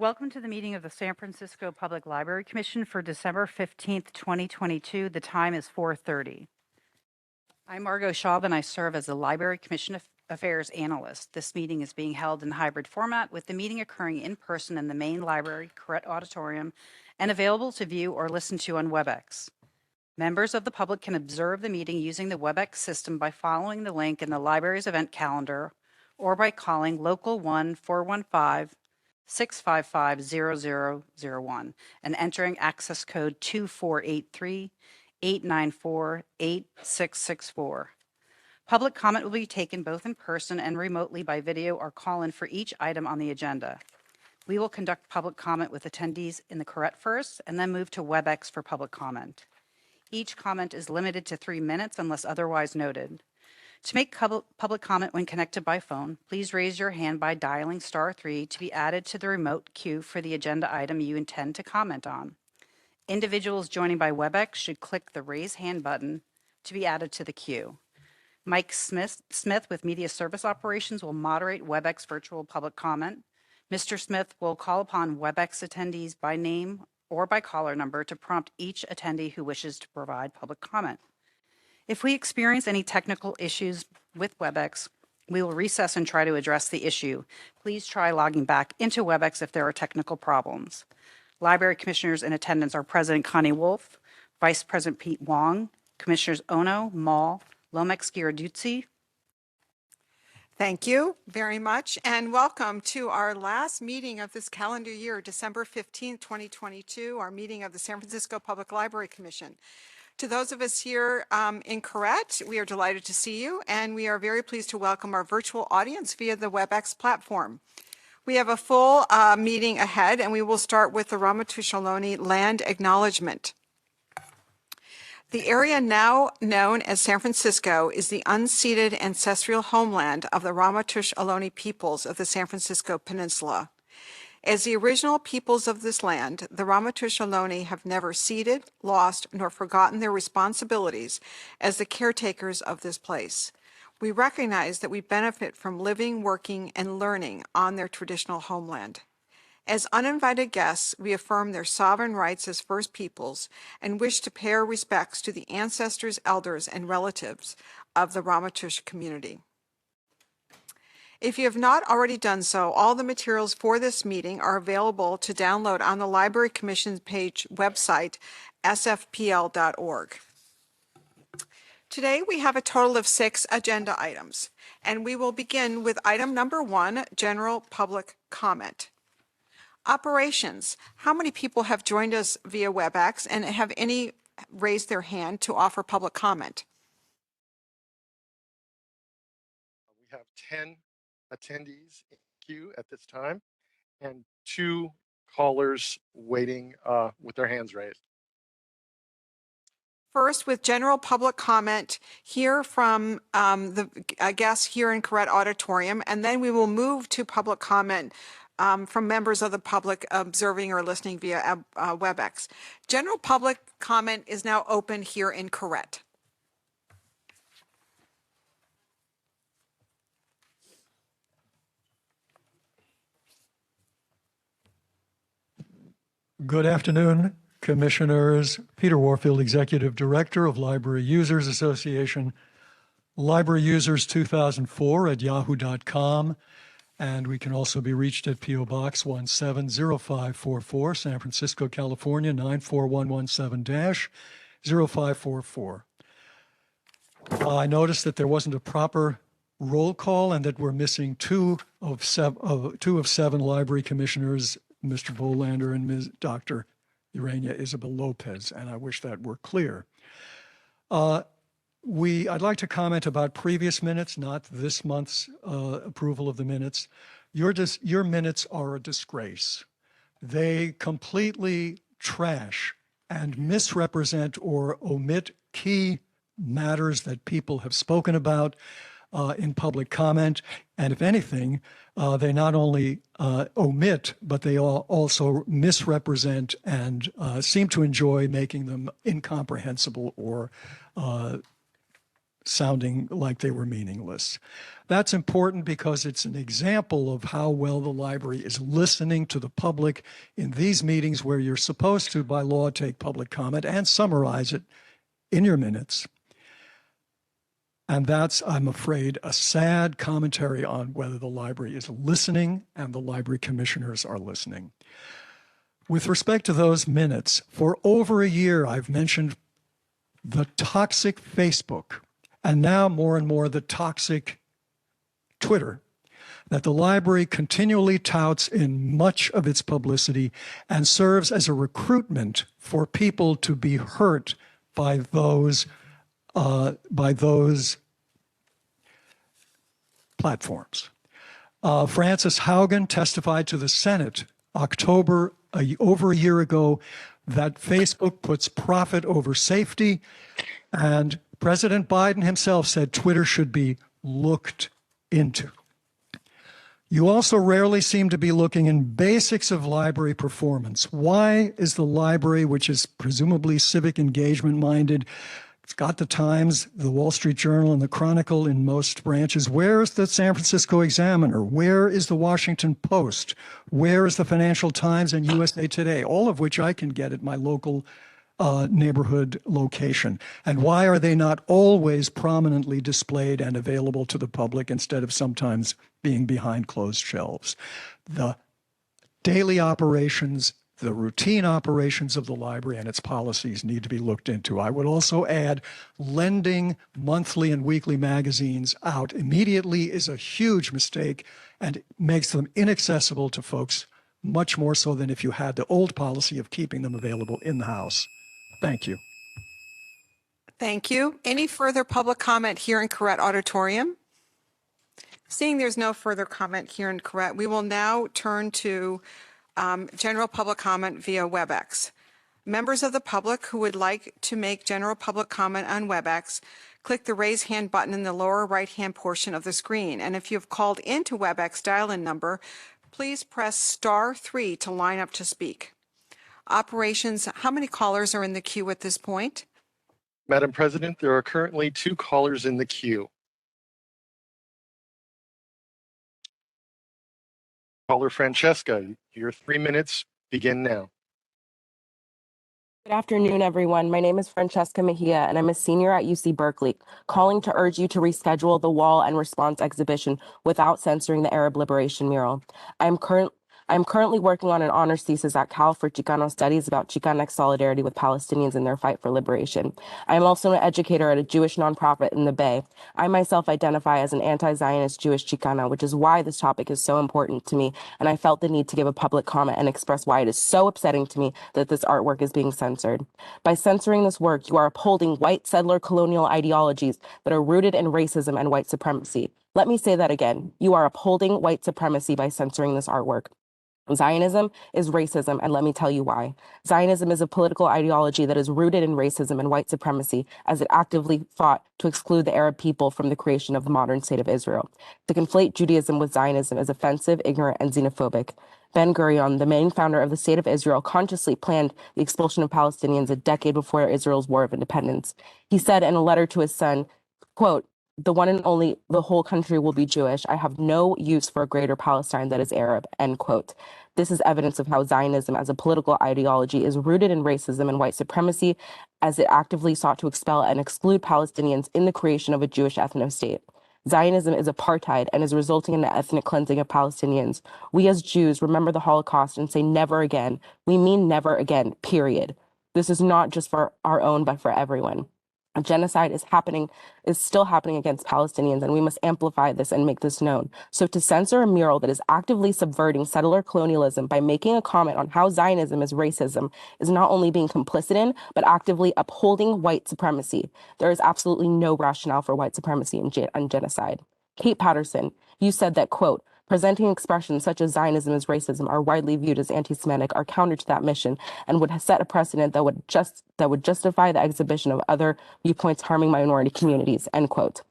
Welcome to the meeting of the San Francisco Public Library Commission for December 15th, 2022. The time is 4:30. I'm Margot Schaub, and I serve as the Library Commission Affairs Analyst. This meeting is being held in hybrid format, with the meeting occurring in person in the main library, Corrett Auditorium, and available to view or listen to on WebEx. Members of the public can observe the meeting using the WebEx system by following the link in the library's event calendar or by calling local 1-415-655-0001 and entering access code 2483-894-8664. Public comment will be taken both in person and remotely by video or call-in for each item on the agenda. We will conduct public comment with attendees in the Corrett first and then move to WebEx for public comment. Each comment is limited to 3 minutes unless otherwise noted. To make public comment when connected by phone, please raise your hand by dialing *3 to be added to the remote queue for the agenda item you intend to comment on. Individuals joining by WebEx should click the raise hand button to be added to the queue. Mike Smith with Media Service Operations will moderate WebEx virtual public comment. Mr. Smith will call upon WebEx attendees by name or by caller number to prompt each attendee who wishes to provide public comment. If we experience any technical issues with WebEx, we will recess and try to address the issue. Please try logging back into WebEx if there are technical problems. Library commissioners in attendance are President Connie Wolf, Vice President Pete Wong, Commissioners Ono, Mall, Lomax Giarduzzi. Thank you very much, and welcome to our last meeting of this calendar year, December 15, 2022, our meeting of the San Francisco Public Library Commission. To those of us here in Corrett, we are delighted to see you, and we are very pleased to welcome our virtual audience via the WebEx platform. We have a full meeting ahead, and we will start with the Ramaytush Ohlone land acknowledgement. The area now known as San Francisco is the unceded ancestral homeland of the Ramaytush Ohlone peoples of the San Francisco Peninsula. As the original peoples of this land, the Ramaytush Ohlone have never ceded, lost, nor forgotten their responsibilities as the caretakers of this place. We recognize that we benefit from living, working, and learning on their traditional homeland. As uninvited guests, we affirm their sovereign rights as First Peoples and wish to pay our respects to the ancestors, elders, and relatives of the Ramaytush community. If you have not already done so, all the materials for this meeting are available to download on the Library Commission's page website, sfpl.org. Today we have a total of 6 agenda items, and we will begin with item number 1, general public comment. Operations. How many people have joined us via WebEx and have any raised their hand to offer public comment? We have 10 attendees in queue at this time and 2 callers waiting with their hands raised. First, with general public comment, hear from the guests here in Corrett Auditorium, and then we will move to public comment from members of the public observing or listening via WebEx. General public comment is now open here in Corrett. Good afternoon, Commissioners. Peter Warfield, Executive Director of Library Users Association, Library Users 2004 at yahoo.com. And we can also be reached at P.O. Box 170544, San Francisco, California, 94117-0544. I noticed that there wasn't a proper roll call and that we're missing 2 of 7 library commissioners, Mr. Bolander and Ms. Dr. Urania Isabel Lopez, and I wish that were clear. I'd like to comment about previous minutes, not this month's approval of the minutes. Your minutes are a disgrace. They completely trash and misrepresent or omit key matters that people have spoken about in public comment. And if anything, they not only omit, but they also misrepresent and seem to enjoy making them incomprehensible or sounding like they were meaningless. That's important because it's an example of how well the library is listening to the public in these meetings where you're supposed to, by law, take public comment and summarize it in your minutes. And that's, I'm afraid, a sad commentary on whether the library is listening and the library commissioners are listening. With respect to those minutes, for over a year, I've mentioned the toxic Facebook, and now more and more the toxic Twitter, that the library continually touts in much of its publicity and serves as a recruitment for people to be hurt by those platforms. Frances Haugen testified to the Senate over a year ago that Facebook puts profit over safety, and President Biden himself said Twitter should be looked into. You also rarely seem to be looking in basics of library performance. Why is the library, which is presumably civic engagement minded, it's got the Times, the Wall Street Journal, and the Chronicle in most branches. Where is the San Francisco Examiner? Where is the Washington Post? Where is the Financial Times and USA Today? All of which I can get at my local neighborhood location. And why are they not always prominently displayed and available to the public instead of sometimes being behind closed shelves? The daily operations, the routine operations of the library and its policies need to be looked into. I would also add lending monthly and weekly magazines out immediately is a huge mistake and makes them inaccessible to folks, much more so than if you had the old policy of keeping them available in the house. Thank you. Thank you. Any further public comment here in Correct Auditorium? Seeing there's no further comment here in Correct, we will now turn to general public comment via WebEx. Members of the public who would like to make general public comment on WebEx, click the raise hand button in the lower right-hand portion of the screen. And if you have called into WebEx dial-in number, please press *3 to line up to speak. Operations, how many callers are in the queue at this point? Madam President, there are currently 2 callers in the queue. Caller Francesca, your 3 minutes begin now. Good afternoon, everyone. My name is Francesca Mejia, and I'm a senior at UC Berkeley, calling to urge you to reschedule the Wall and Response exhibition without censoring the Arab Liberation mural. I'm currently working on an honors thesis at Cal for Chicano Studies about Chicanx solidarity with Palestinians in their fight for liberation. I am also an educator at a Jewish nonprofit in the Bay. I myself identify as an anti-Zionist Jewish Chicana, which is why this topic is so important to me, and I felt the need to give a public comment and express why it is so upsetting to me that this artwork is being censored. By censoring this work, you are upholding white settler colonial ideologies that are rooted in racism and white supremacy. Let me say that again. You are upholding white supremacy by censoring this artwork. Zionism is racism, and let me tell you why. Zionism is a political ideology that is rooted in racism and white supremacy, as it actively fought to exclude the Arab people from the creation of the modern state of Israel. To conflate Judaism with Zionism is offensive, ignorant, and xenophobic. Ben-Gurion, the main founder of the state of Israel, consciously planned the expulsion of Palestinians a decade before Israel's War of Independence. He said in a letter to his son, quote, "The one and only, the whole country will be Jewish. I have no use for a greater Palestine that is Arab," end quote. This is evidence of how Zionism as a political ideology is rooted in racism and white supremacy, as it actively sought to expel and exclude Palestinians in the creation of a Jewish ethno-state. Zionism is apartheid and is resulting in the ethnic cleansing of Palestinians. We as Jews remember the Holocaust and say never again. We mean never again, period. This is not just for our own, but for everyone. A genocide is still happening against Palestinians, and we must amplify this and make this known. So to censor a mural that is actively subverting settler colonialism by making a comment on how Zionism is racism is not only being complicit in, but actively upholding white supremacy. There is absolutely no rationale for white supremacy and genocide. Kate Patterson, you said that, quote, "Presenting expressions such as Zionism as racism are widely viewed as anti-Semitic are counter to that mission and would set a precedent that would justify the exhibition of other viewpoints harming minority communities," end quote.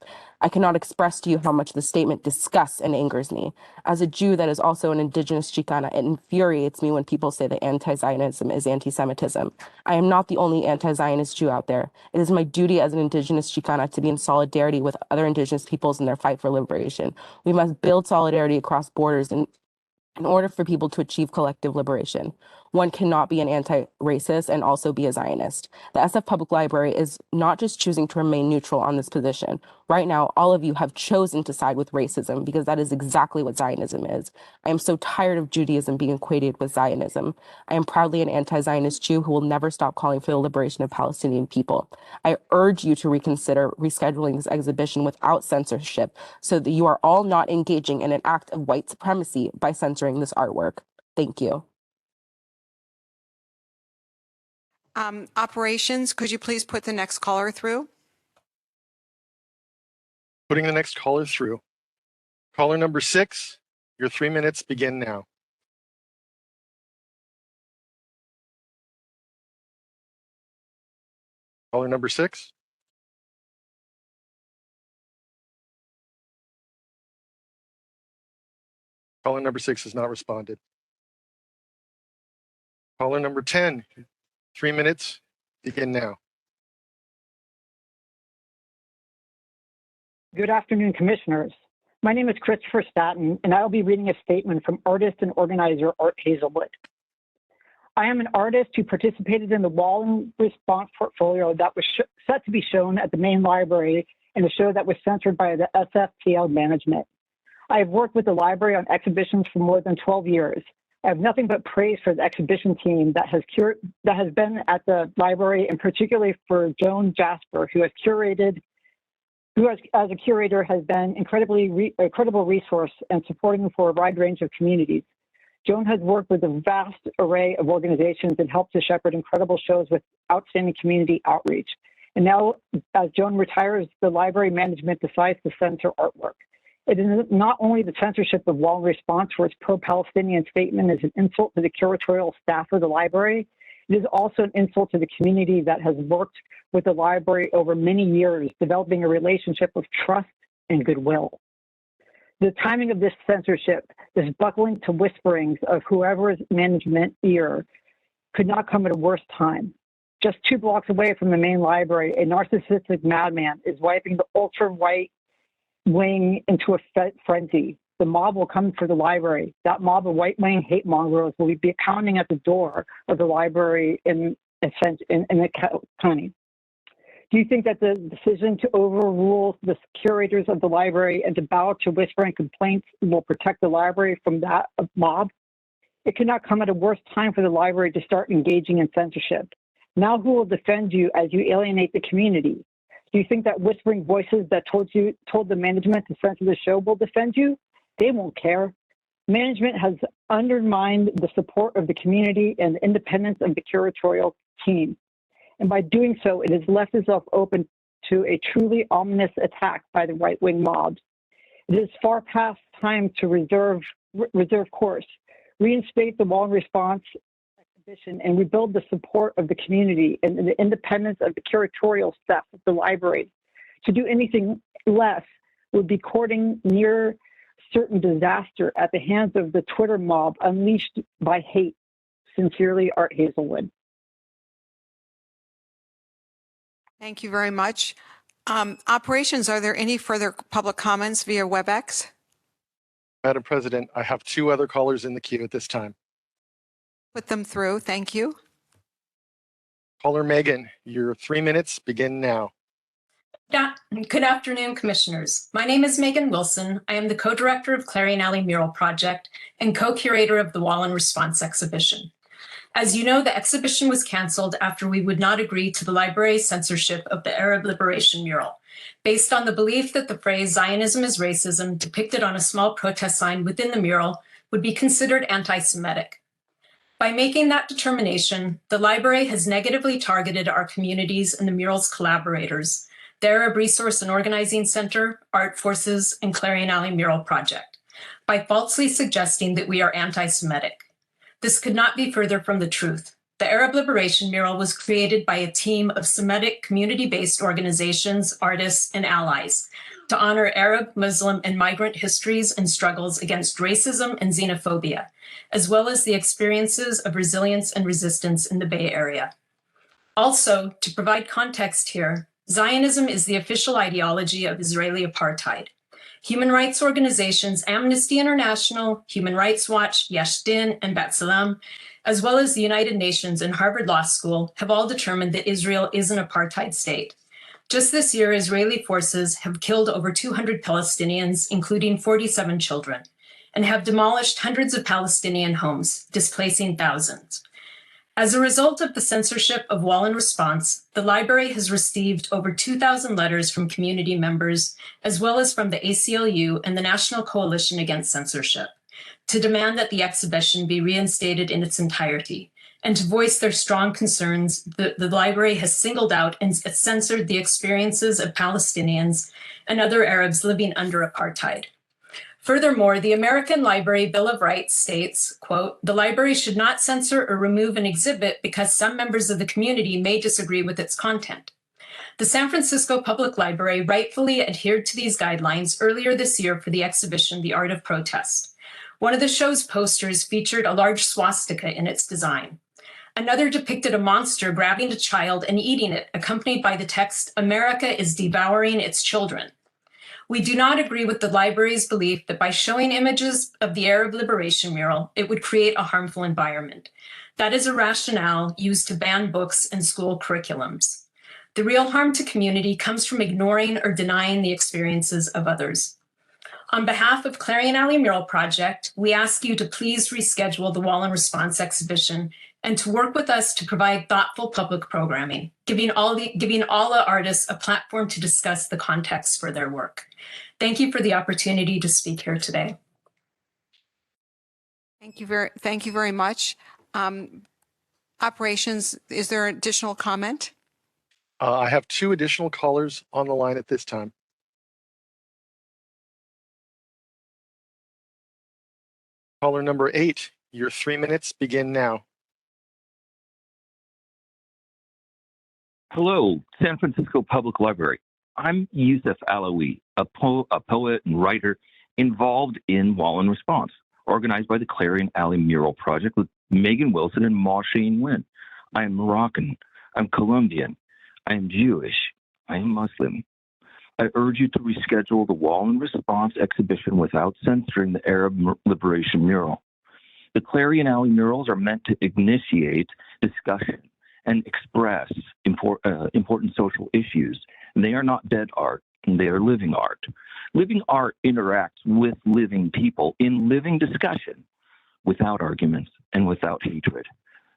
I cannot express to you how much the statement disgusts and angers me. As a Jew that is also an indigenous Chicana, it infuriates me when people say that anti-Zionism is anti-Semitism. I am not the only anti-Zionist Jew out there. It is my duty as an indigenous Chicana to be in solidarity with other indigenous peoples in their fight for liberation. We must build solidarity across borders in order for people to achieve collective liberation. One cannot be an anti-racist and also be a Zionist. The SF Public Library is not just choosing to remain neutral on this position. Right now, all of you have chosen to side with racism because that is exactly what Zionism is. I am so tired of Judaism being equated with Zionism. I am proudly an anti-Zionist Jew who will never stop calling for the liberation of Palestinian people. I urge you to reconsider rescheduling this exhibition without censorship so that you are all not engaging in an act of white supremacy by censoring this artwork. Thank you. Operations, could you please put the next caller through? Putting the next caller through. Caller number 6, your 3 minutes begin now. Caller number 6. Caller number 6 has not responded. Caller number 10, 3 minutes begin now. Good afternoon, Commissioners. My name is Christopher Staton, and I will be reading a statement from artist and organizer Art Hazelwood. I am an artist who participated in the Wall and Response portfolio that was set to be shown at the main library in a show that was censored by the SFPL management. I have worked with the library on exhibitions for more than 12 years. I have nothing but praise for the exhibition team that has been at the library, and particularly for Joan Jasper, who as a curator has been a credible resource and supporting for a wide range of communities. Joan has worked with a vast array of organizations and helped to shepherd incredible shows with outstanding community outreach. And now, as Joan retires, the library management decides to censor artwork. It is not only the censorship of Wall and Response for its pro-Palestinian statement is an insult to the curatorial staff of the library, it is also an insult to the community that has worked with the library over many years, developing a relationship of trust and goodwill. The timing of this censorship, this buckling to whisperings of whoever's management ear, could not come at a worse time. Just 2 blocks away from the main library, a narcissistic madman is wiping the ultra-right wing into a frenzy. The mob will come for the library. That mob of right-wing hate mongers will be pounding at the door of the library in the county. Do you think that the decision to overrule the curators of the library and to bow to whispering complaints will protect the library from that mob? It could not come at a worse time for the library to start engaging in censorship. Now who will defend you as you alienate the community? Do you think that whispering voices that told the management to censor the show will defend you? They won't care. Management has undermined the support of the community and the independence of the curatorial team. And by doing so, it has left itself open to a truly ominous attack by the right-wing mobs. It is far past time to reserve course, reinstate the Wall and Response exhibition, and rebuild the support of the community and the independence of the curatorial staff of the library. To do anything less would be courting near certain disaster at the hands of the Twitter mob unleashed by hate. Sincerely, Art Hazelwood. Thank you very much. Operations, are there any further public comments via WebEx? Madam President, I have 2 other callers in the queue at this time. Put them through. Thank you. Caller Megan, your 3 minutes begin now. Good afternoon, Commissioners. My name is Megan Wilson. I am the co-director of Clarion Alley Mural Project and co-curator of the Wall and Response exhibition. As you know, the exhibition was canceled after we would not agree to the library's censorship of the Arab Liberation mural, based on the belief that the phrase Zionism is racism depicted on a small protest sign within the mural would be considered anti-Semitic. By making that determination, the library has negatively targeted our communities and the mural's collaborators, the Arab Resource and Organizing Center, Art Forces, and Clarion Alley Mural Project, by falsely suggesting that we are anti-Semitic. This could not be further from the truth. the Arab Liberation Mural was created by a team of Semitic community-based organizations, artists, and allies to honor Arab, Muslim, and migrant histories and struggles against racism and xenophobia, as well as the experiences of resilience and resistance in the Bay Area. Also, to provide context here, Zionism is the official ideology of Israeli apartheid. Human rights organizations Amnesty International, Human Rights Watch, Yesh Din, and B'Tselem, as well as the United Nations and Harvard Law School, have all determined that Israel is an apartheid state. Just this year, Israeli forces have killed over 200 Palestinians, including 47 children, and have demolished hundreds of Palestinian homes, displacing thousands. As a result of the censorship of Wall in Response, the library has received over 2,000 letters from community members, as well as from the ACLU and the National Coalition Against Censorship, to demand that the exhibition be reinstated in its entirety. And to voice their strong concerns, the library has singled out and censored the experiences of Palestinians and other Arabs living under apartheid. Furthermore, the American Library Bill of Rights states, quote, "The library should not censor or remove an exhibit because some members of the community may disagree with its content." The San Francisco Public Library rightfully adhered to these guidelines earlier this year for the exhibition, The Art of Protest. One of the show's posters featured a large swastika in its design. Another depicted a monster grabbing a child and eating it, accompanied by the text, "America is devouring its children." We do not agree with the library's belief that by showing images of the Arab Liberation Mural, it would create a harmful environment. That is a rationale used to ban books and school curriculums. The real harm to community comes from ignoring or denying the experiences of others. On behalf of Clarion Alley Mural Project, we ask you to please reschedule the Wall in Response exhibition and to work with us to provide thoughtful public programming, giving all the artists a platform to discuss the context for their work. Thank you for the opportunity to speak here today. Thank you very much. Operations, is there additional comment? I have 2 additional callers on the line at this time. Caller number 8, your 3 minutes begin now. Hello, San Francisco Public Library. I'm Yusuf Alawi, a poet and writer involved in Wall in Response, organized by the Clarion Alley Mural Project with Megan Wilson and Masheen Wynn. I am Moroccan. I'm Colombian. I am Jewish. I am Muslim. I urge you to reschedule the Wall in Response exhibition without censoring the Arab Liberation Mural. The Clarion Alley murals are meant to initiate discussion and express important social issues. And they are not dead art, they are living art. Living art interacts with living people in living discussion without arguments and without hatred.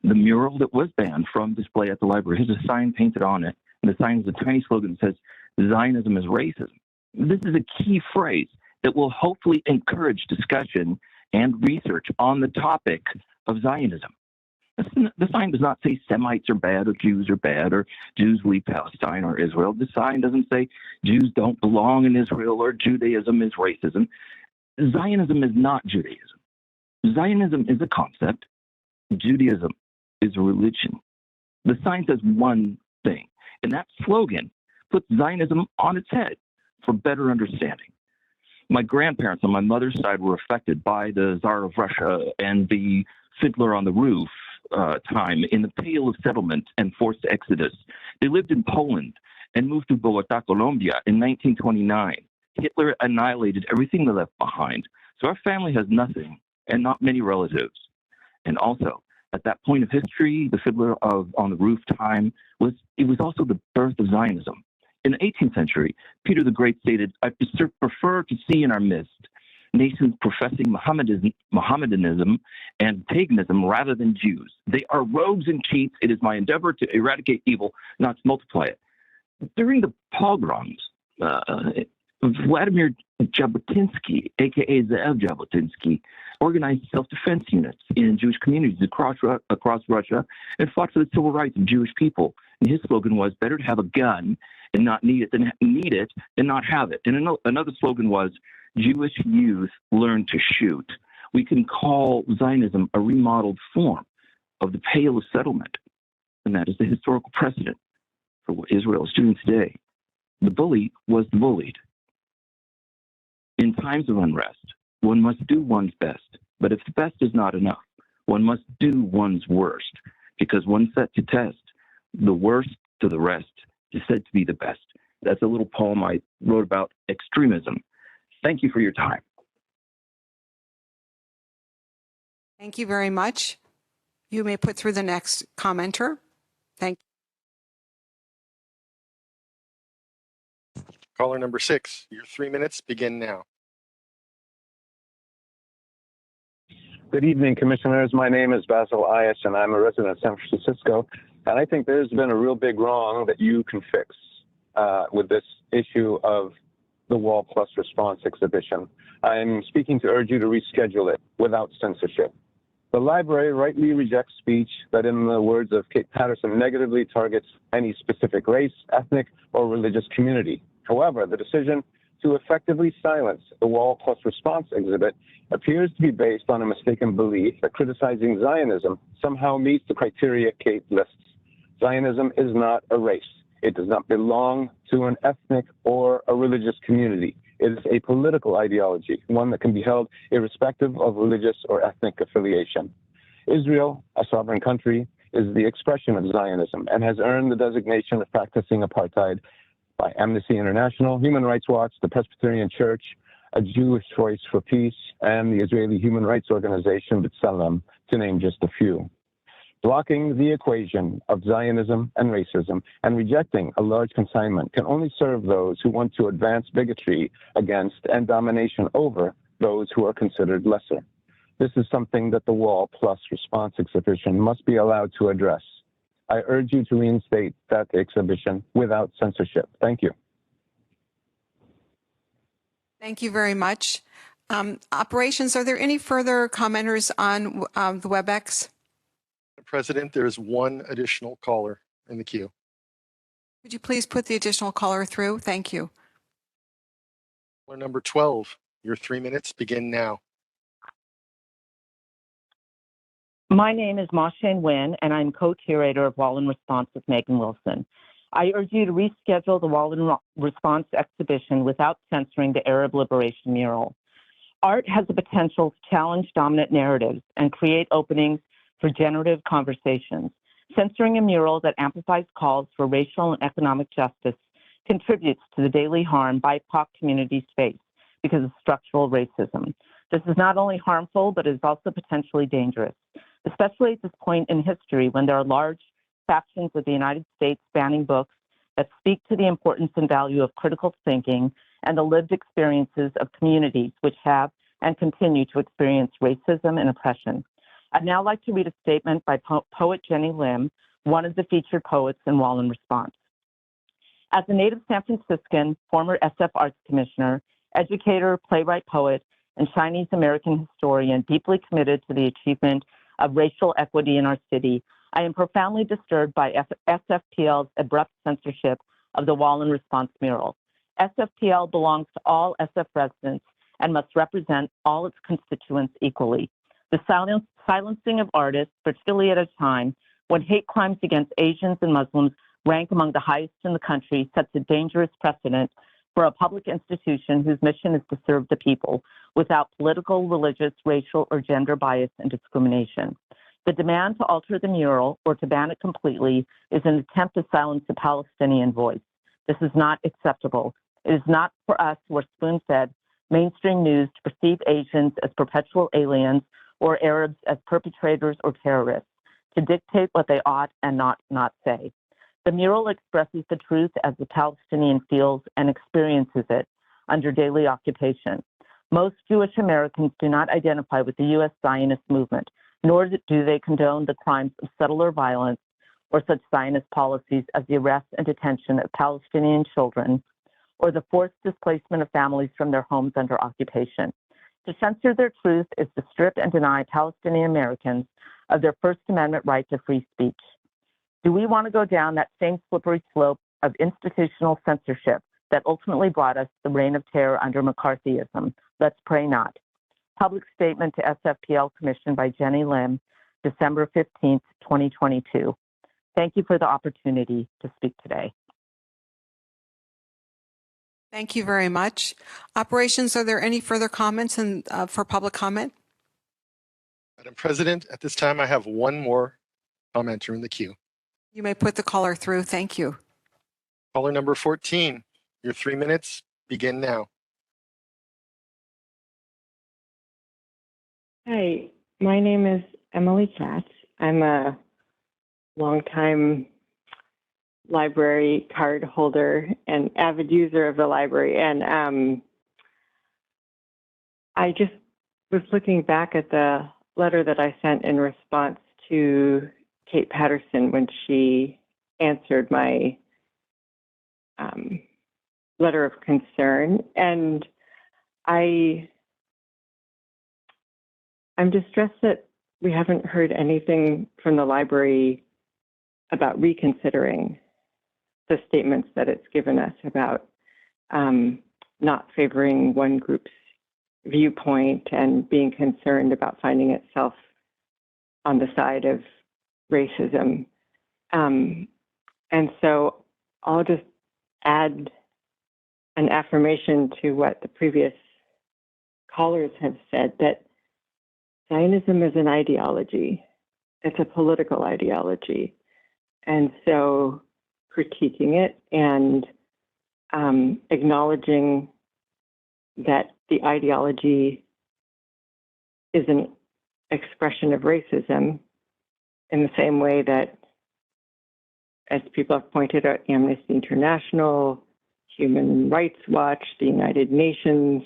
The mural that was banned from display at the library has a sign painted on it, and the sign is a tiny slogan that says, "Zionism is racism." This is a key phrase that will hopefully encourage discussion and research on the topic of Zionism. The sign does not say Semites are bad or Jews are bad or Jews leave Palestine or Israel. The sign doesn't say Jews don't belong in Israel or Judaism is racism. Zionism is not Judaism. Zionism is a concept. Judaism is a religion. The sign says one thing, and that slogan puts Zionism on its head for better understanding. My grandparents on my mother's side were affected by the Tsar of Russia and the Fiddler on the Roof time in the Pale of Settlement and forced exodus. They lived in Poland and moved to Bogota, Colombia in 1929. Hitler annihilated everything they left behind. So our family has nothing and not many relatives. And also, at that point of history, the Fiddler on the Roof time was also the birth of Zionism. In the 18th century, Peter the Great stated, "I prefer to see in our midst nations professing Mohammedanism and paganism rather than Jews. They are rogues and cheats. It is my endeavor to eradicate evil, not to multiply it." During the pogroms, Vladimir Jabotinsky, aka Zev Jabotinsky, organized self-defense units in Jewish communities across Russia and fought for the civil rights of Jewish people. And his slogan was, "Better to have a gun and not need it than not have it." And another slogan was, "Jewish youth learn to shoot." We can call Zionism a remodeled form of the Pale settlement, and that is the historical precedent for what Israel is doing today. The bully was the bullied. In times of unrest, one must do one's best, but if the best is not enough, one must do one's worst, because when set to test, the worst to the rest is said to be the best. That's a little poem I wrote about extremism. Thank you for your time. Thank you very much. You may put through the next commenter. Thank you. Caller number 6, your 3 minutes begin now. Good evening, Commissioners. My name is Basil Ayas, and I'm a resident of San Francisco. And I think there's been a real big wrong that you can fix with this issue of the Wall Plus Response exhibition. I'm speaking to urge you to reschedule it without censorship. The library rightly rejects speech that, in the words of Kate Patterson, negatively targets any specific race, ethnic, or religious community. However, the decision to effectively silence the Wall Plus Response exhibit appears to be based on a mistaken belief that criticizing Zionism somehow meets the criteria Kate lists. Zionism is not a race. It does not belong to an ethnic or a religious community. It is a political ideology, one that can be held irrespective of religious or ethnic affiliation. Israel, a sovereign country, is the expression of Zionism and has earned the designation of practicing apartheid by Amnesty International, Human Rights Watch, the Presbyterian Church, a Jewish Voice for Peace, and the Israeli human rights organization B'Tselem, to name just a few. Blocking the equation of Zionism and racism and rejecting a large consignment can only serve those who want to advance bigotry against and domination over those who are considered lesser. This is something that the Wall Plus Response exhibition must be allowed to address. I urge you to reinstate that exhibition without censorship. Thank you. Thank you very much. Operations, are there any further commenters on the WebEx? President, there is one additional caller in the queue. Could you please put the additional caller through? Thank you. Caller number 12, your 3 minutes begin now. My name is Ma-Shane Nguyen, and I'm co-curator of Wall in Response with Megan Wilson. I urge you to reschedule the Wall in Response exhibition without censoring the Arab Liberation mural. Art has the potential to challenge dominant narratives and create openings for generative conversations. Censoring a mural that amplifies calls for racial and economic justice contributes to the daily harm BIPOC communities face because of structural racism. This is not only harmful, but is also potentially dangerous, especially at this point in history when there are large factions of the United States banning books that speak to the importance and value of critical thinking and the lived experiences of communities which have and continue to experience racism and oppression. I'd now like to read a statement by poet Jenny Lim, one of the featured poets in Wall in Response. As a native San Franciscan, former SF Arts Commissioner, educator, playwright, poet, and Chinese American historian deeply committed to the achievement of racial equity in our city, I am profoundly disturbed by SFPL's abrupt censorship of the Wall in Response mural. SFPL belongs to all SF residents and must represent all its constituents equally. The silencing of artists, particularly at a time when hate crimes against Asians and Muslims rank among the highest in the country, sets a dangerous precedent for a public institution whose mission is to serve the people without political, religious, racial, or gender bias and discrimination. The demand to alter the mural or to ban it completely is an attempt to silence the Palestinian voice. This is not acceptable. It is not for us who are spoon-fed mainstream news to perceive Asians as perpetual aliens or Arabs as perpetrators or terrorists, to dictate what they ought and not say. The mural expresses the truth as the Palestinian feels and experiences it under daily occupation. Most Jewish Americans do not identify with the U.S. Zionist movement, nor do they condone the crimes of settler violence or such Zionist policies as the arrest and detention of Palestinian children or the forced displacement of families from their homes under occupation. To censor their truth is to strip and deny Palestinian Americans of their First Amendment right to free speech. Do we want to go down that same slippery slope of institutional censorship that ultimately brought us the reign of terror under McCarthyism? Let's pray not. Public statement to SFPL commissioned by Jenny Lim, December 15th, 2022. Thank you for the opportunity to speak today. Thank you very much. Operations, are there any further comments for public comment? Madam President, at this time, I have one more commenter in the queue. You may put the caller through. Thank you. Caller number 14, your 3 minutes begin now. Hi, my name is Emily Katz. I'm a longtime library card holder and avid user of the library. And I just was looking back at the letter that I sent in response to Kate Patterson when she answered my letter of concern. And I'm distressed that we haven't heard anything from the library about reconsidering the statements that it's given us about not favoring one group's viewpoint and being concerned about finding itself on the side of racism. And so I'll just add an affirmation to what the previous callers have said, that Zionism is an ideology. It's a political ideology. And so critiquing it and acknowledging that the ideology is an expression of racism in the same way that, as people have pointed out, Amnesty International, Human Rights Watch, the United Nations,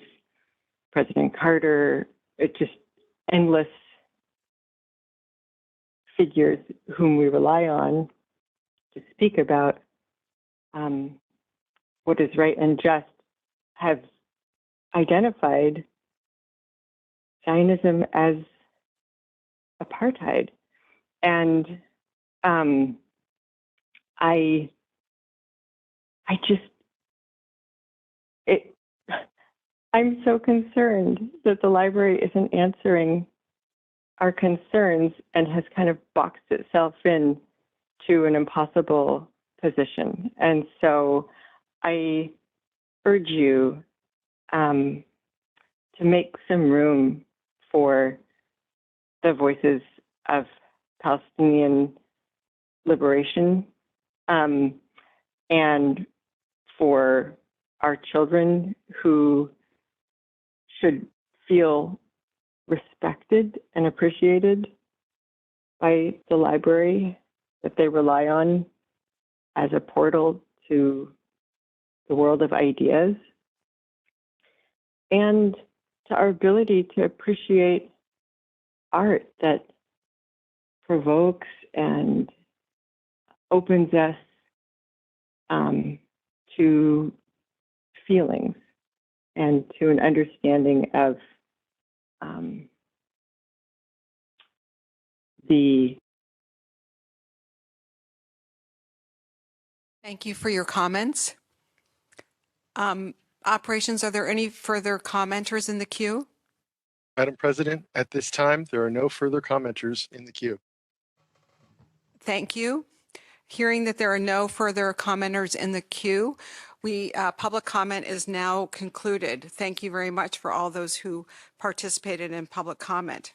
President Carter, it's just endless figures whom we rely on to speak about what is right and just, have identified Zionism as apartheid. And I'm so concerned that the library isn't answering our concerns and has kind of boxed itself in to an impossible position. And so I urge you to make some room for the voices of Palestinian liberation and for our children who should feel respected and appreciated by the library that they rely on as a portal to the world of ideas, and to our ability to appreciate art that provokes and opens us to feelings and to an understanding of the. Thank you for your comments. Operations, are there any further commenters in the queue? Madam President, at this time, there are no further commenters in the queue. Thank you. Hearing that there are no further commenters in the queue, public comment is now concluded. Thank you very much for all those who participated in public comment.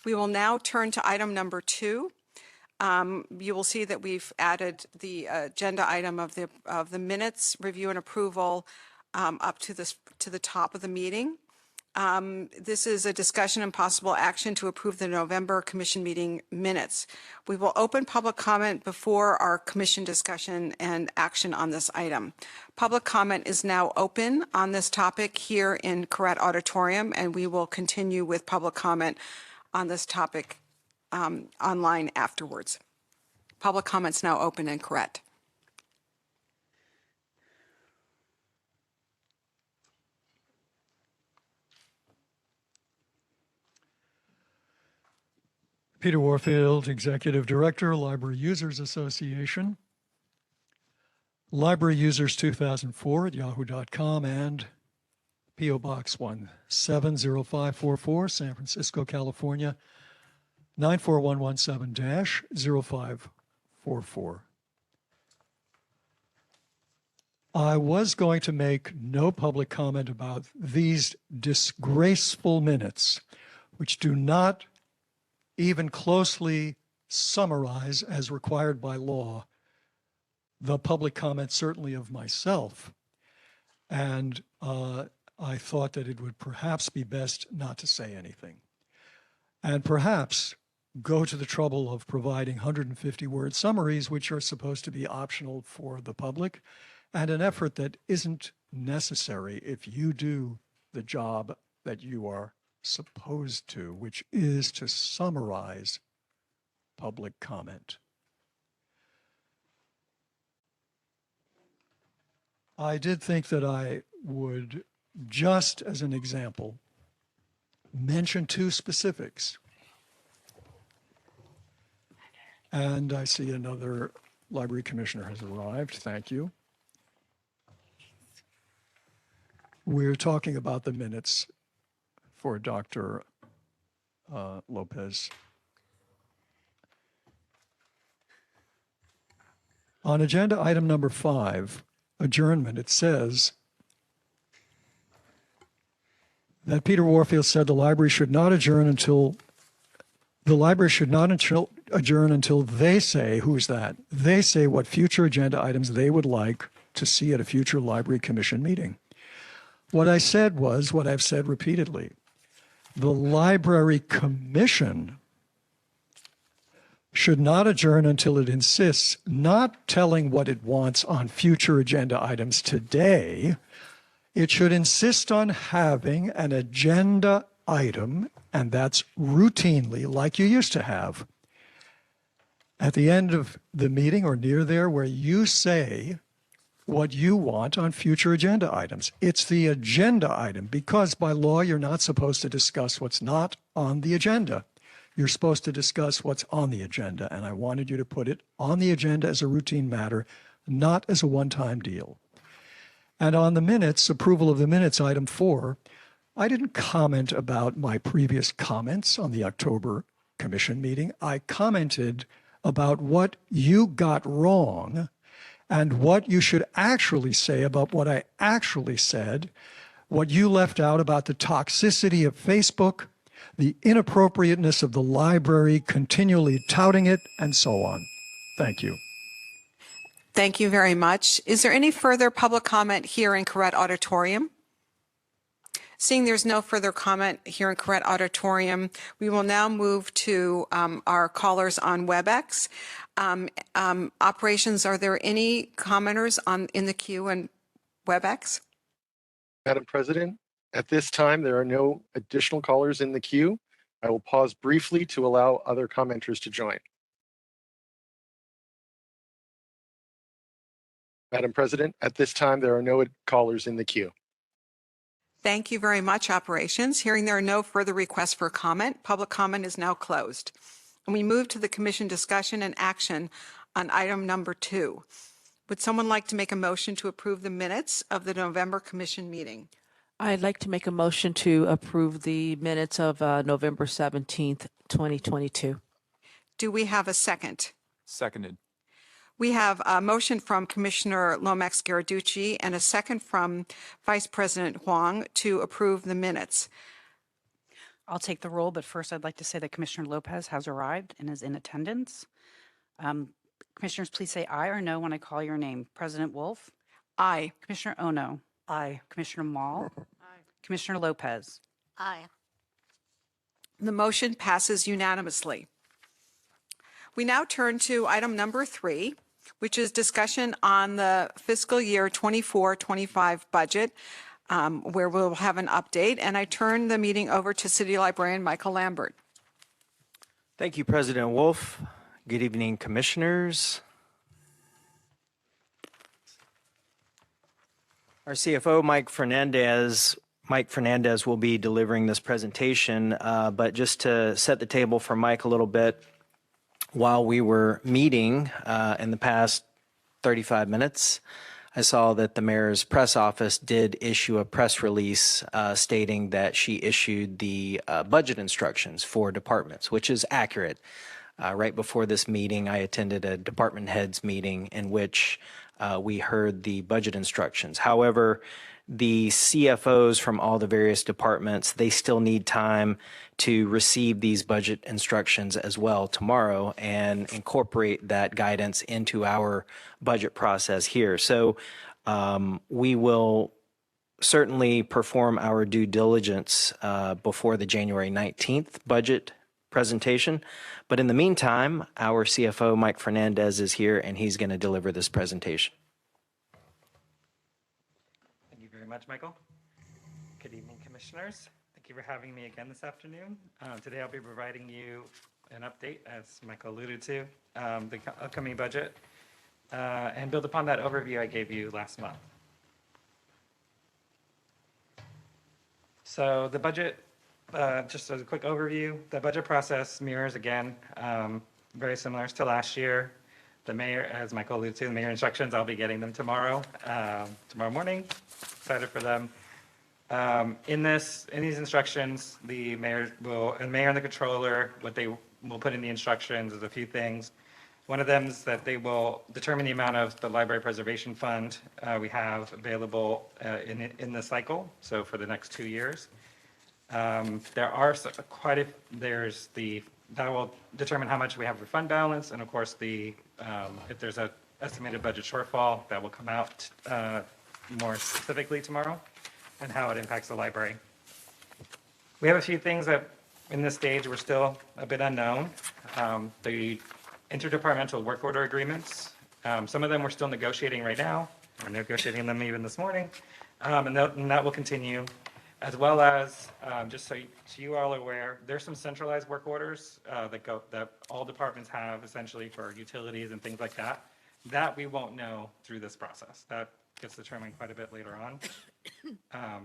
We will now turn to item number 2. You will see that we've added the agenda item of the minutes review and approval up to the top of the meeting. This is a discussion and possible action to approve the November commission meeting minutes. We will open public comment before our commission discussion and action on this item. Public comment is now open on this topic here in Corrett Auditorium, and we will continue with public comment on this topic online afterwards. Public comments now open in Corrett. Peter Warfield, Executive Director, Library Users Association. Library Users 2004 at yahoo.com and P.O. Box 1705544, San Francisco, California, 94-117-0544. I was going to make no public comment about these disgraceful minutes, which do not even closely summarize, as required by law, the public comment, certainly of myself. And I thought that it would perhaps be best not to say anything. And perhaps go to the trouble of providing 150-word summaries, which are supposed to be optional for the public, and an effort that isn't necessary if you do the job that you are supposed to, which is to summarize public comment. I did think that I would, just as an example, mention two specifics. And I see another library commissioner has arrived. Thank you. We're talking about the minutes for Dr. Lopez. On agenda item number 5, adjournment, it says that Peter Warfield said the library should not adjourn until they say, who's that? They say what future agenda items they would like to see at a future library commission meeting. What I said was what I've said repeatedly. The library commission should not adjourn until it insists, not telling what it wants on future agenda items today. It should insist on having an agenda item, and that's routinely like you used to have, at the end of the meeting or near there, where you say what you want on future agenda items. It's the agenda item, because by law, you're not supposed to discuss what's not on the agenda. You're supposed to discuss what's on the agenda, and I wanted you to put it on the agenda as a routine matter, not as a one-time deal. And on the minutes, approval of the minutes, item 4, I didn't comment about my previous comments on the October commission meeting. I commented about what you got wrong and what you should actually say about what I actually said, what you left out about the toxicity of Facebook, the inappropriateness of the library continually touting it, and so on. Thank you. Thank you very much. Is there any further public comment here in Correct Auditorium? Seeing there's no further comment here in Correct Auditorium, we will now move to our callers on WebEx. Operations, are there any commenters in the queue and WebEx? Madam President, at this time, there are no additional callers in the queue. I will pause briefly to allow other commenters to join. Madam President, at this time, there are no callers in the queue. Thank you very much, Operations. Hearing there are no further requests for comment, public comment is now closed. And we move to the commission discussion and action on item number 2. Would someone like to make a motion to approve the minutes of the November commission meeting? I'd like to make a motion to approve the minutes of November 17th, 2022. Do we have a second? Seconded. We have a motion from Commissioner Lomax-Garducci and a second from Vice President Huang to approve the minutes. I'll take the roll, but first I'd like to say that Commissioner Lopez has arrived and is in attendance. Commissioners, please say aye or no when I call your name. President Wolf? Aye. Commissioner Ono? Aye. Commissioner Mall? Aye. Commissioner Lopez? Aye. The motion passes unanimously. We now turn to item number 3, which is discussion on the fiscal year 24-25 budget, where we'll have an update. And I turn the meeting over to City Librarian Michael Lambert. Thank you, President Wolf. Good evening, commissioners. Our CFO, Mike Fernandez will be delivering this presentation, but just to set the table for Mike a little bit, while we were meeting in the past 35 minutes, I saw that the mayor's press office did issue a press release stating that she issued the budget instructions for departments, which is accurate. Right before this meeting, I attended a department heads meeting in which we heard the budget instructions. However, the CFOs from all the various departments, they still need time to receive these budget instructions as well tomorrow and incorporate that guidance into our budget process here. So we will certainly perform our due diligence before the January 19th budget presentation. But in the meantime, our CFO, Mike Fernandez, is here and he's going to deliver this presentation. Thank you very much, Michael. Good evening, commissioners. Thank you for having me again this afternoon. Today I'll be providing you an update, as Michael alluded to, the upcoming budget, and build upon that overview I gave you last month. So the budget, just as a quick overview, the budget process mirrors, again, very similar to last year. The mayor, as Michael alluded to, the mayor instructions, I'll be getting them tomorrow morning. Excited for them. In these instructions, the mayor and the controller, what they will put in the instructions is a few things. One of them is that they will determine the amount of the library preservation fund we have available in the cycle, so for the next 2 years. There are that will determine how much we have for fund balance, and of course if there's an estimated budget shortfall, that will come out more specifically tomorrow, and how it impacts the library. We have a few things that in this stage we're still a bit unknown. The interdepartmental work order agreements, some of them we're still negotiating right now. We're negotiating them even this morning, and that will continue. As well as, just so you are all aware, there's some centralized work orders that all departments have essentially for utilities and things like that. That we won't know through this process. That gets determined quite a bit later on.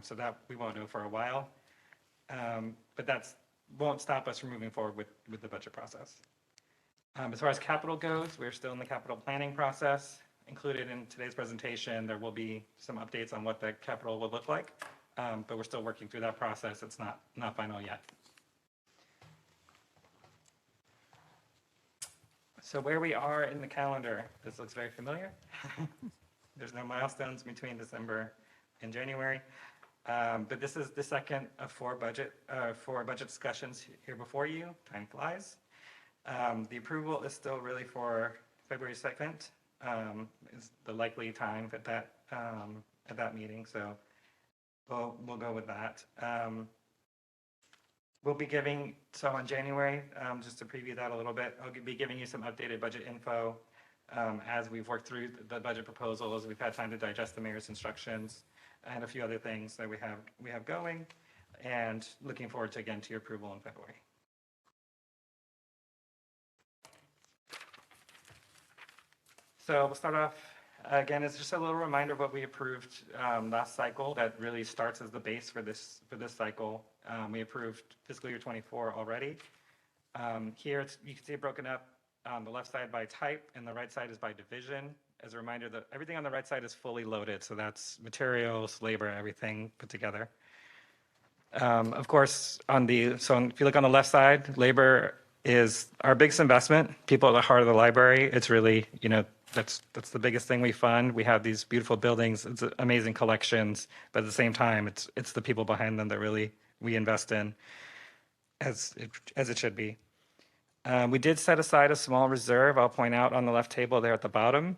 So that we won't know for a while. But that won't stop us from moving forward with the budget process. As far as capital goes, we're still in the capital planning process. Included in today's presentation, there will be some updates on what the capital will look like. But we're still working through that process. It's not final yet. So where we are in the calendar, this looks very familiar. There's no milestones between December and January. But this is the second of four budget discussions here before you. Time flies. The approval is still really for February 2nd, is the likely time at that meeting. So we'll go with that. We'll be giving, so on January, just to preview that a little bit, I'll be giving you some updated budget info as we've worked through the budget proposals. We've had time to digest the mayor's instructions and a few other things that we have going, and looking forward to, again, to your approval in February. So we'll start off, again, it's just a little reminder of what we approved last cycle that really starts as the base for this cycle. We approved fiscal year 24 already. Here you can see it broken up on the left side by type and the right side is by division. As a reminder that everything on the right side is fully loaded. So that's materials, labor, everything put together. Of course, so if you look on the left side, labor is our biggest investment. People at the heart of the library. It's really, that's the biggest thing we fund. We have these beautiful buildings, it's amazing collections, but at the same time, it's the people behind them that really we invest in, as it should be. We did set aside a small reserve, I'll point out on the left table there at the bottom.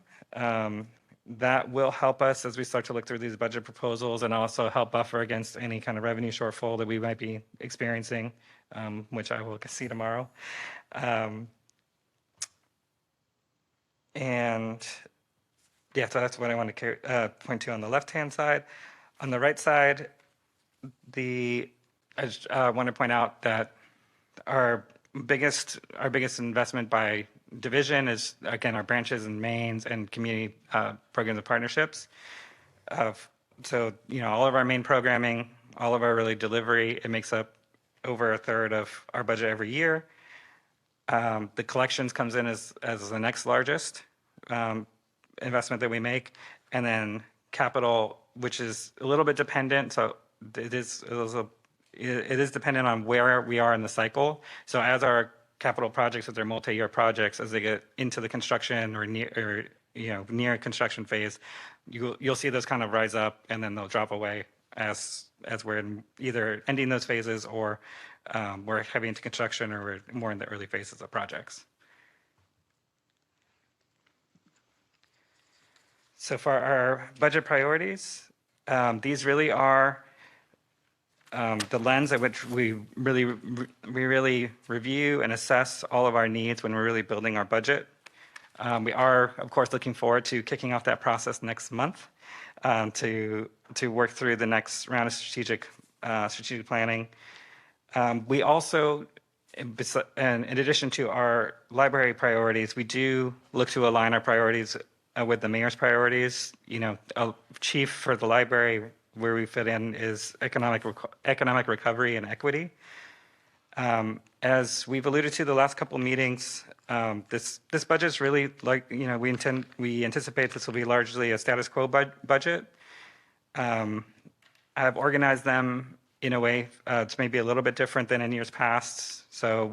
That will help us as we start to look through these budget proposals and also help buffer against any kind of revenue shortfall that we might be experiencing, which I will see tomorrow. And yeah, so that's what I want to point to on the left-hand side. On the right side, I just want to point out that our biggest investment by division is, again, our branches and mains and community programs and partnerships. So, all of our main programming, all of our really delivery, it makes up over a third of our budget every year. The collections comes in as the next largest investment that we make. and then capital, which is a little bit dependent. So it is dependent on where we are in the cycle. So as our capital projects, as they're multi-year projects, as they get into the construction or near construction phase, you'll see those kind of rise up, and then they'll drop away as we're in either ending those phases, or we're heavy into construction, or we're more in the early phases of projects. So for our budget priorities, these really are the lens at which we really review and assess all of our needs when we're really building our budget. We are, of course, looking forward to kicking off that process next month to work through the next round of strategic planning. We also, in addition to our library priorities, we do look to align our priorities with the mayor's priorities. You know, chief for the library, where we fit in, is economic recovery and equity. As we've alluded to the last couple of meetings, this budget is really, like, you know, we anticipate this will be largely a status quo budget. I've organized them in a way it's maybe a little bit different than in years past. So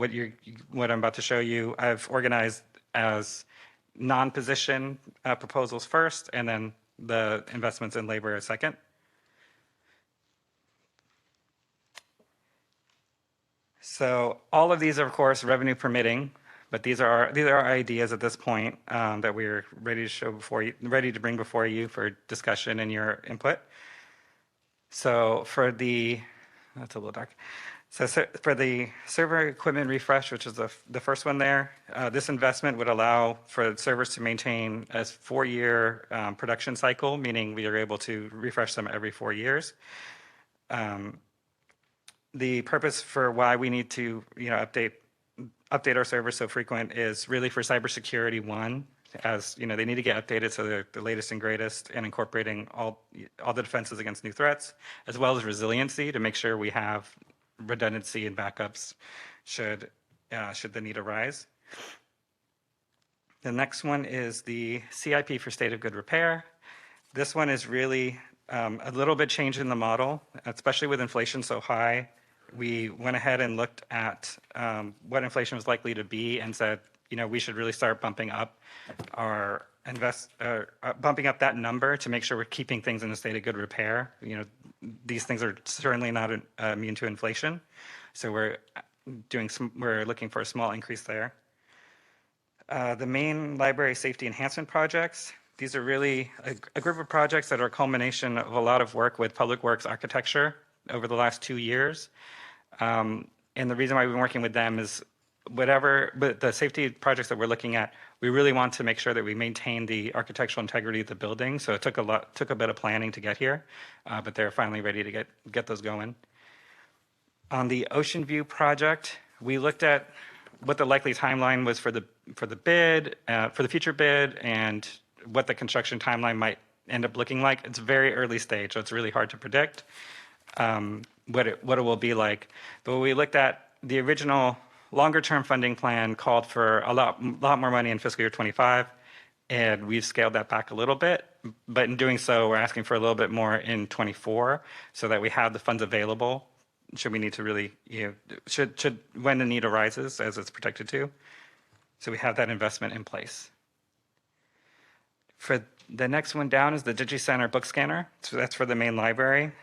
what I'm about to show you, I've organized as non-position proposals first, and then the investments in labor second. So all of these are, of course, revenue permitting, but these are our ideas at this point that we're ready to show before you, ready to bring before you for discussion and your input. So for that's a little dark. So for the server equipment refresh, which is the first one there, this investment would allow for servers to maintain a 4-year production cycle, meaning we are able to refresh them every 4 years. The purpose for why we need to, update our servers so frequent is really for cybersecurity. One, as you know, they need to get updated so they're the latest and greatest, and incorporating all the defenses against new threats, as well as resiliency to make sure we have redundancy and backups should the need arise. The next one is the CIP for state of good repair. This one is really a little bit change in the model, especially with inflation so high. We went ahead and looked at what inflation was likely to be and said, we should really start bumping up bumping up that number to make sure we're keeping things in a state of good repair. These things are certainly not immune to inflation, so we're looking for a small increase there. The main library safety enhancement projects. These are really a group of projects that are a culmination of a lot of work with Public Works architecture over the last 2 years. And the reason why we've been working with them is but the safety projects that we're looking at, we really want to make sure that we maintain the architectural integrity of the building. So it took a bit of planning to get here, but they're finally ready to get those going. On the Ocean View project, we looked at what the likely timeline was for the bid, for the future bid, and what the construction timeline might end up looking like. It's very early stage, so it's really hard to predict what it will be like. But when we looked at the original longer-term funding plan, called for a lot more money in fiscal year 25, and we've scaled that back a little bit. But in doing so, we're asking for a little bit more in 24, so that we have the funds available should we need to really, should when the need arises, as it's projected to. So we have that investment in place. For the next one down is the DigiCenter book scanner. So that's for the main library.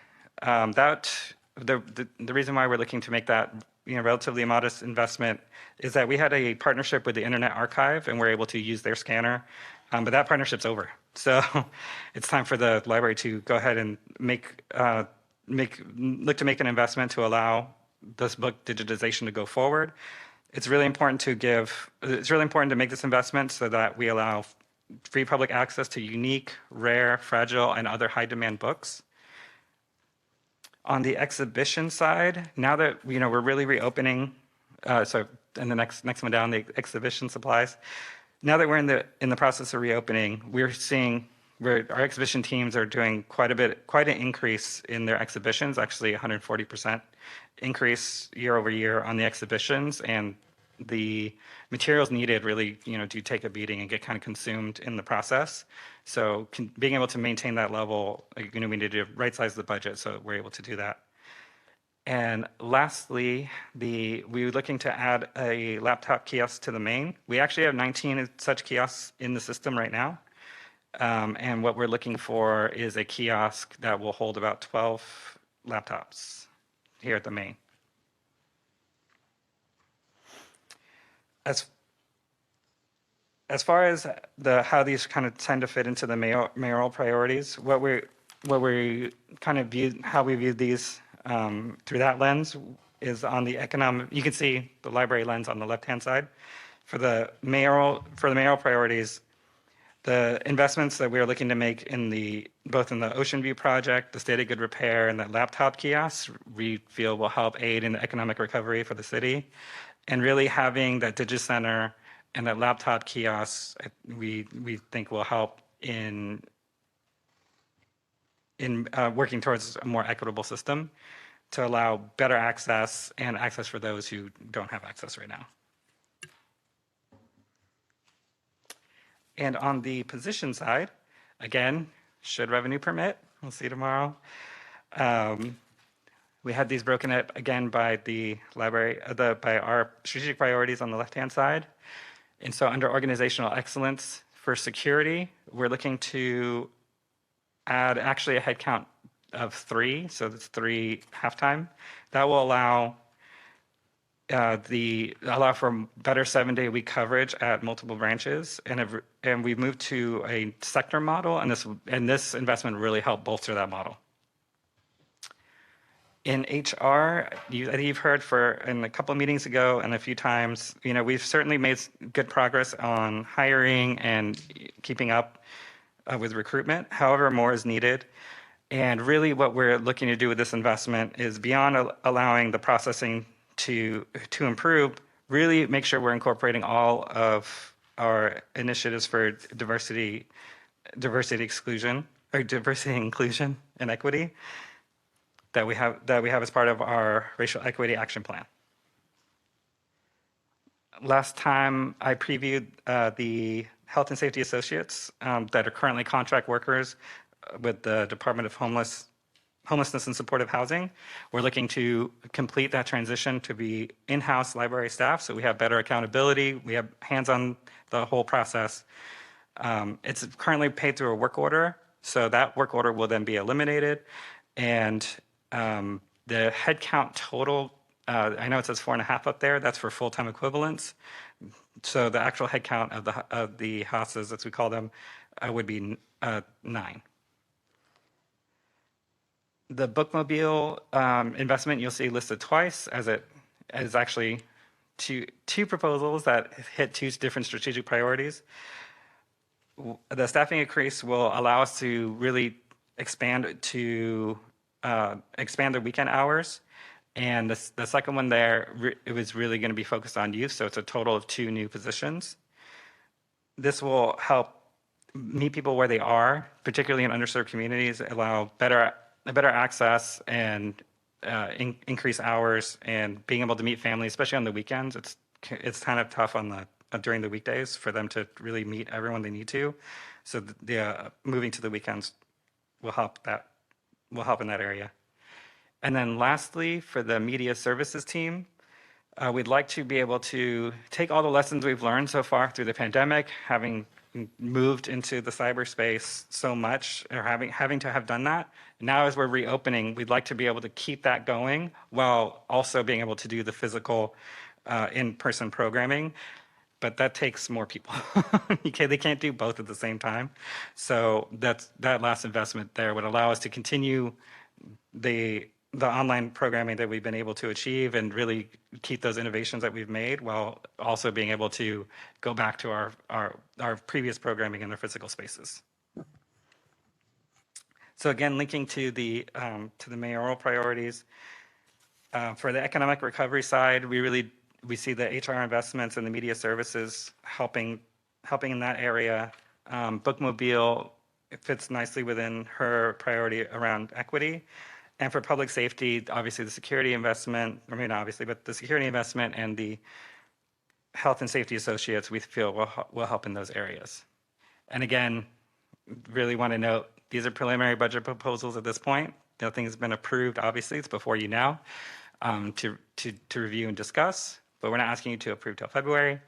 The reason why we're looking to make that relatively modest investment is that we had a partnership with the Internet Archive, and we're able to use their scanner, but that partnership's over. So it's time for the library to go ahead and look to make an investment to allow this book digitization to go forward. It's really important to make this investment so that we allow free public access to unique, rare, fragile, and other high-demand books. On the exhibition side, now that we're really reopening, so in the next one down, the exhibition supplies. Now that we're in the process of reopening, we're seeing where our exhibition teams are doing quite an increase in their exhibitions. Actually, 140% increase year over year on the exhibitions, and the materials needed really, do take a beating and get kind of consumed in the process. So being able to maintain that level, we need to right size the budget so we're able to do that. And lastly, we were looking to add a laptop kiosk to the main. We actually have 19 such kiosks in the system right now. And what we're looking for is a kiosk that will hold about 12 laptops here at the main. As far as how these kind of tend to fit into the mayoral priorities, what we kind of view, how we view these through that lens is on the economic. You can see the library lens on the left-hand side. For the mayoral priorities, the investments that we are looking to make both in the Ocean View project, the state of good repair, and the laptop kiosks, we feel will help aid in the economic recovery for the city. And really having that DigiCenter and that laptop kiosk, we think will help in working towards a more equitable system to allow better access and access for those who don't have access right now. And on the position side, again, should revenue permit, we'll see tomorrow. We had these broken up again by the library, by our strategic priorities on the left-hand side. And so under organizational excellence for security, we're looking to add actually a headcount of 3, so that's 3 halftime. That will allow for better 7-day week coverage at multiple branches, and we've moved to a sector model, and this investment really helped bolster that model. In HR, I think you've heard in a couple of meetings ago and a few times, we've certainly made good progress on hiring and keeping up with recruitment. However, more is needed. And really what we're looking to do with this investment is beyond allowing the processing to improve, really make sure we're incorporating all of our initiatives for diversity inclusion, and equity that we have as part of our racial equity action plan. Last time I previewed the health and safety associates that are currently contract workers with the Department of Homelessness and Supportive Housing. We're looking to complete that transition to be in-house library staff, so we have better accountability, we have hands on the whole process. It's currently paid through a work order, so that work order will then be eliminated, and the headcount total, I know it says 4.5 up there, that's for full-time equivalents. So the actual headcount of the houses, as we call them, would be 9. The bookmobile investment you'll see listed twice, as it is actually two proposals that hit 2 different strategic priorities. The staffing increase will allow us to really expand the weekend hours. And the second one there, it was really going to be focused on youth, so it's a total of 2 new positions. This will help meet people where they are, particularly in underserved communities, allow better access and increase hours and being able to meet families, especially on the weekends. It's kind of tough during the weekdays for them to really meet everyone they need to. So moving to the weekends will help in that area. And then lastly, for the media services team, we'd like to be able to take all the lessons we've learned so far through the pandemic, having moved into the cyberspace so much, or having to have done that. Now as we're reopening, we'd like to be able to keep that going while also being able to do the physical in-person programming. But that takes more people. They can't do both at the same time. So that last investment there would allow us to continue the online programming that we've been able to achieve and really keep those innovations that we've made while also being able to go back to our previous programming in their physical spaces. So again, linking to the mayoral priorities, for the economic recovery side, we see the HR investments and the media services helping in that area. Bookmobile, it fits nicely within her priority around equity. And for public safety, obviously the security investment, I mean, obviously, but the security investment and the health and safety associates we feel will help in those areas. And again, really want to note, these are preliminary budget proposals at this point. Nothing has been approved, obviously, it's before you now to review and discuss, but we're not asking you to approve till February.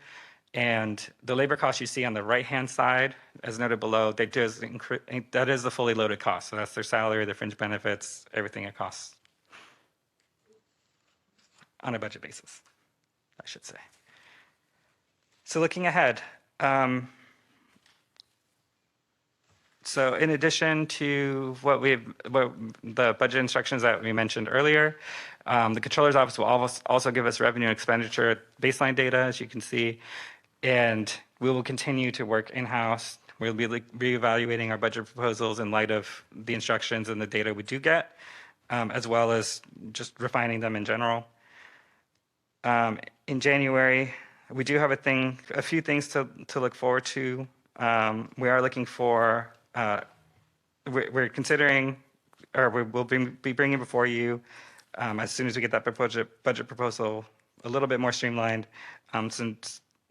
And the labor cost you see on the right-hand side, as noted below, that is the fully loaded cost. So that's their salary, their fringe benefits, everything it costs on a budget basis, I should say. So looking ahead, so in addition to what the budget instructions that we mentioned earlier, the controller's office will also give us revenue and expenditure baseline data, as you can see, and we will continue to work in-house. We'll be reevaluating our budget proposals in light of the instructions and the data we do get, as well as just refining them in general. In January, we do have a few things to look forward to. We are looking for, we're considering, or we will be bringing before you, as soon as we get that budget proposal a little bit more streamlined,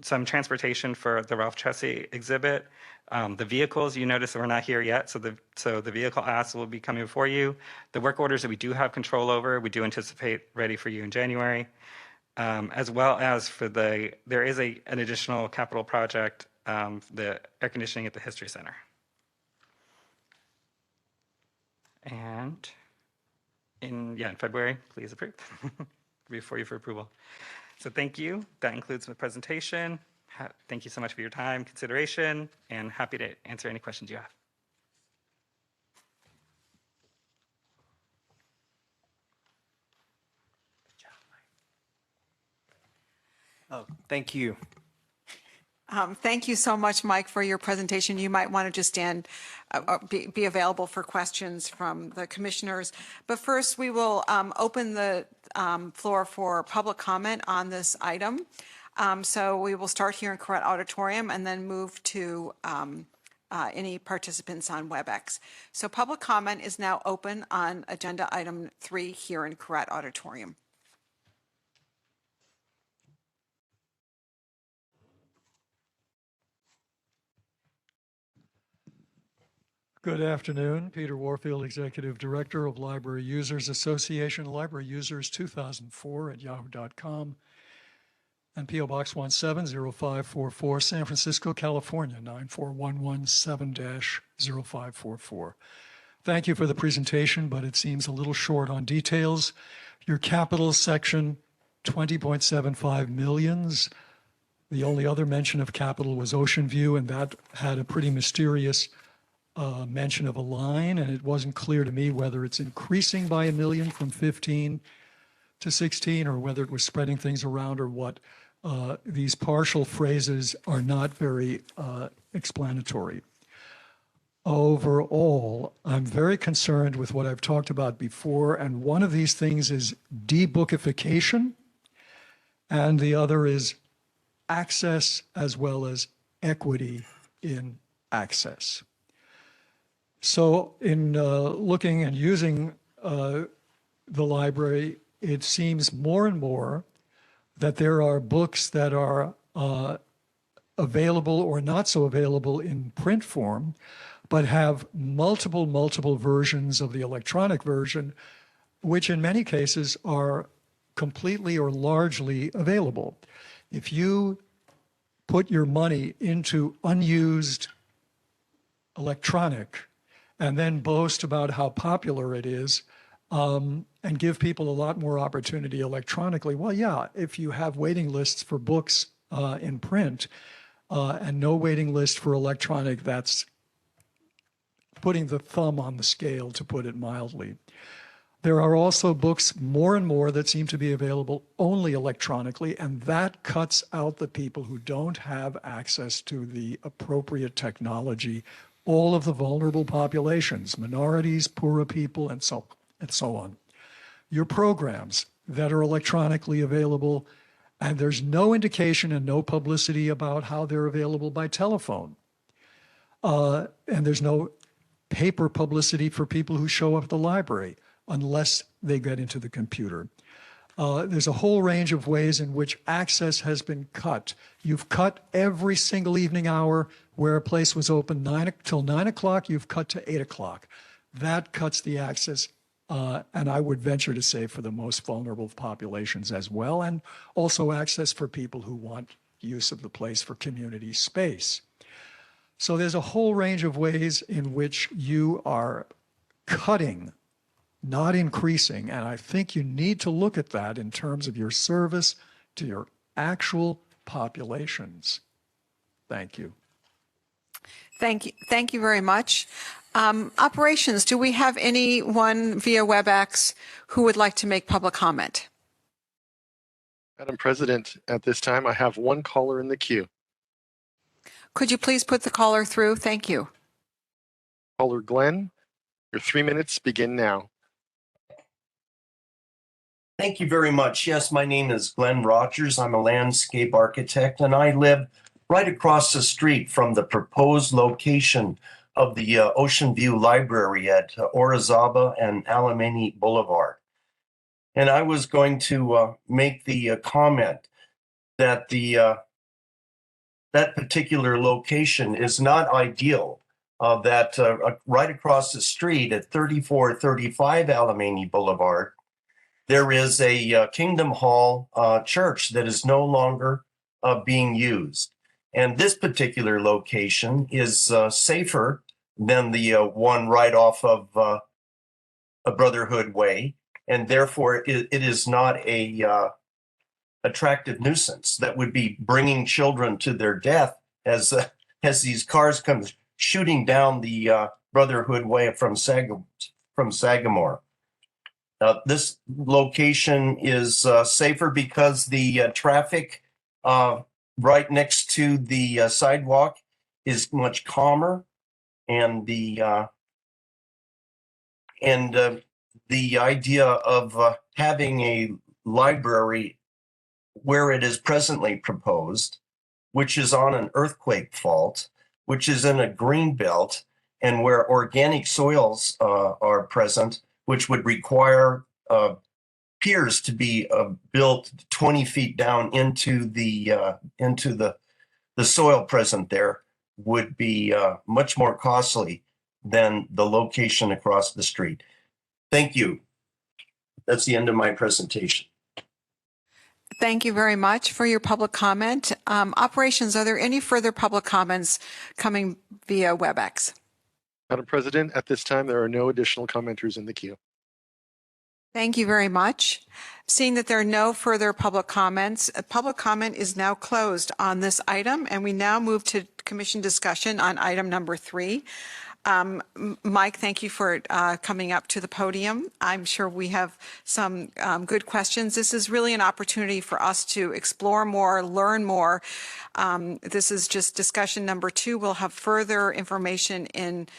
some transportation for the Ralph Tressi exhibit. The vehicles, you notice we're not here yet, so the vehicle asks will be coming before you. The work orders that we do have control over, we do anticipate ready for you in January. As well as there is an additional capital project, the air conditioning at the History Center. And in February, please approve before you for approval. So thank you. That includes my presentation. Thank you so much for your time, consideration, and happy to answer any questions you have. Oh, thank you. Thank you so much, Mike, for your presentation. You might want to just stand, be available for questions from the commissioners. But first, we will open the floor for public comment on this item. So we will start here in Corrett Auditorium and then move to any participants on WebEx. So public comment is now open on agenda item 3 here in Corrett Auditorium. Good afternoon. Peter Warfield, Executive Director of Library Users Association, Library Users 2004 at yahoo.com, and P.O. Box 170544, San Francisco, California, 94117-0544. Thank you for the presentation, but it seems a little short on details. Your capital section, 20.75 millions. The only other mention of capital was Ocean View, and that had a pretty mysterious mention of a line, and it wasn't clear to me whether it's increasing by $1 million from 15 to 16 or whether it was spreading things around or what. These partial phrases are not very explanatory. Overall, I'm very concerned with what I've talked about before, and one of these things is debookification, and the other is access as well as equity in access. So in looking and using the library, it seems more and more that there are books that are available or not so available in print form, but have multiple versions of the electronic version, which in many cases are completely or largely available. If you put your money into unused electronic and then boast about how popular it is, and give people a lot more opportunity electronically. Well, yeah, if you have waiting lists for books in print and no waiting list for electronic, that's putting the thumb on the scale, to put it mildly. There are also books more and more that seem to be available only electronically, and that cuts out the people who don't have access to the appropriate technology, all of the vulnerable populations, minorities, poorer people, and so on. Your programs that are electronically available, and there's no indication and no publicity about how they're available by telephone. And there's no paper publicity for people who show up at the library unless they get into the computer. There's a whole range of ways in which access has been cut. You've cut every single evening hour where a place was open till 9 o'clock, you've cut to 8 o'clock. That cuts the access, and I would venture to say for the most vulnerable populations as well, and also access for people who want use of the place for community space. So there's a whole range of ways in which you are cutting, not increasing. And I think you need to look at that in terms of your service to your actual populations. Thank you. Thank you. Thank you very much. Operations, do we have anyone via WebEx who would like to make public comment? Madam President, at this time, I have one caller in the queue. Could you please put the caller through? Thank you. Caller Glenn, your 3 minutes begin now. Thank you very much. Yes, my name is Glenn Rogers. I'm a landscape architect, and I live right across the street from the proposed location of the Ocean View Library at Orizaba and Alemany Boulevard. And I was going to make the comment that that particular location is not ideal. That right across the street at 3435 Alemany Boulevard, there is a Kingdom Hall church that is no longer being used. And this particular location is safer than the one right off of a Brotherhood Way. And therefore, it is not a attractive nuisance that would be bringing children to their death as these cars come shooting down the Brotherhood Way from Sagamore. This location is safer because the traffic right next to the sidewalk is much calmer, and the idea of having a library where it is presently proposed, which is on an earthquake fault, which is in a green belt, and where organic soils are present, which would require piers to be built 20 feet down into the soil present there, would be much more costly than the location across the street. Thank you. That's the end of my presentation. Thank you very much for your public comment. Operations, are there any further public comments coming via WebEx? Madam President, at this time, there are no additional commenters in the queue. Thank you very much. Seeing that there are no further public comments, public comment is now closed on this item, and we now move to commission discussion on item number 3. Mike, thank you for coming up to the podium. I'm sure we have some good questions. This is really an opportunity for us to explore more, learn more. This is just discussion number 2. We'll have further information in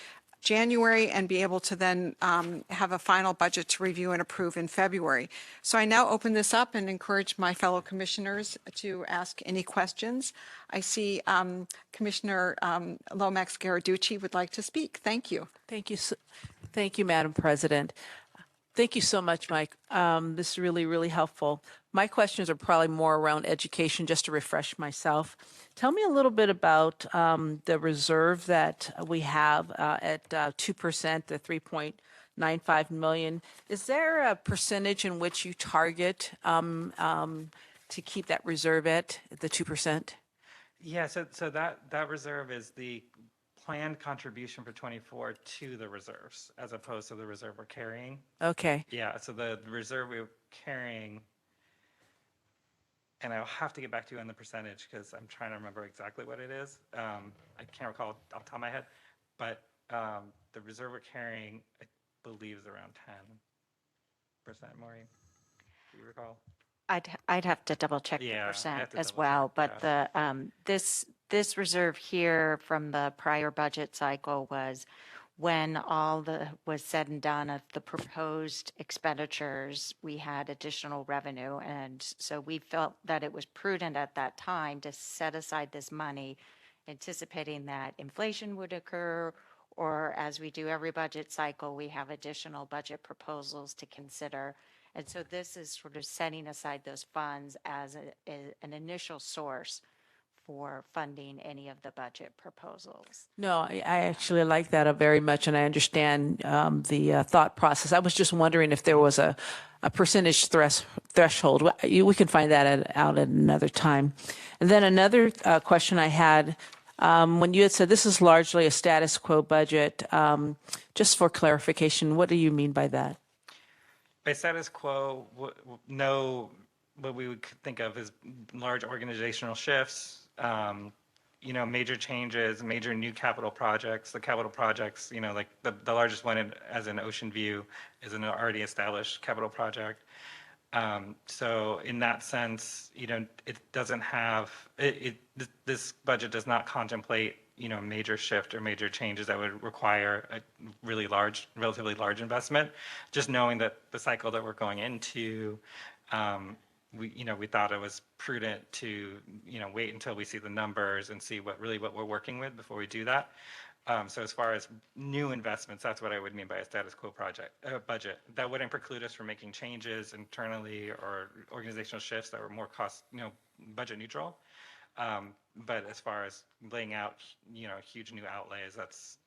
January and be able to then have a final budget to review and approve in February. So I now open this up and encourage my fellow commissioners to ask any questions. I see Commissioner Lomax Garaducci would like to speak. Thank you. Thank you, Madam President. Thank you so much, Mike. This is really, really helpful. My questions are probably more around education, just to refresh myself. Tell me a little bit about the reserve that we have at 2%, the 3.95 million. Is there a percentage in which you target to keep that reserve at the 2%? Yeah, so that reserve is the planned contribution for 24 to the reserves, as opposed to the reserve we're carrying. Okay. Yeah, so the reserve we're carrying, and I'll have to get back to you on the percentage because I'm trying to remember exactly what it is. I can't recall off the top of my head, but the reserve we're carrying, I believe, is around 10%. Maureen, do you recall? I'd have to double check the percent as well, but this reserve here from the prior budget cycle was when all was said and done of the proposed expenditures, we had additional revenue, and so we felt that it was prudent at that time to set aside this money, anticipating that inflation would occur, or as we do every budget cycle, we have additional budget proposals to consider. And so this is sort of setting aside those funds as an initial source for funding any of the budget proposals. No, I actually like that very much, and I understand the thought process. I was just wondering if there was a percentage threshold. We can find that out at another time. And then another question I had, when you had said this is largely a status quo budget, just for clarification, what do you mean by that? By status quo, no, what we would think of as large organizational shifts, major changes, major new capital projects. The capital projects, like the largest one as in Ocean View is an already established capital project. So in that sense, it doesn't have, this budget does not contemplate, major shift or major changes that would require a relatively large investment. Just knowing that the cycle that we're going into, we thought it was prudent to, wait until we see the numbers and see what we're working with before we do that. So as far as new investments, that's what I would mean by a status quo budget. That wouldn't preclude us from making changes internally or organizational shifts that were more cost, budget neutral. But as far as laying out, huge new outlays, that's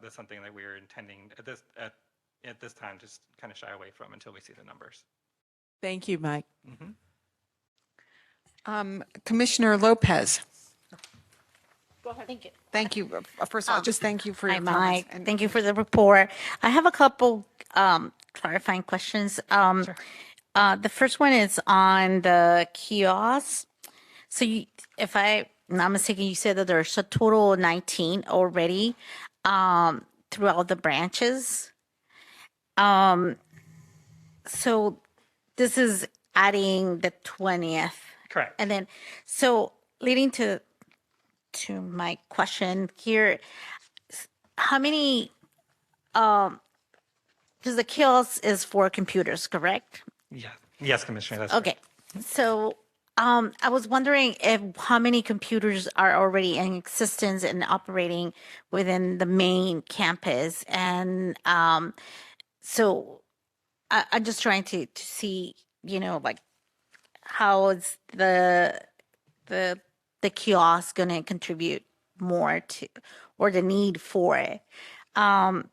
something that we're intending at this time just kind of shy away from until we see the numbers. Thank you, Mike. Commissioner Lopez. Go ahead. Thank you. Thank you. First of all, just thank you for your Hi, comments. Mike. Thank you for the report. I have a couple clarifying questions. Sure. The first one is on the kiosks. So if I'm not mistaken, you said that there's a total of 19 already throughout the branches. So this is adding the 20th. Correct. And then, so leading to my question here, how many, because the kiosk is for computers, correct? Yeah. Yes, Commissioner. That's Okay. So I was wondering how many computers are already in existence and operating within the main campus. And so I'm just trying to see, like how is the kiosk going to contribute more to, or the need for it. And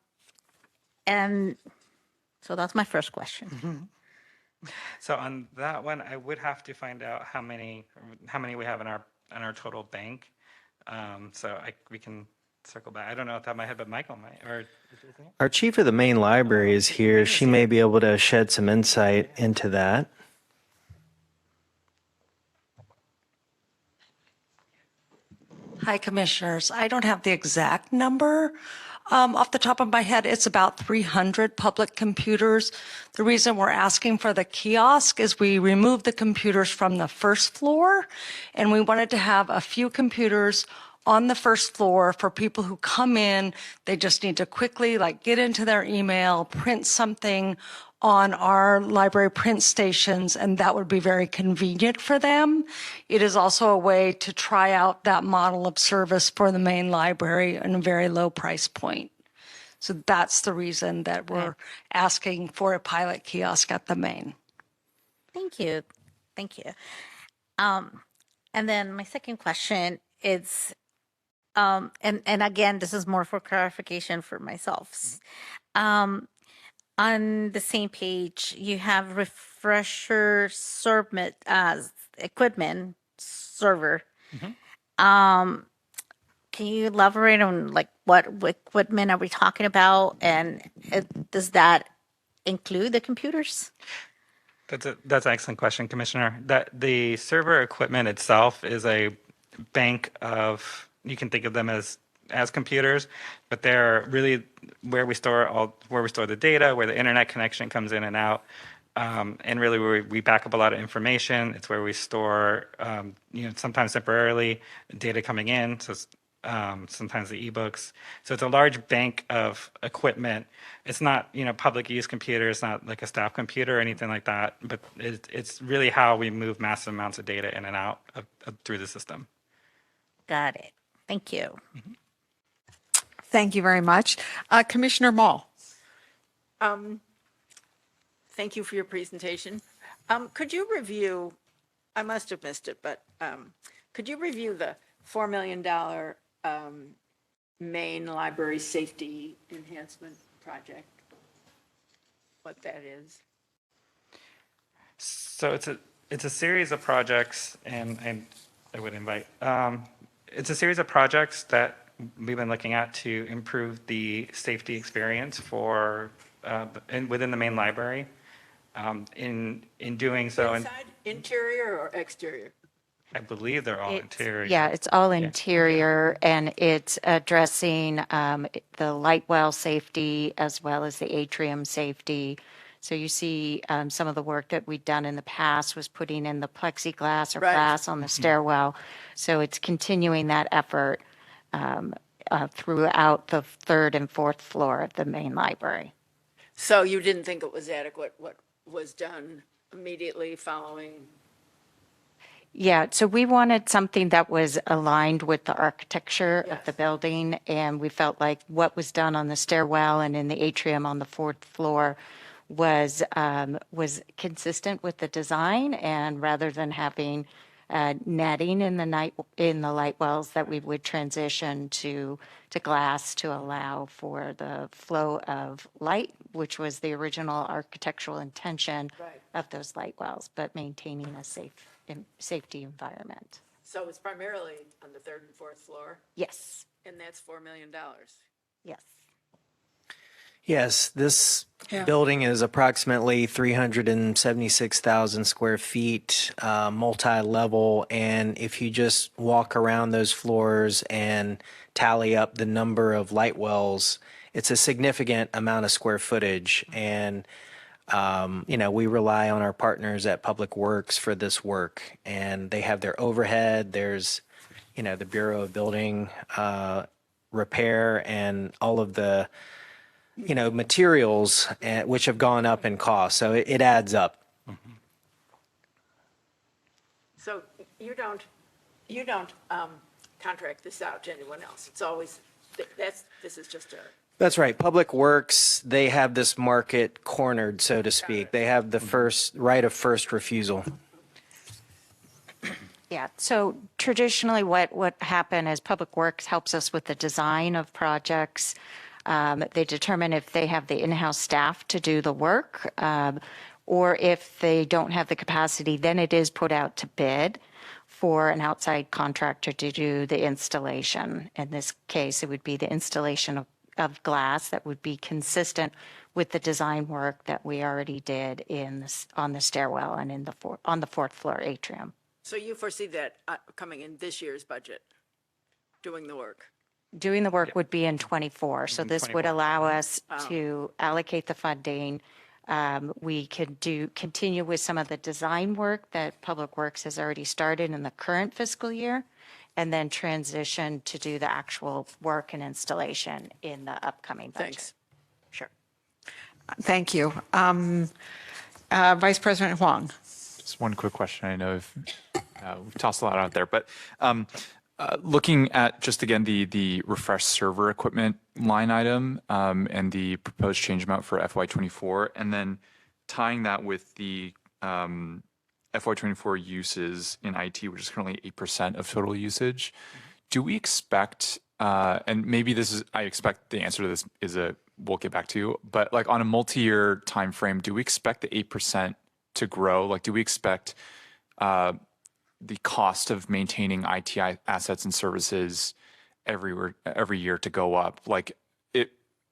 so that's my first question. So on that one, I would have to find out how many we have in our total bank. So we can circle back. I don't know off the top of my head, but Michael might. Or Our chief of the main library is here. She may be able to shed some insight into that. Hi, Commissioners. I don't have the exact number off the top of my head. It's about 300 public computers. The reason we're asking for the kiosk is we removed the computers from the first floor, and we wanted to have a few computers on the first floor for people who come in. They just need to quickly get into their email, print something on our library print stations, and that would be very convenient for them. It is also a way to try out that model of service for the main library at a very low price point. So that's the reason that we're asking for a pilot kiosk at the main. Thank you. Thank you. And then my second question is, and again, this is more for clarification for myself. On the same page, you have refresher submit as equipment server. Can you elaborate on what equipment are we talking about, and does that include the computers? that's an excellent question, Commissioner. That the server equipment itself is a bank of, you can think of them as computers, but they're really where we store the data, where the internet connection comes in and out, and really where we back up a lot of information. It's where we store, sometimes temporarily data coming in. So sometimes the ebooks. So it's a large bank of equipment. It's not public use computer. It's not like a staff computer or anything like that. But it's really how we move massive amounts of data in and out through the system. Got it. Thank you. Thank you very much. Commissioner Mall. Thank you for your presentation. Could you review, I must have missed it, but could you review the $4 million main library safety enhancement project? What that is? So it's a series of projects, and I would invite. It's a series of projects that we've been looking at to improve the safety experience for within the main library. In doing so, Inside, interior or exterior? I believe they're all interior. Yeah, it's all interior, and it's addressing the light well safety as well as the atrium safety. So you see some of the work that we've done in the past was putting in the plexiglass or Right. glass on the stairwell. So it's continuing that effort throughout the third and fourth floor of the main library. So you didn't think it was adequate what was done immediately following? Yeah, so we wanted something that was aligned with the architecture of Yes. the building, and we felt like what was done on the stairwell and in the atrium on the fourth floor was consistent with the design, and rather than having netting in the light wells, that we would transition to glass to allow for the flow of light, which was the original architectural intention Right. of those light wells, but maintaining a safety environment. So it's primarily on the third and fourth floor, Yes, and that's $4 million. yes. Yes, this Yeah. building is approximately 376,000 square feet, multi-level, and if you just walk around those floors and tally up the number of light wells, it's a significant amount of square footage. And we rely on our partners at Public Works for this work, and they have their overhead. There's, the Bureau of Building Repair and all of the materials which have gone up in cost. So it adds up. So you don't contract this out to anyone else. It's always, this is just a, That's right. Public Works, they have this market cornered, so to speak. They have the right of first refusal. Yeah, so traditionally what happened is Public Works helps us with the design of projects. They determine if they have the in-house staff to do the work, or if they don't have the capacity, then it is put out to bid for an outside contractor to do the installation. In this case, it would be the installation of glass that would be consistent with the design work that we already did on the stairwell and on the fourth floor atrium. so you foresee that coming in this year's budget, doing the work? Doing the work would be in '24, so this would 24. allow us Oh. to allocate the funding. We could continue with some of the design work that Public Works has already started in the current fiscal year, and then transition to do the actual work and installation in the upcoming budget. Thanks. Sure. Thank you. Vice President Huang. Just one quick question. I know we've tossed a lot out there, but looking at just again the refresh server equipment line item and the proposed change amount for FY24, and then tying that with the FY24 uses in IT, which is currently 8% of total usage. Do we expect, and maybe I expect the answer to this is we'll get back to you, but like on a multi-year time frame, do we expect the 8% to grow? Like, do we expect the cost of maintaining IT assets and services every year to go up? Like,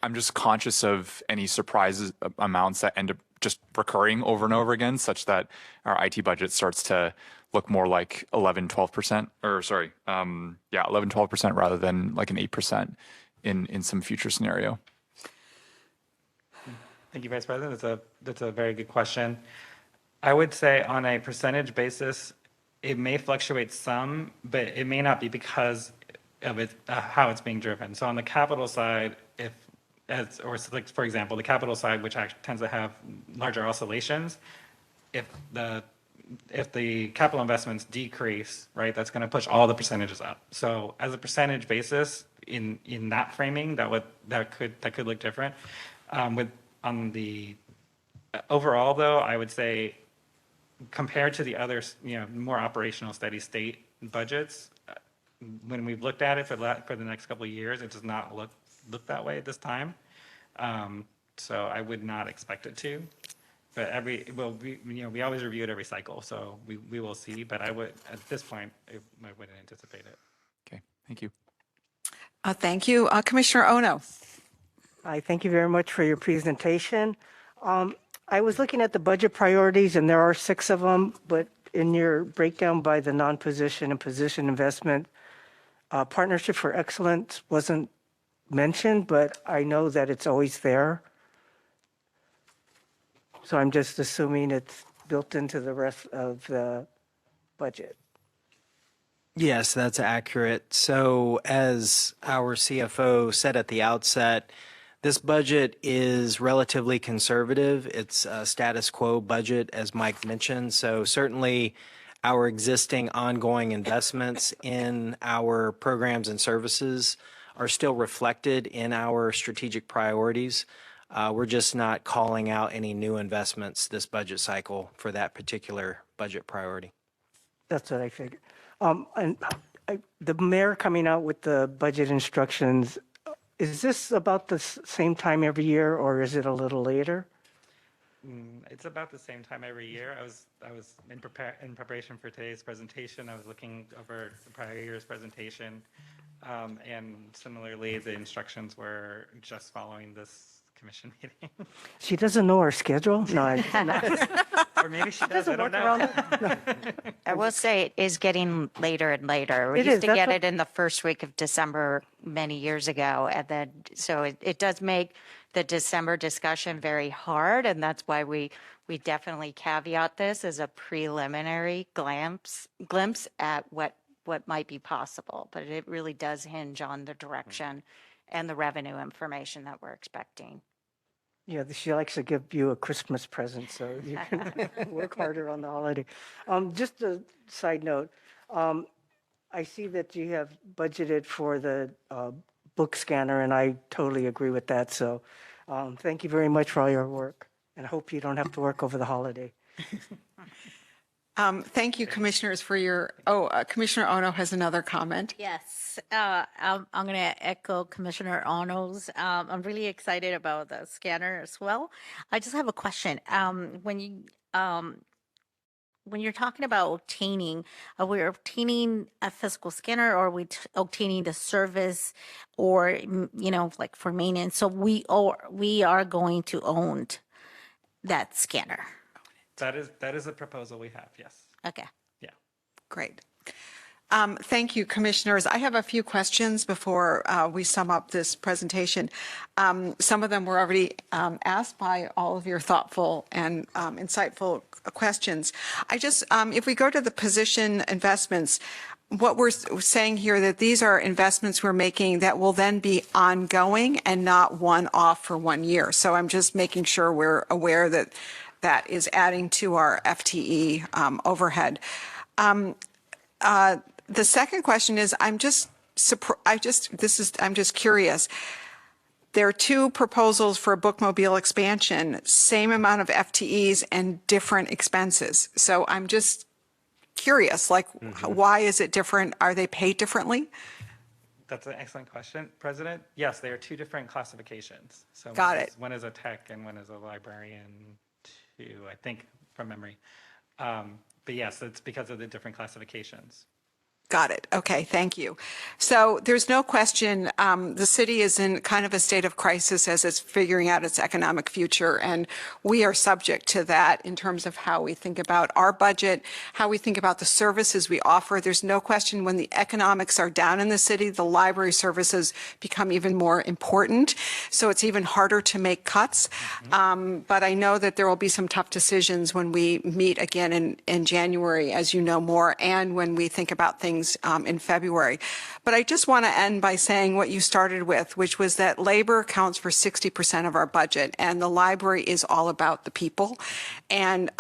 I'm just conscious of any surprises amounts that end up just recurring over and over again, such that our IT budget starts to look more like 11-12%, or sorry, 11-12% rather than like an 8% in some future scenario. Thank you, Vice President. That's a very good question. I would say on a percentage basis, it may fluctuate some, but it may not be because of how it's being driven. So on the capital side, for example, the capital side, which actually tends to have larger oscillations, if the capital investments decrease, right, that's going to push all the percentages up. So as a percentage basis, in that framing, that could look different. On the Overall, though, I would say compared to the other, more operational steady state budgets, when we've looked at it for the next couple of years, it does not look that way at this time. So I would not expect it to. But we always review it every cycle, so we will see. But at this point, I wouldn't anticipate it. Okay, thank you. Thank you. Commissioner Ono. Hi, thank you very much for your presentation. I was looking at the budget priorities, and there are 6 of them, but in your breakdown by the non-position and position investment, Partnership for Excellence wasn't mentioned, but I know that it's always there. So I'm just assuming it's built into the rest of the budget. Yes, that's accurate. So as our CFO said at the outset, this budget is relatively conservative. It's a status quo budget, as Mike mentioned. So certainly our existing ongoing investments in our programs and services are still reflected in our strategic priorities. We're just not calling out any new investments this budget cycle for that particular budget priority. That's what I figured. The mayor coming out with the budget instructions, is this about the same time every year, or is it a little later? It's about the same time every year. I was in preparation for today's presentation. I was looking over the prior year's presentation, and similarly, the instructions were just following this commission meeting. She doesn't know our schedule? No, Or maybe she does. I don't know. I will say it is getting later and later. We It used is, to that's get what- it in the first week of December many years ago. And then, so it does make the December discussion very hard. And that's why we definitely caveat this as a preliminary glimpse at what might be possible. But it really does hinge on the direction and the revenue information that we're expecting. Yeah, she likes to give you a Christmas present, so you can work harder on the holiday. Just a side note, I see that you have budgeted for the book scanner, and I totally agree with that. So thank you very much for all your work, and I hope you don't have to work over the holiday. Thank you, commissioners, for your, Commissioner Ono has another comment. Yes, I'm going to echo Commissioner Ono's. I'm really excited about the scanner as well. I just have a question. When you're talking about obtaining, are we obtaining a physical scanner, or are we obtaining the service, or like for maintenance? So we are going to own that scanner. That is a proposal we have. Yes. Okay. Yeah. Great. Thank you, commissioners. I have a few questions before we sum up this presentation. Some of them were already asked by all of your thoughtful and insightful questions. If we go to the position investments, what we're saying here that these are investments we're making that will then be ongoing and not one-off for 1 year. So I'm just making sure we're aware that that is adding to our FTE overhead. The second question is, I'm just curious. There are 2 proposals for a bookmobile expansion, same amount of FTEs and different expenses. So I'm just curious, why is it different? Are they paid differently? That's an excellent question, President. Yes, they are 2 different classifications. So Got it. One is a tech and one is a librarian, too, I think, from memory. But yes, it's because of the different classifications. Got it. Okay, thank you. So there's no question the city is in kind of a state of crisis as it's figuring out its economic future, and we are subject to that in terms of how we think about our budget, how we think about the services we offer. There's no question when the economics are down in the city, the library services become even more important. So it's even harder to make cuts. But I know that there will be some tough decisions when we meet again in January, as you know more, and when we think about things meetings in February. But I just want to end by saying what you started with, which was that labor accounts for 60% of our budget, and the library is all about the people. And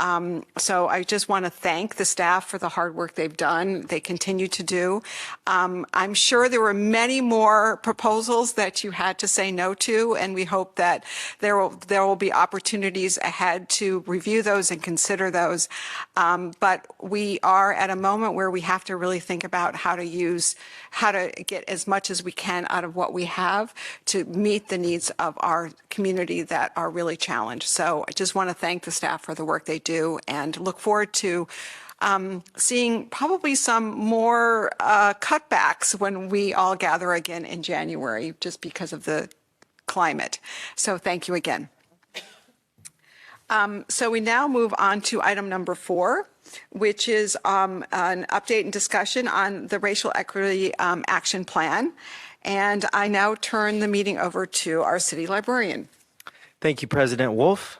so I just want to thank the staff for the hard work they've done. They continue to do. I'm sure there were many more proposals that you had to say no to, and we hope that there will be opportunities ahead to review those and consider those. But we are at a moment where we have to really think about how to get as much as we can out of what we have to meet the needs of our community that are really challenged. So I just want to thank the staff for the work they do and look forward to seeing probably some more cutbacks when we all gather again in January, just because of the climate. So thank you again. So we now move on to item number 4, which is an update and discussion on the Racial Equity Action Plan. And I now turn the meeting over to our city librarian. Thank you, President Wolf.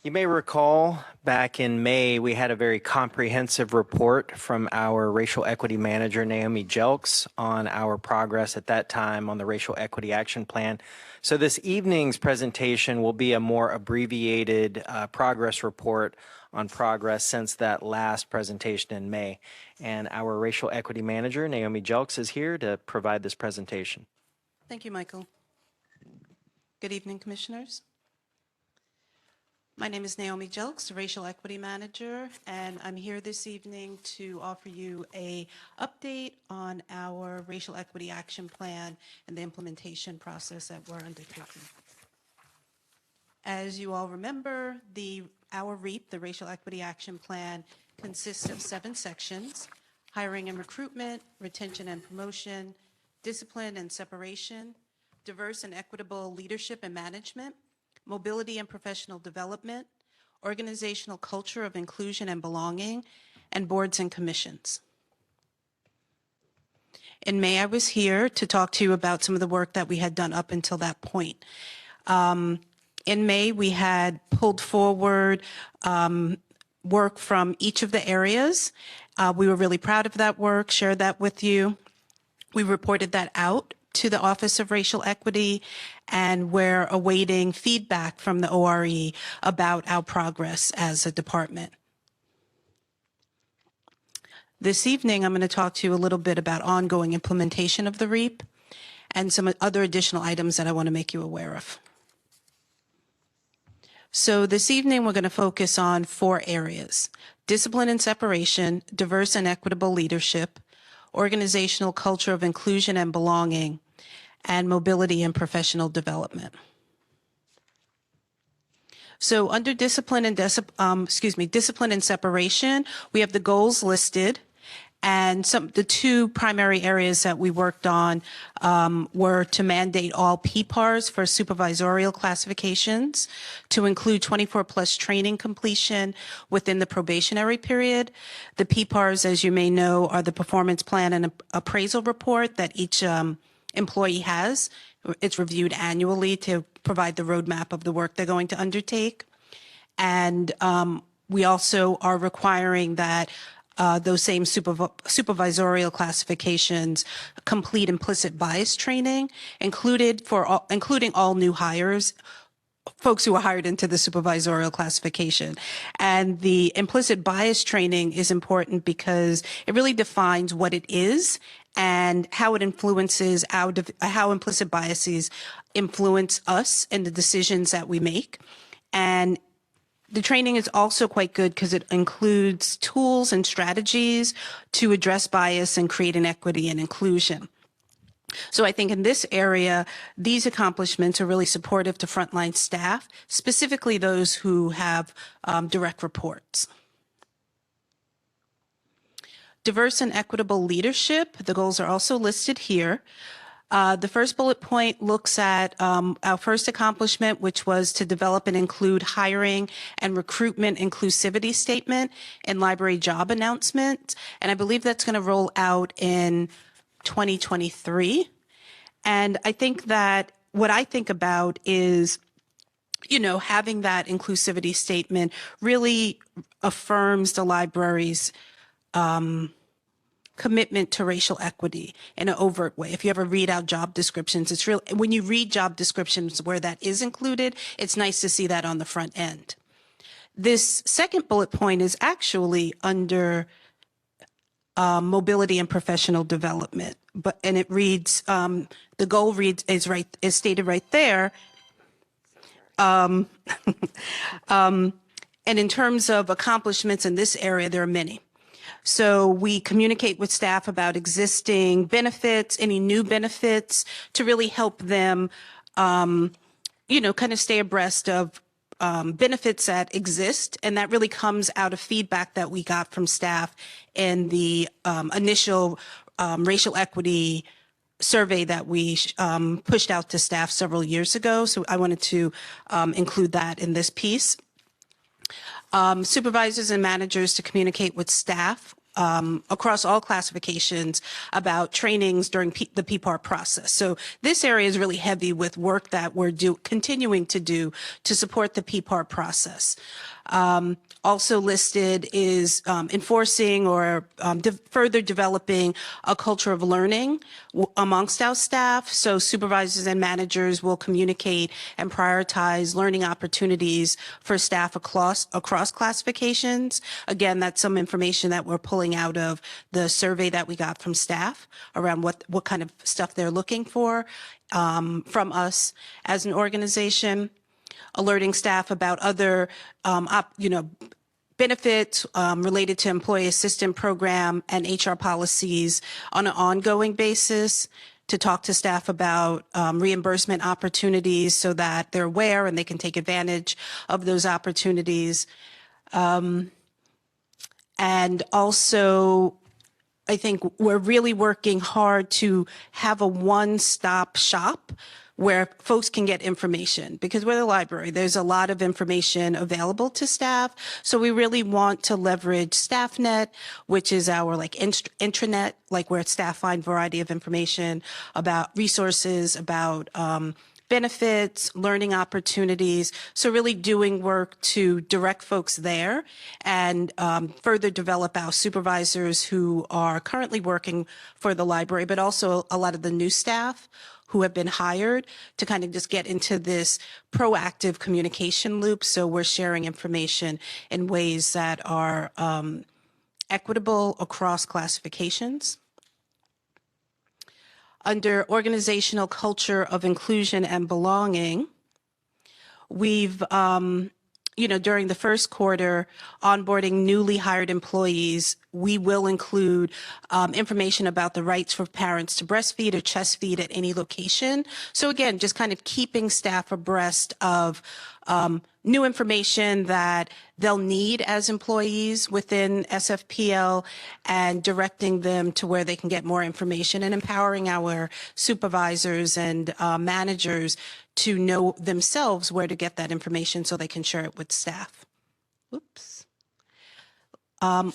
You may recall back in May, we had a very comprehensive report from our racial equity manager, Naomi Jelks, on our progress at that time on the Racial Equity Action Plan. So this evening's presentation will be a more abbreviated progress report on progress since that last presentation in May. And our racial equity manager, Naomi Jelks, is here to provide this presentation. Thank you, Michael. Good evening, commissioners. My name is Naomi Jelks, Racial Equity Manager, and I'm here this evening to offer you an update on our Racial Equity Action Plan and the implementation process that we're undertaking. As you all remember, our REAP, the Racial Equity Action Plan, consists of 7 sections: hiring and recruitment, retention and promotion, discipline and separation, diverse and equitable leadership and management, mobility and professional development, organizational culture of inclusion and belonging, and boards and commissions. In May, I was here to talk to you about some of the work that we had done up until that point. In May, we had pulled forward work from each of the areas. We were really proud of that work, shared that with you. We reported that out to the Office of Racial Equity, and we're awaiting feedback from the ORE about our progress as a department. This evening, I'm going to talk to you a little bit about ongoing implementation of the REAP and some other additional items that I want to make you aware of. So this evening, we're going to focus on 4 areas: discipline and separation, diverse and equitable leadership, organizational culture of inclusion and belonging, and mobility and professional development. So under discipline and separation, we have the goals listed, and the 2 primary areas that we worked on were to mandate all PPARs for supervisorial classifications, to include 24+ training completion within the probationary period. The PPARs, as you may know, are the performance plan and appraisal report that each employee has. It's reviewed annually to provide the roadmap of the work they're going to undertake. And we also are requiring that those same supervisorial classifications complete implicit bias training, including all new hires, folks who are hired into the supervisorial classification. And the implicit bias training is important because it really defines what it is and how it influences how implicit biases influence us and the decisions that we make. And the training is also quite good because it includes tools and strategies to address bias and create an equity and inclusion. So I think in this area, these accomplishments are really supportive to frontline staff, specifically those who have direct reports. Diverse and equitable leadership, the goals are also listed here. The first bullet point looks at our first accomplishment, which was to develop and include hiring and recruitment inclusivity statement in library job announcements. And I believe that's going to roll out in 2023. And I think that what I think about is, having that inclusivity statement really affirms the library's commitment to racial equity in an overt way. If you ever read out job descriptions, it's real. When you read job descriptions where that is included, it's nice to see that on the front end. This second bullet point is actually under mobility and professional development, and it reads, the goal is stated right there. And in terms of accomplishments in this area, there are many. So we communicate with staff about existing benefits, any new benefits, to really help them, kind of stay abreast of benefits that exist. And that really comes out of feedback that we got from staff in the initial racial equity survey that we pushed out to staff several years ago. So I wanted to include that in this piece. Supervisors and managers to communicate with staff across all classifications about trainings during the PPAR process. So this area is really heavy with work that we're continuing to do to support the PPAR process. Also listed is enforcing or further developing a culture of learning amongst our staff. So supervisors and managers will communicate and prioritize learning opportunities for staff across classifications. Again, that's some information that we're pulling out of the survey that we got from staff around what kind of stuff they're looking for from us as an organization. Alerting staff about other, benefits related to employee assistance program and HR policies on an ongoing basis, to talk to staff about reimbursement opportunities so that they're aware and they can take advantage of those opportunities. And also, I think we're really working hard to have a one-stop shop where folks can get information, because we're the library. There's a lot of information available to staff. So we really want to leverage StaffNet, which is our intranet, where staff find variety of information about resources, about benefits, learning opportunities. So really doing work to direct folks there and further develop our supervisors who are currently working for the library, but also a lot of the new staff who have been hired to kind of just get into this proactive communication loop. So we're sharing information in ways that are equitable across classifications. Under organizational culture of inclusion and belonging, we've, during the first quarter, onboarding newly hired employees, we will include information about the rights for parents to breastfeed or chest feed at any location. So again, just kind of keeping staff abreast of new information that they'll need as employees within SFPL and directing them to where they can get more information, and empowering our supervisors and managers to know themselves where to get that information so they can share it with staff. Oops.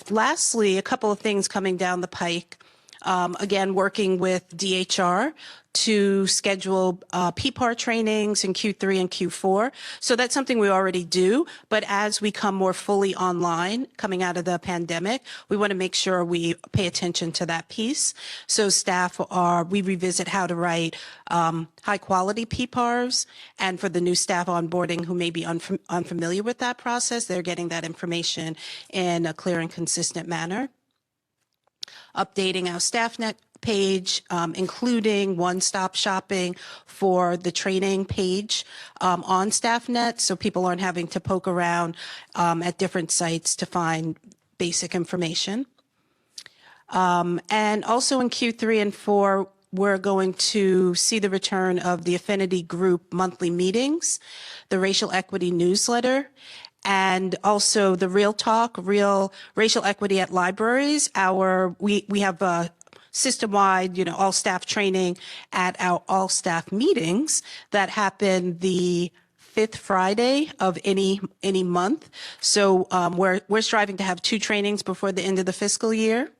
Lastly, a couple of things coming down the pike. Again, working with DHR to schedule PPAR trainings in Q3 and Q4. So that's something we already do. But as we come more fully online, coming out of the pandemic, we want to make sure we pay attention to that piece. So we revisit how to write high quality PPARs. And for the new staff onboarding who may be unfamiliar with that process, they're getting that information in a clear and consistent manner. Updating our StaffNet page, including one-stop shopping for the training page on StaffNet, so people aren't having to poke around at different sites to find basic information. And also in Q3 and 4, we're going to see the return of the Affinity Group monthly meetings, the Racial Equity newsletter, and also the Real Talk, Real Racial Equity at Libraries. We have a system-wide, all staff training at our all staff meetings that happen the 5th Friday of any month. So we're striving to have 2 trainings before the end of the fiscal year.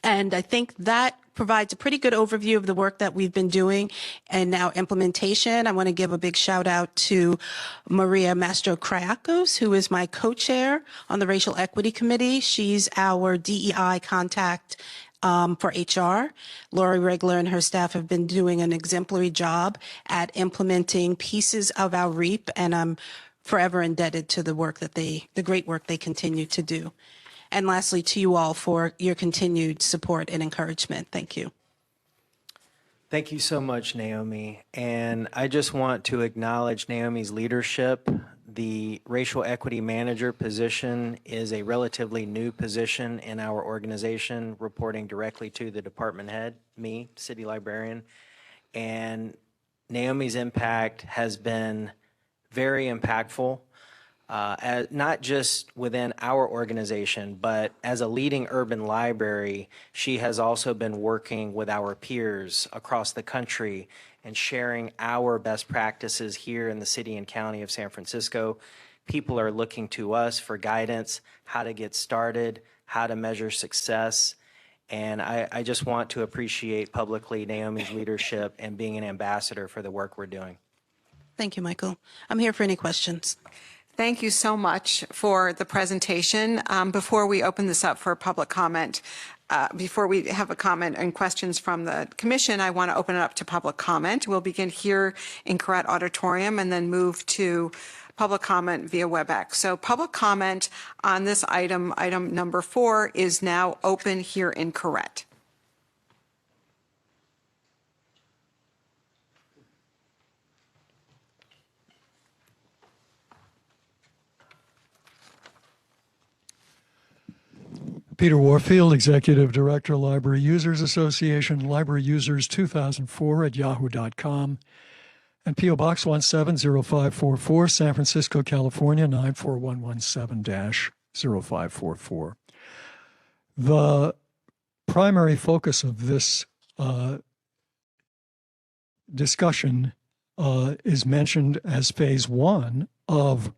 And I think that provides a pretty good overview of the work that we've been doing and now implementation. I want to give a big shout out to Maria Mastro-Kriakos, who is my co-chair on the Racial Equity Committee. She's our DEI contact for HR. Lori Regler and her staff have been doing an exemplary job at implementing pieces of our REAP, and I'm forever indebted to the great work they continue to do. And lastly, to you all for your continued support and encouragement. Thank you. Thank you so much, Naomi. And I just want to acknowledge Naomi's leadership. The racial equity manager position is a relatively new position in our organization, reporting directly to the department head, me, city librarian. And Naomi's impact has been very impactful, not just within our organization, but as a leading urban library, she has also been working with our peers across the country and sharing our best practices here in the city and county of San Francisco. People are looking to us for guidance, how to get started, how to measure success. And I just want to appreciate publicly Naomi's leadership and being an ambassador for the work we're doing. Thank you, Michael. I'm here for any questions. Thank you so much for the presentation. Before we open this up for public comment, before we have a comment and questions from the commission, I want to open it up to public comment. We'll begin here in Corrett Auditorium and then move to public comment via WebEx. So public comment on this item number 4, is now open here in Corrett. Peter Warfield, Executive Director, Library Users Association, Library Users 2004 at yahoo.com, and P.O. Box 170544, San Francisco, California, 94117-0544. The primary focus of this discussion is mentioned as phase 1 of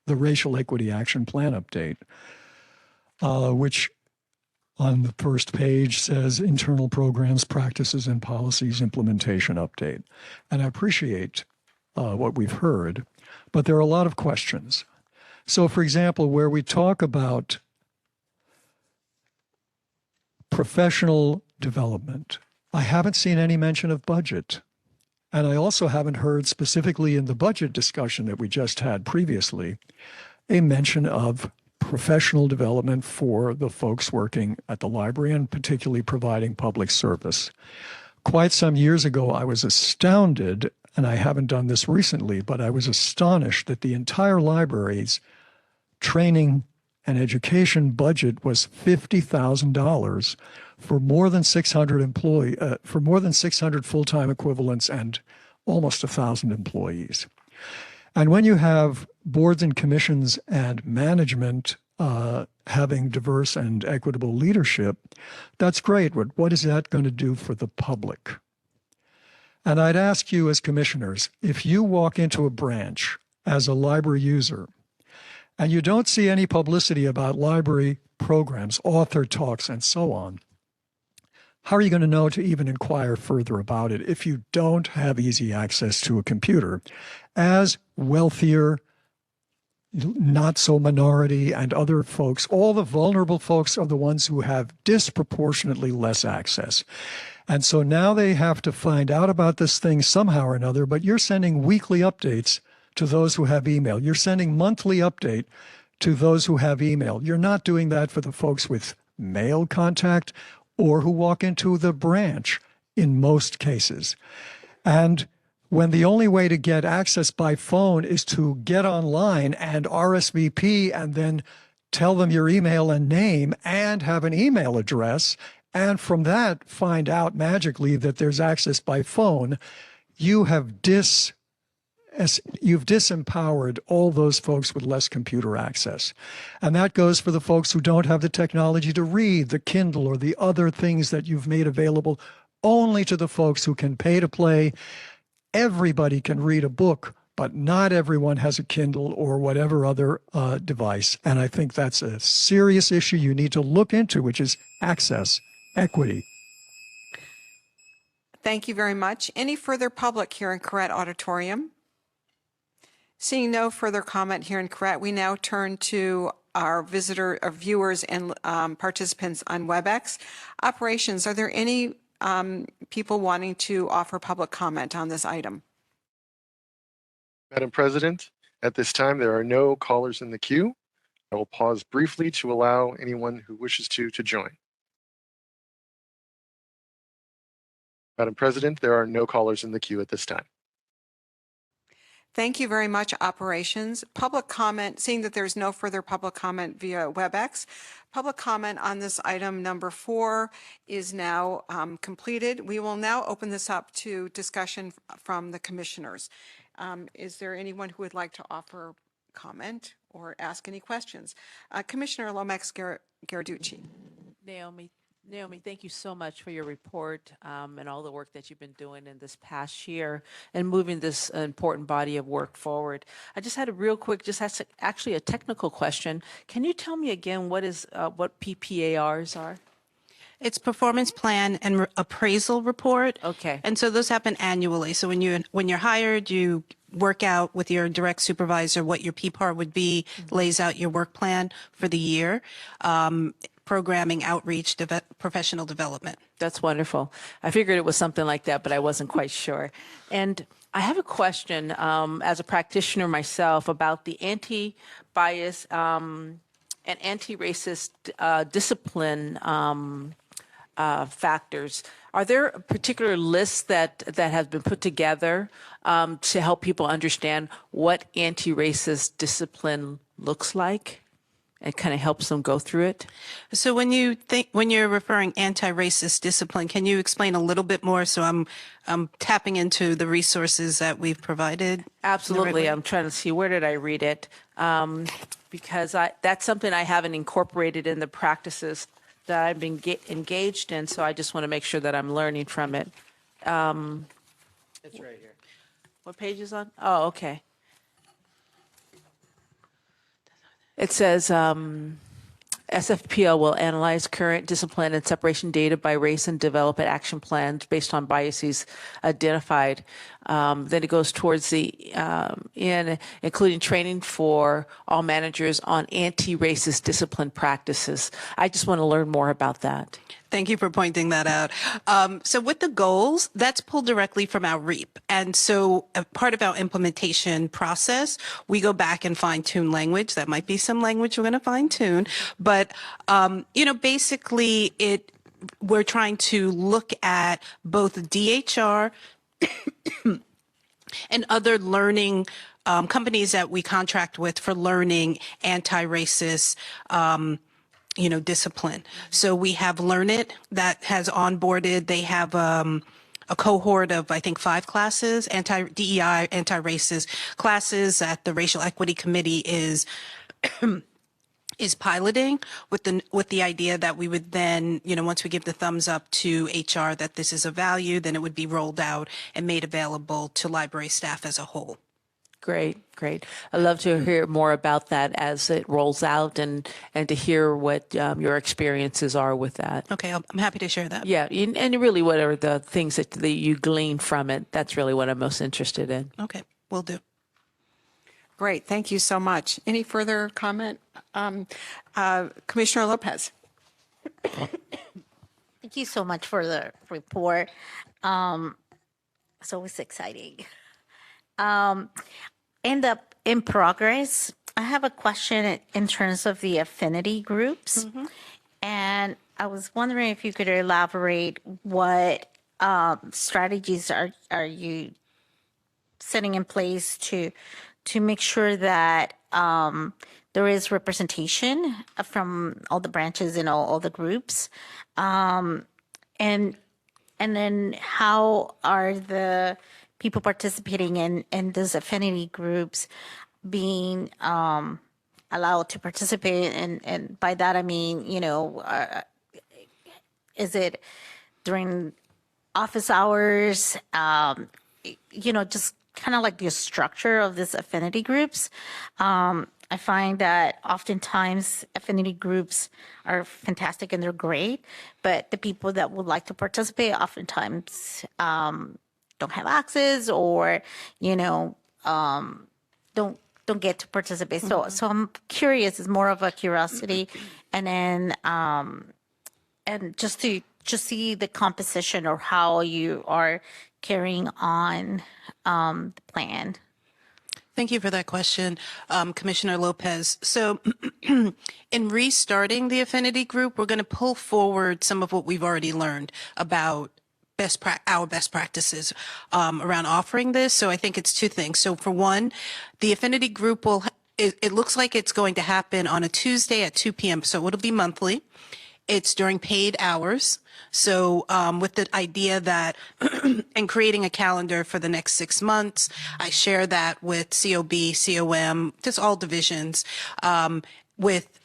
the Racial Equity Action Plan update, which on the first page says internal programs, practices, and policies implementation update. And I appreciate what we've heard, but there are a lot of questions. So for example, where we talk about professional development, I haven't seen any mention of budget. And I also haven't heard specifically in the budget discussion that we just had previously, a mention of professional development for the folks working at the library and particularly providing public service. Quite some years ago, I was astounded, and I haven't done this recently, but I was astonished that the entire library's training and education budget was $50,000 for more than 600 full-time equivalents and almost 1,000 employees. And when you have boards and commissions and management having diverse and equitable leadership, that's great. But what is that going to do for the public? And I'd ask you as commissioners, if you walk into a branch as a library user and you don't see any publicity about library programs, author talks, and so on, how are you going to know to even inquire further about it if you don't have easy access to a computer? As wealthier, not so minority, and other folks, all the vulnerable folks are the ones who have disproportionately less access. And so now they have to find out about this thing somehow or another, but you're sending weekly updates to those who have email. You're sending monthly update to those who have email. You're not doing that for the folks with mail contact or who walk into the branch in most cases. And when the only way to get access by phone is to get online and RSVP and then tell them your email and name and have an email address, and from that find out magically that there's access by phone, you've disempowered all those folks with less computer access. And that goes for the folks who don't have the technology to read, the Kindle or the other things that you've made available only to the folks who can pay to play. Everybody can read a book, but not everyone has a Kindle or whatever other device. And I think that's a serious issue you need to look into, which is access, equity. Thank you very much. Any further public here in Correct Auditorium? Seeing no further comment here in Correct, we now turn to our viewers and participants on WebEx. Operations, are there any people wanting to offer public comment on this item? Madam President, at this time, there are no callers in the queue. I will pause briefly to allow anyone who wishes to join. Madam President, there are no callers in the queue at this time. Thank you very much, Operations. Public comment, seeing that there's no further public comment via WebEx, public comment on this item number 4 is now completed. We will now open this up to discussion from the commissioners. Is there anyone who would like to offer comment or ask any questions? Commissioner Lomax-Garducci. Naomi, thank you so much for your report and all the work that you've been doing in this past year and moving this important body of work forward. I just had a real quick, actually a technical question. Can you tell me again what PPARs are? It's performance plan and appraisal report. Okay. And so those happen annually. So when you're hired, you work out with your direct supervisor what your PPAR would be, lays out your work plan for the year. Programming, outreach, professional development. That's wonderful. I figured it was something like that, but I wasn't quite sure. And I have a question as a practitioner myself about the anti-bias and anti-racist discipline factors. Are there particular lists that have been put together to help people understand what anti-racist discipline looks like? It kind of helps them go through it. So when you're referring anti-racist discipline, can you explain a little bit more? So I'm tapping into the resources that we've provided. Absolutely. I'm trying to see, where did I read it? Because that's something I haven't incorporated in the practices that I've been engaged in. So I just want to make sure that I'm learning from it. It's right here. What page is on? Oh, okay. It says SFPL will analyze current discipline and separation data by race and develop action plans based on biases identified. Then it goes towards including training for all managers on anti-racist discipline practices. I just want to learn more about that. Thank you for pointing that out. So with the goals, that's pulled directly from our REAP. And so part of our implementation process, we go back and fine tune language. That might be some language we're going to fine tune. But, basically we're trying to look at both DHR and other learning companies that we contract with for learning anti-racist discipline. So we have Learnit that has onboarded. They have a cohort of, I think, 5 classes, anti-DEI, anti-racist classes that the Racial Equity Committee is piloting with the idea that we would then, once we give the thumbs up to HR that this is a value, then it would be rolled out and made available to library staff as a whole. Great. I'd love to hear more about that as it rolls out and to hear what your experiences are with that. Okay, I'm happy to share that. Yeah, and really what are the things that you glean from it? That's really what I'm most interested in. Okay, will do. Great, thank you so much. Any further comment? Commissioner Lopez. Thank you so much for the report. It's always exciting. In progress, I have a question in terms of the affinity groups. And I was wondering if you could elaborate what strategies are you setting in place to make sure that there is representation from all the branches and all the groups, and then how are the people participating in those affinity groups being allowed to participate, and by that I mean, is it during office hours, just kind of like the structure of this affinity groups. I find that oftentimes affinity groups are fantastic and they're great, but the people that would like to participate oftentimes don't have access or, you know, don't get to participate. So I'm curious. It's more of a curiosity, and then and just to see the composition or how you are carrying on the plan. Thank you for that question, Commissioner Lopez. So in restarting the affinity group, we're going to pull forward some of what we've already learned about our best practices around offering this. So I think it's two things. So for one, the affinity group it looks like it's going to happen on a Tuesday at 2 p.m. So it'll be monthly. It's during paid hours. So with the idea that and creating a calendar for the next 6 months, I share that with COB, COM, just all divisions with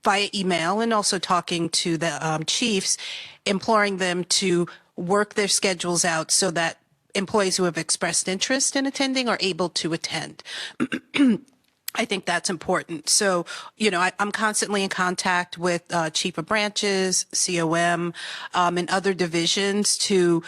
via email, and also talking to the chiefs, imploring them to work their schedules out so that employees who have expressed interest in attending are able to attend. I think that's important. So, you know, I'm constantly in contact with chief of branches, COM, and other divisions to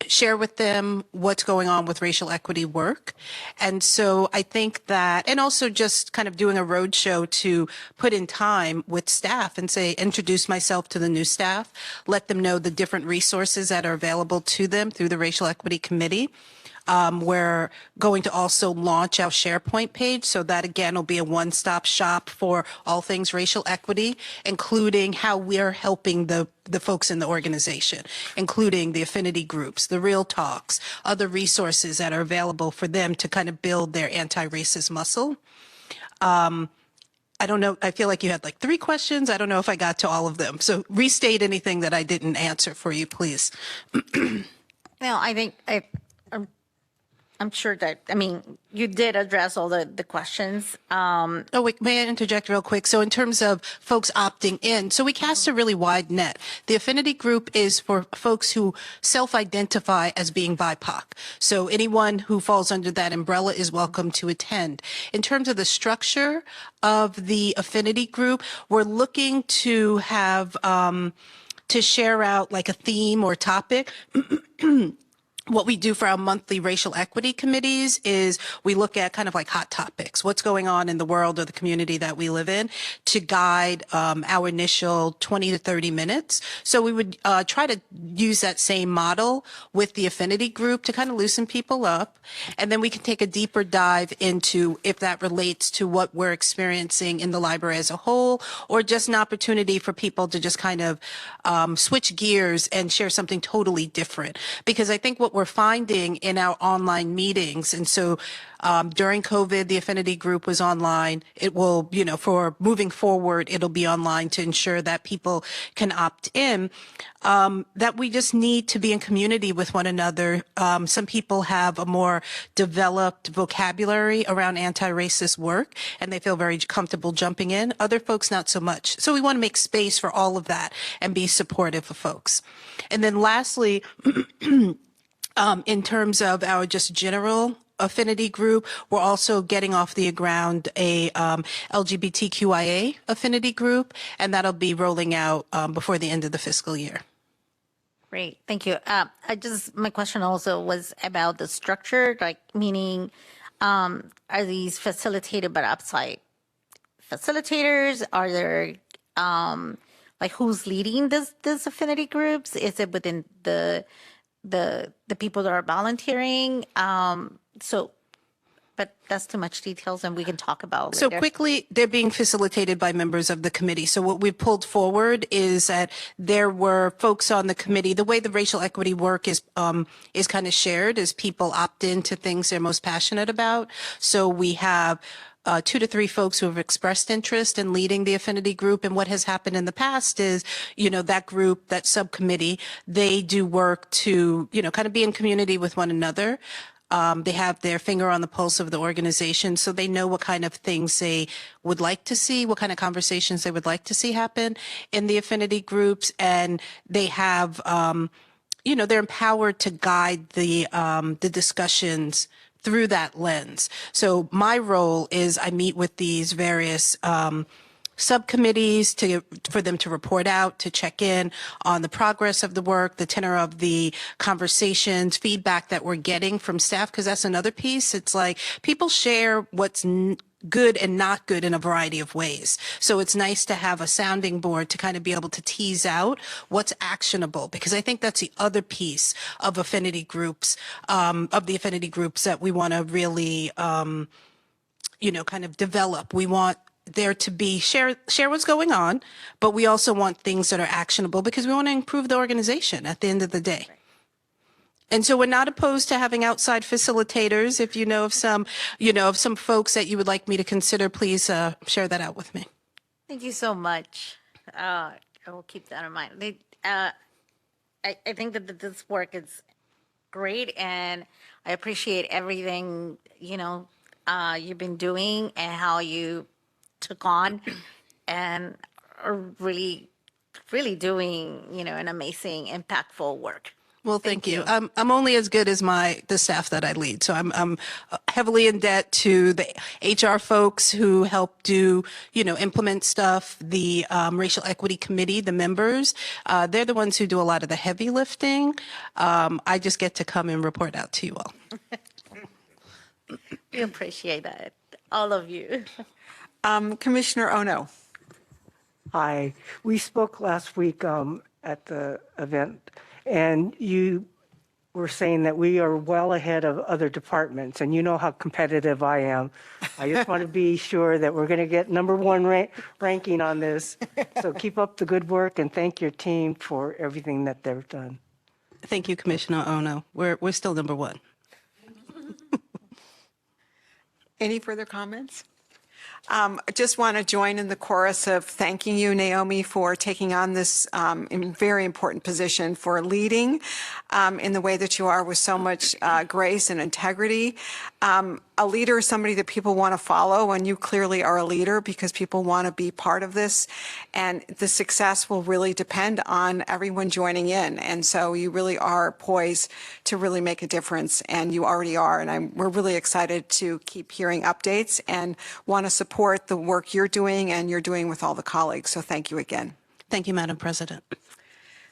share with them what's going on with racial equity work. And so I think that, and also just kind of doing a roadshow to put in time with staff and say, introduce myself to the new staff, let them know the different resources that are available to them through the Racial Equity Committee. We're going to also launch our SharePoint page. So that, again, will be a one-stop shop for all things racial equity, including how we're helping the folks in the organization, including the affinity groups, the real talks, other resources that are available for them to kind of build their anti-racist muscle. I don't know. I feel like you had like 3 questions. I don't know if I got to all of them. So restate anything that I didn't answer for you, please. No, I think I'm sure that, I mean, you did address all the questions. Oh, wait, may I interject real quick? So in terms of folks opting in, so we cast a really wide net. The affinity group is for folks who self-identify as being BIPOC. So anyone who falls under that umbrella is welcome to attend. In terms of the structure of the affinity group, we're looking to have, to share out like a theme or topic. What we do for our monthly racial equity committees is we look at kind of like hot topics, what's going on in the world or the community that we live in, to guide our initial 20 to 30 minutes. So we would try to use that same model with the affinity group to kind of loosen people up. And then we can take a deeper dive into if that relates to what we're experiencing in the library as a whole, or just an opportunity for people to just kind of switch gears and share something totally different. Because I think what we're finding in our online meetings, and so during COVID, the affinity group was online. It will, you know, for moving forward, it'll be online to ensure that people can opt in, that we just need to be in community with one another. Some people have a more developed vocabulary around anti-racist work, and they feel very comfortable jumping in. Other folks, not so much. So we want to make space for all of that and be supportive of folks. And then lastly, in terms of our just general affinity group, we're also getting off the ground a LGBTQIA affinity group, and that'll be rolling out before the end of the fiscal year. Great, thank you. My question also was about the structure, like meaning, are these facilitated by outside facilitators? Are there like who's leading this affinity groups? Is it within the people that are volunteering? But that's too much details, and we can talk about So later. quickly, they're being facilitated by members of the committee. So what we've pulled forward is that there were folks on the committee. The way the racial equity work is kind of shared as people opt into things they're most passionate about. So we have 2 to 3 folks who have expressed interest in leading the affinity group. And what has happened in the past is, you know, that group, that subcommittee, they do work to, you know, kind of be in community with one another. They have their finger on the pulse of the organization, so they know what kind of things they would like to see, what kind of conversations they would like to see happen in the affinity groups. And they have, you know, they're empowered to guide the discussions through that lens. So my role is I meet with these various subcommittees for them to report out, to check in on the progress of the work, the tenor of the conversations, feedback that we're getting from staff, because that's another piece. It's like people share what's good and not good in a variety of ways. So it's nice to have a sounding board to kind of be able to tease out what's actionable, because I think that's the other piece of affinity groups, of the affinity groups that we want to really, kind of develop. We want there to be share what's going on, but we also want things that are actionable because we want to improve the organization at the end of the day. And so we're not opposed to having outside facilitators. If you know of some, of some folks that you would like me to consider, please share that out with me. Thank you so much. I will keep that in mind. I think that this work is great, and I appreciate everything, you've been doing and how you took on and are really, really doing, an amazing, impactful work. Well, thank you. I'm only as good as the staff that I lead. So I'm heavily in debt to the HR folks who help do, implement stuff, the Racial Equity Committee, the members. They're the ones who do a lot of the heavy lifting. I just get to come and report out to you all. We appreciate that, all of you. Commissioner Ono. Hi. We spoke last week at the event, and you were saying that we are well ahead of other departments, and you know how competitive I am. I just want to be sure that we're going to get #1 ranking on this. So keep up the good work, and thank your team for everything that they've done. Thank you, Commissioner Ono. We're still #1. Any further comments? I just want to join in the chorus of thanking you, Naomi, for taking on this very important position, for leading in the way that you are with so much grace and integrity. A leader is somebody that people want to follow, and you clearly are a leader because people want to be part of this. And the success will really depend on everyone joining in. And so you really are poised to really make a difference, and you already are. And we're really excited to keep hearing updates and want to support the work you're doing and you're doing with all the colleagues. So thank you again. Thank you, Madam President.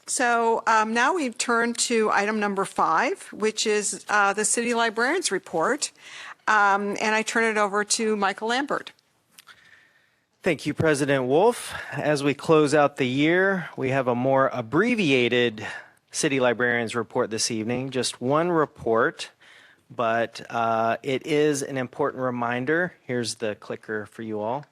So now we turn to item number 5, which is the City Librarian's Report. And I turn it over to Michael Lambert. Thank you, President Wolf. As we close out the year, we have a more abbreviated City Librarian's Report this evening. Just one report, but it is an important reminder. Here's the clicker for you all.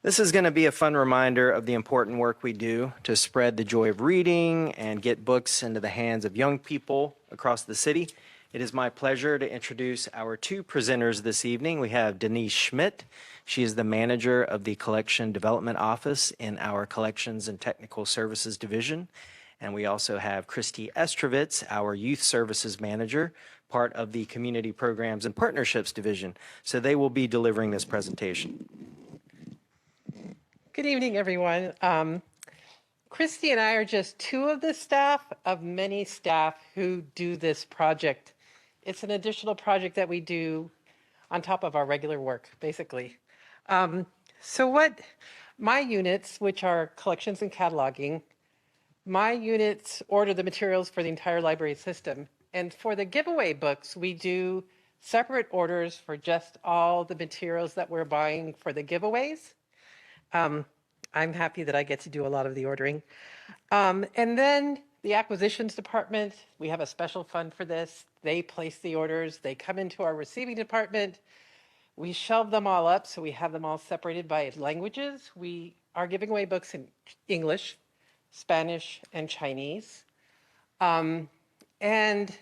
This is going to be a fun reminder of the important work we do to spread the joy of reading and get books into the hands of young people across the city. It is my pleasure to introduce our 2 presenters this evening. We have Denise Schmidt. She is the manager of the Collection Development Office in our Collections and Technical Services Division. And we also have Christy Estrovitz, our Youth Services Manager, part of the Community Programs and Partnerships Division. So they will be delivering this presentation. Good evening, everyone. Christy and I are just 2 of the staff of many staff who do this project. It's an additional project that we do on top of our regular work, basically. So what my units, which are collections and cataloging, my units order the materials for the entire library system. And for the giveaway books, we do separate orders for just all the materials that we're buying for the giveaways. I'm happy that I get to do a lot of the ordering. And then the acquisitions department, we have a special fund for this. They place the orders. They come into our receiving department. We shelve them all up, so we have them all separated by languages. We are giving away books in English, Spanish, and Chinese. And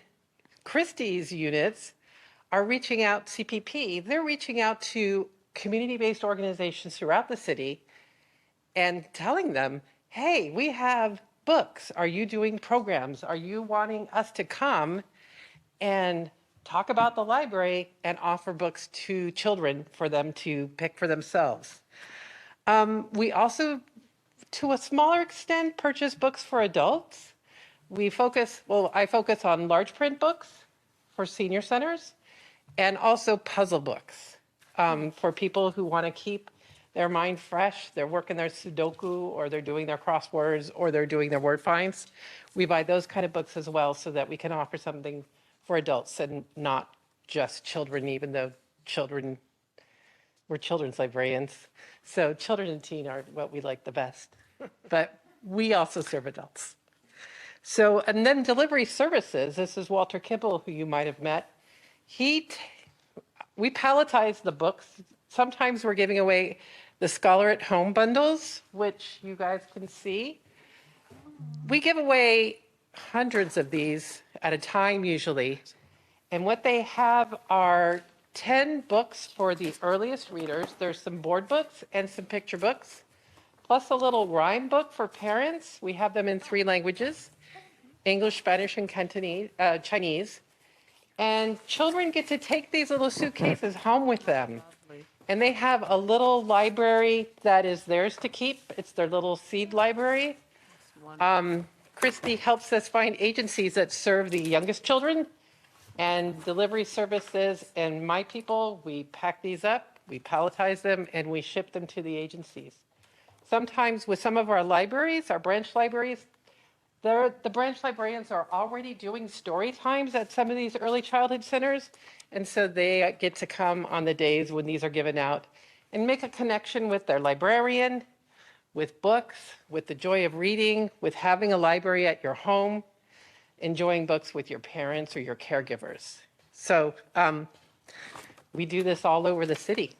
Christie's units are reaching out, CPP, they're reaching out to community-based organizations throughout the city and telling them, hey, we have books. Are you doing programs? Are you wanting us to come and talk about the library and offer books to children for them to pick for themselves? We also, to a smaller extent, purchase books for adults. I focus on large print books for senior centers and also puzzle books for people who want to keep their mind fresh. They're working their Sudoku, or they're doing their crosswords, or they're doing their word finds. We buy those kind of books as well so that we can offer something for adults and not just children, even though we're children's librarians. So children and teen are what we like the best, but we also serve adults. So, and then delivery services, this is Walter Kibble, who you might have met. We palletize the books. Sometimes we're giving away the Scholar at Home bundles, which you guys can see. We give away hundreds of these at a time usually. And what they have are 10 books for the earliest readers. There's some board books and some picture books, plus a little rhyme book for parents. We have them in 3 languages, English, Spanish, and Chinese. And children get to take these little suitcases home with them. And they have a little library that is theirs to keep. It's their little seed library. Christy helps us find agencies that serve the youngest children and delivery services. And my people, we pack these up, we palletize them, and we ship them to the agencies. Sometimes with some of our libraries, our branch libraries, the branch librarians are already doing story times at some of these early childhood centers. And so they get to come on the days when these are given out and make a connection with their librarian, with books, with the joy of reading, with having a library at your home, enjoying books with your parents or your caregivers. So we do this all over the city.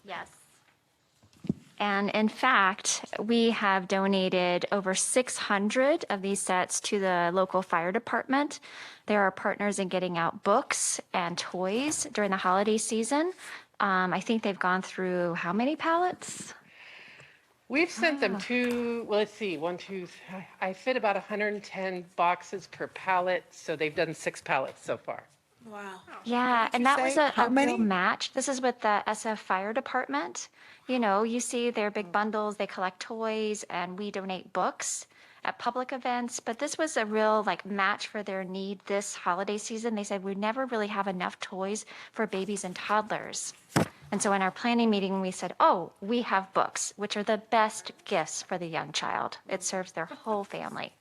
Yes. And in fact, we have donated over 600 of these sets to the local fire department. They're our partners in getting out books and toys during the holiday season. I think they've gone through how many pallets? We've sent them to, well, let's see, I fit about 110 boxes per pallet. So they've done 6 pallets so far. Wow. Yeah, and that was a How many? real match. This is with the SF Fire Department. You know, you see their big bundles, they collect toys, and we donate books at public events. But this was a real match for their need this holiday season. They said we never really have enough toys for babies and toddlers. And so in our planning meeting, we said, oh, we have books, which are the best gifts for the young child. It serves their whole family.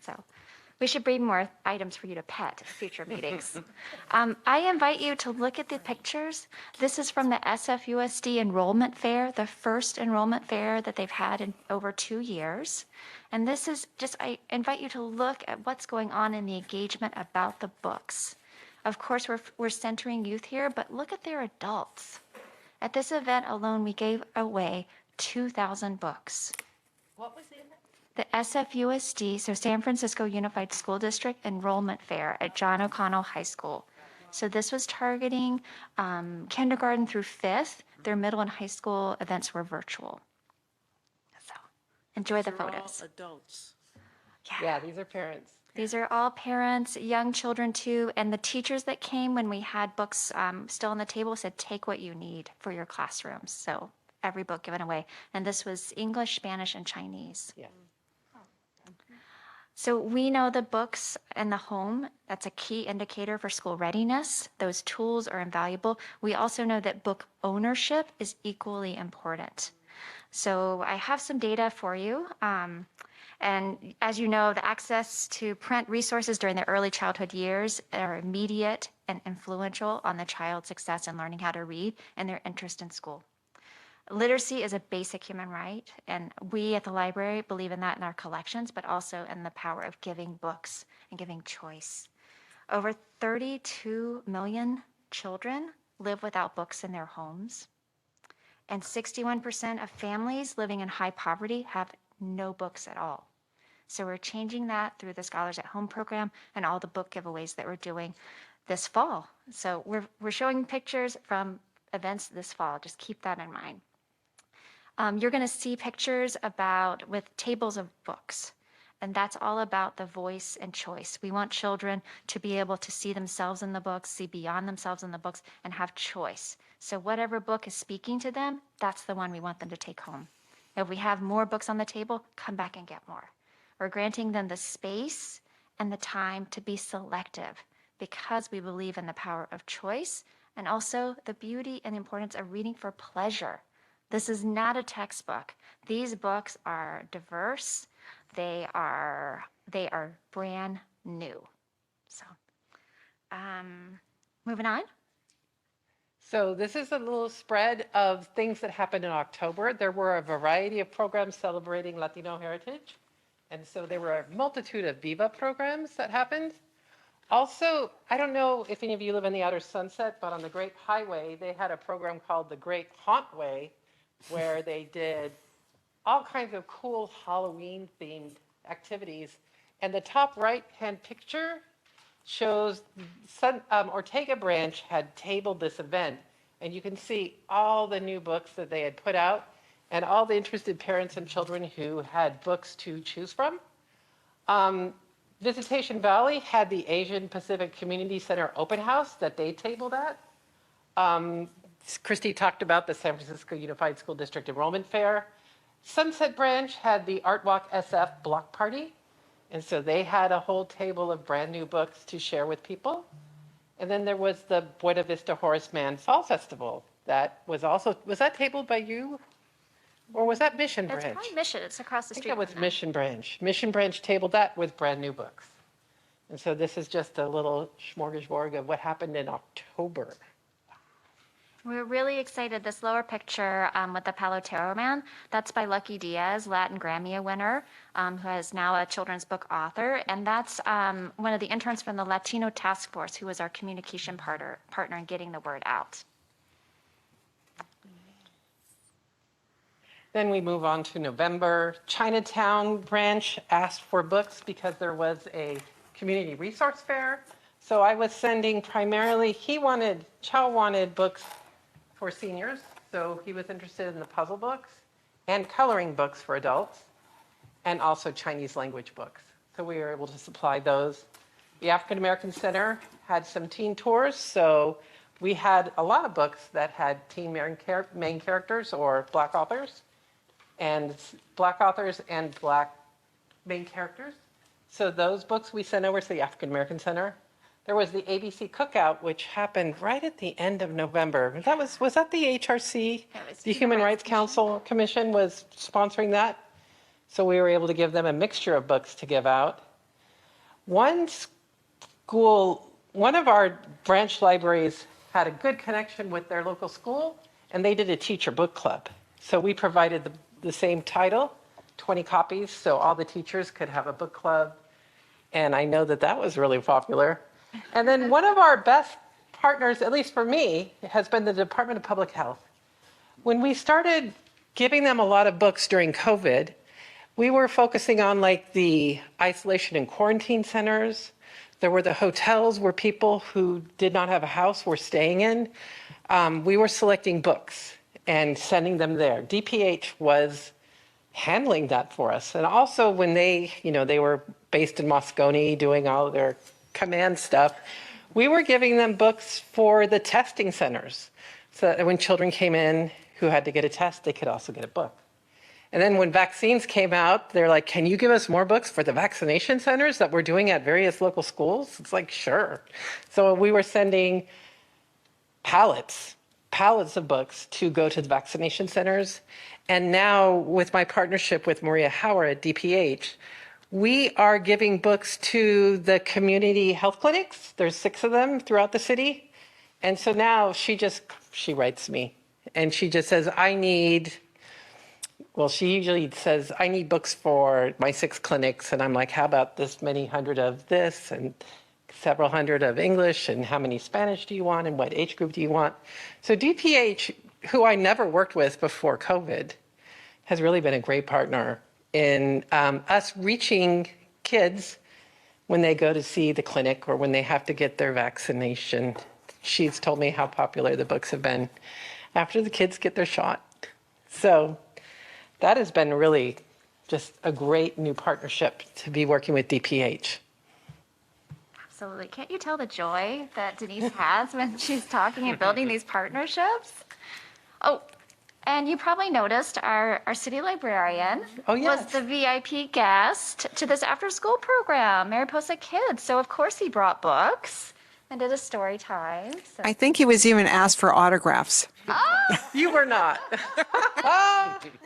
So we should bring more items for you to pet at future meetings. I invite you to look at the pictures. This is from the SFUSD enrollment fair, the first enrollment fair that they've had in over 2 years. And this is I invite you to look at what's going on in the engagement about the books. Of course, we're centering youth here, but look at their adults. At this event alone, we gave away 2,000 books. What was the event? The SFUSD, so San Francisco Unified School District Enrollment Fair at John O'Connell High School. So this was targeting kindergarten through 5th. Their middle and high school events were virtual. So enjoy the photos. All adults. Yeah, these are parents. These are all parents, young children too, and the teachers that came when we had books still on the table said, take what you need for your classrooms. So every book given away. And this was English, Spanish, and Chinese. Yeah. So we know the books and the home, that's a key indicator for school readiness. Those tools are invaluable. We also know that book ownership is equally important. So I have some data for you. And as you know, the access to print resources during the early childhood years are immediate and influential on the child's success in learning how to read and their interest in school. Literacy is a basic human right, and we at the library believe in that in our collections, but also in the power of giving books and giving choice. Over 32 million children live without books in their homes, and 61% of families living in high poverty have no books at all. So we're changing that through the Scholars at Home program and all the book giveaways that we're doing this fall. So we're showing pictures from events this fall. Just keep that in mind. You're going to see pictures with tables of books, and that's all about the voice and choice. We want children to be able to see themselves in the books, see beyond themselves in the books, and have choice. So whatever book is speaking to them, that's the one we want them to take home. If we have more books on the table, come back and get more. We're granting them the space and the time to be selective because we believe in the power of choice and also the beauty and importance of reading for pleasure. This is not a textbook. These books are diverse. They are brand new. So, moving on. So this is a little spread of things that happened in October. There were a variety of programs celebrating Latino heritage. And so there were a multitude of Viva programs that happened. Also, I don't know if any of you live in the Outer Sunset, but on the Great Highway, they had a program called the Great Hauntway, where they did all kinds of cool Halloween-themed activities. And the top right-hand picture shows Ortega Branch had tabled this event, and you can see all the new books that they had put out and all the interested parents and children who had books to choose from. Visitation Valley had the Asian Pacific Community Center open house that they tabled at. Christy talked about the San Francisco Unified School District Enrollment Fair. Sunset Branch had the Art Walk SF block party. And so they had a whole table of brand new books to share with people. And then there was the Buena Vista Horace Mann Fall Festival. That was that tabled by you? Or was that Mission Branch? It's probably Mission. It's across the I think street. that was from them. Mission Branch. Mission Branch tabled that with brand new books. And so this is just a little smorgasbord of what happened in October. We're really excited. This lower picture with the Palo Tarot Man, that's by Lucky Diaz, Latin Grammy winner, who is now a children's book author. And that's one of the interns from the Latino Task Force, who was our communication partner in getting the word out. Then we move on to November. Chinatown branch asked for books because there was a community resource fair. So I was sending primarily, Chow wanted books for seniors. So he was interested in the puzzle books and coloring books for adults and also Chinese language books. So we were able to supply those. The African American Center had some teen tours. So we had a lot of books that had teen main characters or Black authors and Black main characters. So those books we sent over to the African American Center. There was the ABC Cookout, which happened right at the end of November. Was that the HRC? The Human Rights Council Commission was sponsoring that. So we were able to give them a mixture of books to give out. One of our branch libraries had a good connection with their local school, and they did a teacher book club. So we provided the same title, 20 copies, so all the teachers could have a book club. And I know that was really popular. And then one of our best partners, at least for me, has been the Department of Public Health. When we started giving them a lot of books during COVID, we were focusing on like the isolation and quarantine centers. There were the hotels where people who did not have a house were staying in. We were selecting books and sending them there. DPH was handling that for us. And also when they were based in Moscone doing all their command stuff, we were giving them books for the testing centers. So that when children came in who had to get a test, they could also get a book. And then when vaccines came out, they're like, can you give us more books for the vaccination centers that we're doing at various local schools? It's like, sure. So we were sending pallets of books to go to the vaccination centers. And now with my partnership with Maria Hauer at DPH, we are giving books to the community health clinics. There's 6 of them throughout the city. And so now she writes me and she just says, she usually says, I need books for my 6 clinics. And I'm like, how about this many hundred of this and several hundred of English, and how many Spanish do you want and what age group do you want? So DPH, who I never worked with before COVID, has really been a great partner in us reaching kids when they go to see the clinic or when they have to get their vaccination. She's told me how popular the books have been after the kids get their shot. So that has been really just a great new partnership to be working with DPH. Absolutely. Can't you tell the joy that Denise has when she's talking and building these partnerships? Oh, And you probably noticed our city librarian Oh, yes. was the VIP guest to this after school program, Mariposa Kids. So of course he brought books and did a story time. So. I think he was even asked for autographs. Oh, You were not.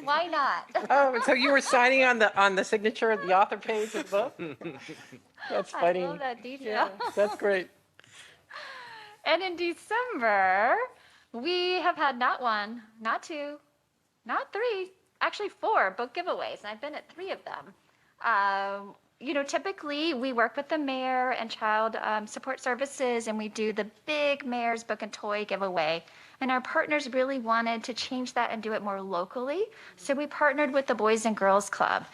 why not? Oh, so you were signing on the signature of the author page of the book? That's funny. I love that detail. Yeah, that's great. And in December, we have had not one, not two, not three, actually 4 book giveaways, and I've been at 3 of them. You know, typically we work with the mayor and child support services, and we do the big mayor's book and toy giveaway. And our partners really wanted to change that and do it more locally. So we partnered with the Boys and Girls Club.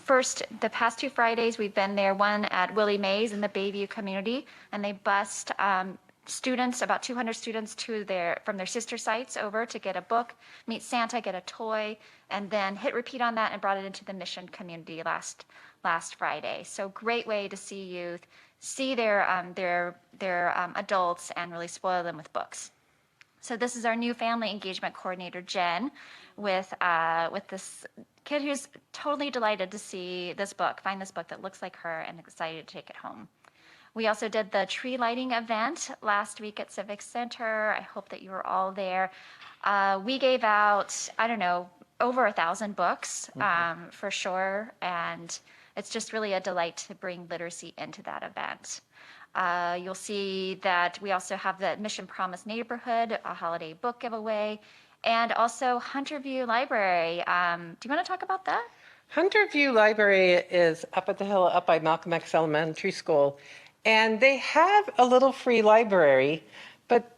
First, the past 2 Fridays, we've been there, one at Willie Mays in the Bayview community, and they bused students, about 200 students from their sister sites over to get a book, meet Santa, get a toy, and then hit repeat on that and brought it into the Mission community last Friday. So great way to see youth, see their adults and really spoil them with books. So this is our new family engagement coordinator, Jen, with this kid who's totally delighted to see this book, find this book that looks like her and excited to take it home. We also did the tree lighting event last week at Civic Center. I hope that you were all there. We gave out, I don't know, over 1,000 books for sure. And it's just really a delight to bring literacy into that event. You'll see that we also have the Mission Promise Neighborhood, a holiday book giveaway, and also Hunter View Library. Do you want to talk about that? Hunter View Library is up at the hill, up by Malcolm X Elementary School. And they have a little free library, but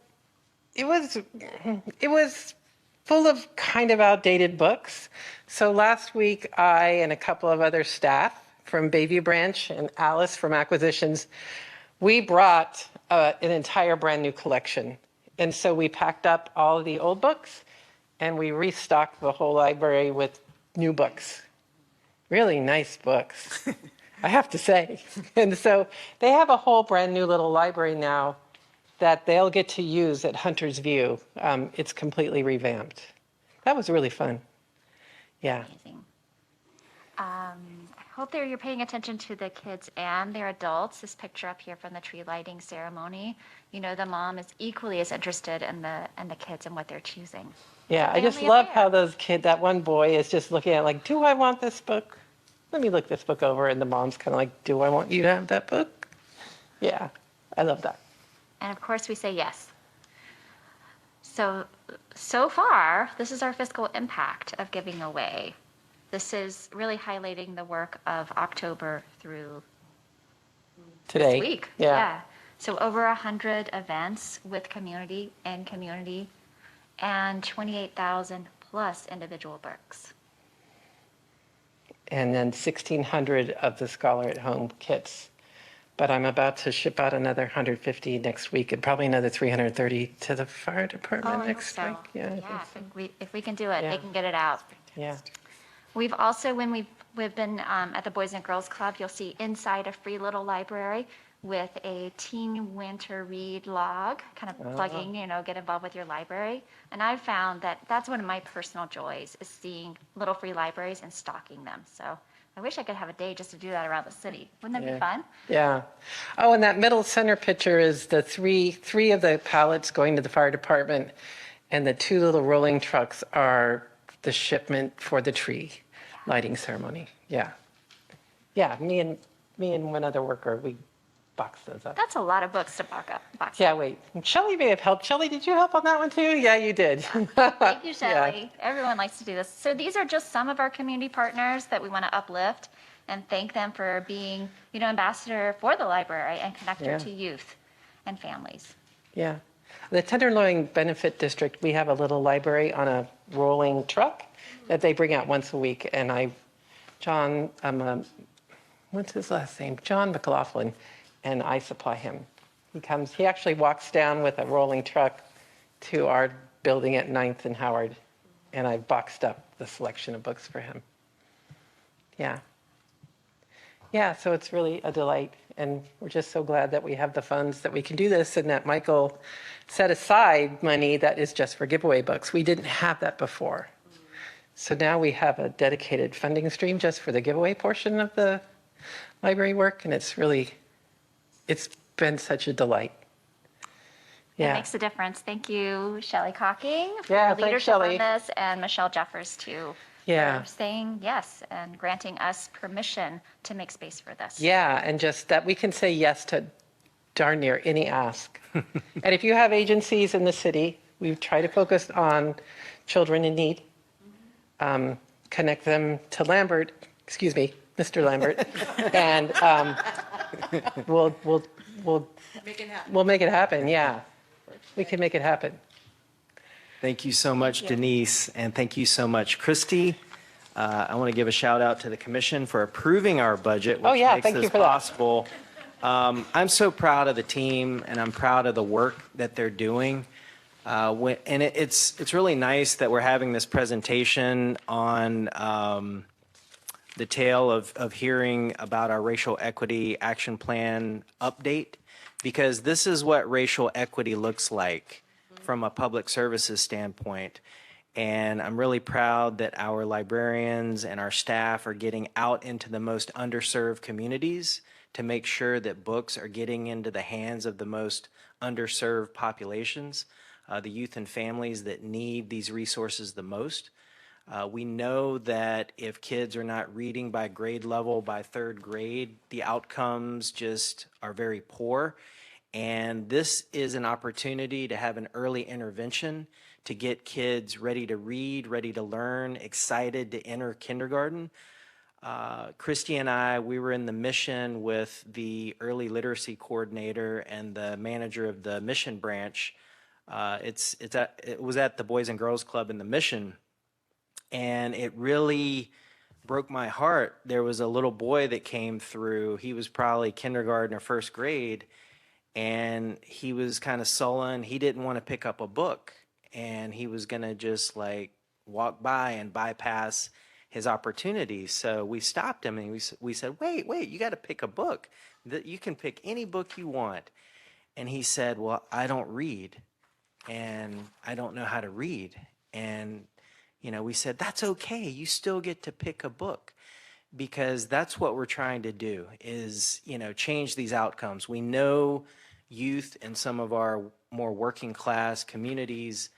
it was full of kind of outdated books. So last week, I and a couple of other staff from Bayview Branch and Alice from Acquisitions, we brought an entire brand new collection. And so we packed up all of the old books and we restocked the whole library with new books. Really nice books. I have to say. And so they have a whole brand new little library now that they'll get to use at Hunter's View. It's completely revamped. That was really fun. Yeah. Amazing. I hope that you're paying attention to the kids and their adults. This picture up here from the tree lighting ceremony. You know, the mom is equally as interested in the kids and what they're choosing. Yeah, I just love how those kids, that one boy is just looking at it like, do I want this book? Let me look this book over. And the mom's kind of like, do I want you to have that book? Yeah, I love that. And of course we say yes. So far, this is our fiscal impact of giving away. This is really highlighting the work of October through Today. this week. Yeah. So over 100 events with community and 28,000 plus individual books. And then 1,600 of the Scholar at Home kits. But I'm about to ship out another 150 next week and probably another 330 to the fire department next week. Yeah, if we can do it, they can get it out. Yeah. We've also, when we've been at the Boys and Girls Club, you'll see inside a free little library with a teen winter read log, kind of plugging, get involved with your library. And I've found that that's one of my personal joys is seeing little free libraries and stocking them. So I wish I could have a day just to do that around the city. Wouldn't that be fun? Yeah. Oh, and that middle center picture is the three of the pallets going to the fire department, and the 2 little rolling trucks are the shipment for the tree lighting ceremony. Yeah. Yeah, me and one other worker, we boxed those up. That's a lot of books to box up. Yeah, wait. Shelley may have helped. Shelley, did you help on that one too? Yeah, you did. Thank you, Shelley. Yeah. Everyone likes to do this. So these are just some of our community partners that we want to uplift and thank them for being, ambassador for the library and connector to youth and families. Yeah. The Tenderloin Benefit District, we have a little library on a rolling truck that they bring out once a week. And John, what's his last name? John McLaughlin. And I supply him. He actually walks down with a rolling truck to our building at 9th and Howard, and I boxed up the selection of books for him. Yeah. Yeah, so it's really a delight. And we're just so glad that we have the funds that we can do this and that Michael set aside money that is just for giveaway books. We didn't have that before. So now we have a dedicated funding stream just for the giveaway portion of the library work. And it's been such a delight. It Yeah. makes a difference. Thank you, Shelley Cocking, for Yeah, your thanks, leadership Shelley. on this, and Michelle Jeffers, too, Yeah. for saying yes and granting us permission to make space for this. Yeah, and just that we can say yes to darn near any ask. And if you have agencies in the city, we try to focus on children in need, connect them to Mr. Lambert, and we'll make it happen. Yeah, we can make it happen. Thank you so much, Denise, and thank you so much, Christy. I want to give a shout out to the commission for approving our budget, which makes thank you this for that. possible. I'm so proud of the team, and I'm proud of the work that they're doing. And it's really nice that we're having this presentation on the tale of hearing about our racial equity action plan update, because this is what racial equity looks like from a public services standpoint. And I'm really proud that our librarians and our staff are getting out into the most underserved communities to make sure that books are getting into the hands of the most underserved populations, the youth and families that need these resources the most. We know that if kids are not reading by grade level by third grade, the outcomes just are very poor. And this is an opportunity to have an early intervention to get kids ready to read, ready to learn, excited to enter kindergarten. Christy and I, we were in the mission with the early literacy coordinator and the manager of the mission branch. It was at the Boys and Girls Club in the mission, and it really broke my heart. There was a little boy that came through. He was probably kindergarten or first grade, and he was kind of sullen. He didn't want to pick up a book, and he was going to just like walk by and bypass his opportunities. So we stopped him and we said, wait, you got to pick a book. You can pick any book you want. And he said, well, I don't read and I don't know how to read. And, we said, that's okay. You still get to pick a book, because that's what we're trying to do is, change these outcomes. We know youth in some of our more working class communities,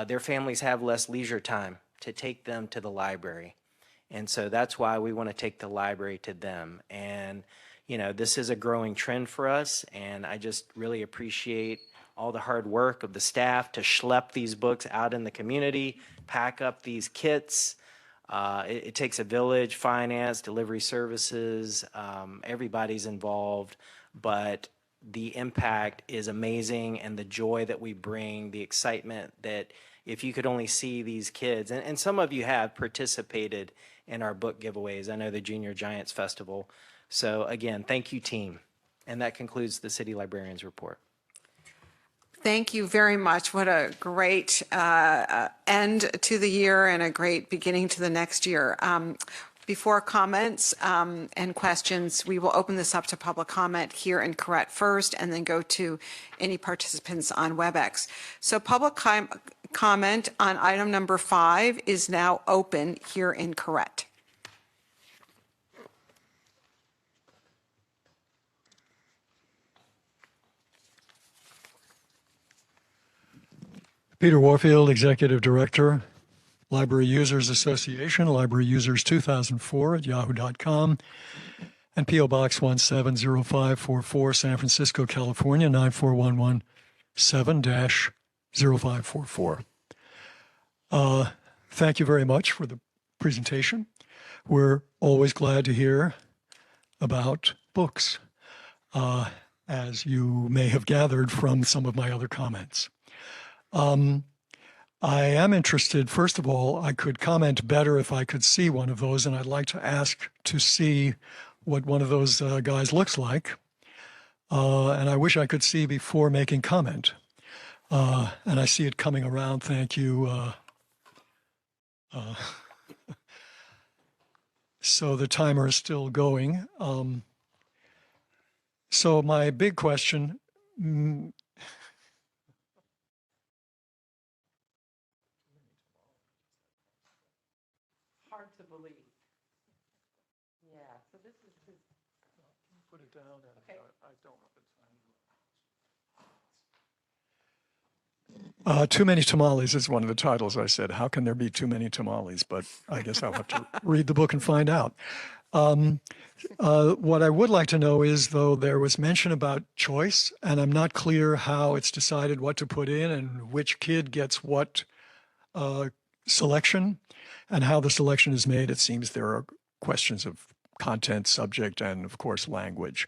their families have less leisure time to take them to the library. And so that's why we want to take the library to them. And, this is a growing trend for us. And I just really appreciate all the hard work of the staff to schlep these books out in the community, pack up these kits. It takes a village, finance, delivery services, everybody's involved, but the impact is amazing, and the joy that we bring, the excitement that if you could only see these kids, and some of you have participated in our book giveaways. I know the Junior Giants Festival. So again, thank you, team. And that concludes the City Librarian's report. Thank you very much. What a great end to the year and a great beginning to the next year. Before comments and questions, we will open this up to public comment here in Correct first, and then go to any participants on WebEx. So public comment on item number 5 is now open here in Correct. Peter Warfield, Executive Director, Library Users Association, Library Users 2004 at yahoo.com, and P.O. Box 170544, San Francisco, California, 94117-0544. Thank you very much for the presentation. We're always glad to hear about books, as you may have gathered from some of my other comments. I am interested, first of all, I could comment better if I could see one of those, and I'd like to ask to see what one of those guys looks like. And I wish I could see before making comment. And I see it coming around, thank you. So the timer is still going. So my big question, Hard to believe. Yeah, so this is. put it down and Okay. I don't have the time. Too Many Tamales is one of the titles. I said, how can there be too many tamales? But I guess I'll have to read the book and find out. What I would like to know is, though, there was mention about choice, and I'm not clear how it's decided what to put in and which kid gets what selection and how the selection is made. It seems there are questions of content, subject, and of course, language.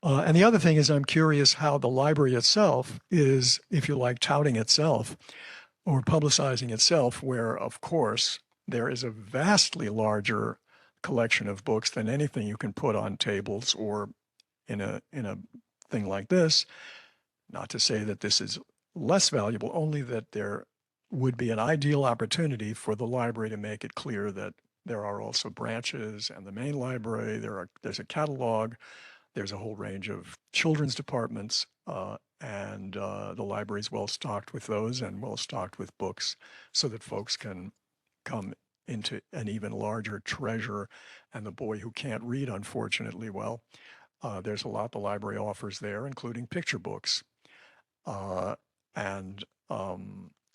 And the other thing is, I'm curious how the library itself is, if you like, touting itself or publicizing itself, where, of course, there is a vastly larger collection of books than anything you can put on tables or in a thing like this. Not to say that this is less valuable, only that there would be an ideal opportunity for the library to make it clear that there are also branches and the main library, there's a catalog, there's a whole range of children's departments, and the library is well stocked with those and well stocked with books so that folks can come into an even larger treasure. And the boy who can't read, unfortunately, well, there's a lot the library offers there, including picture books and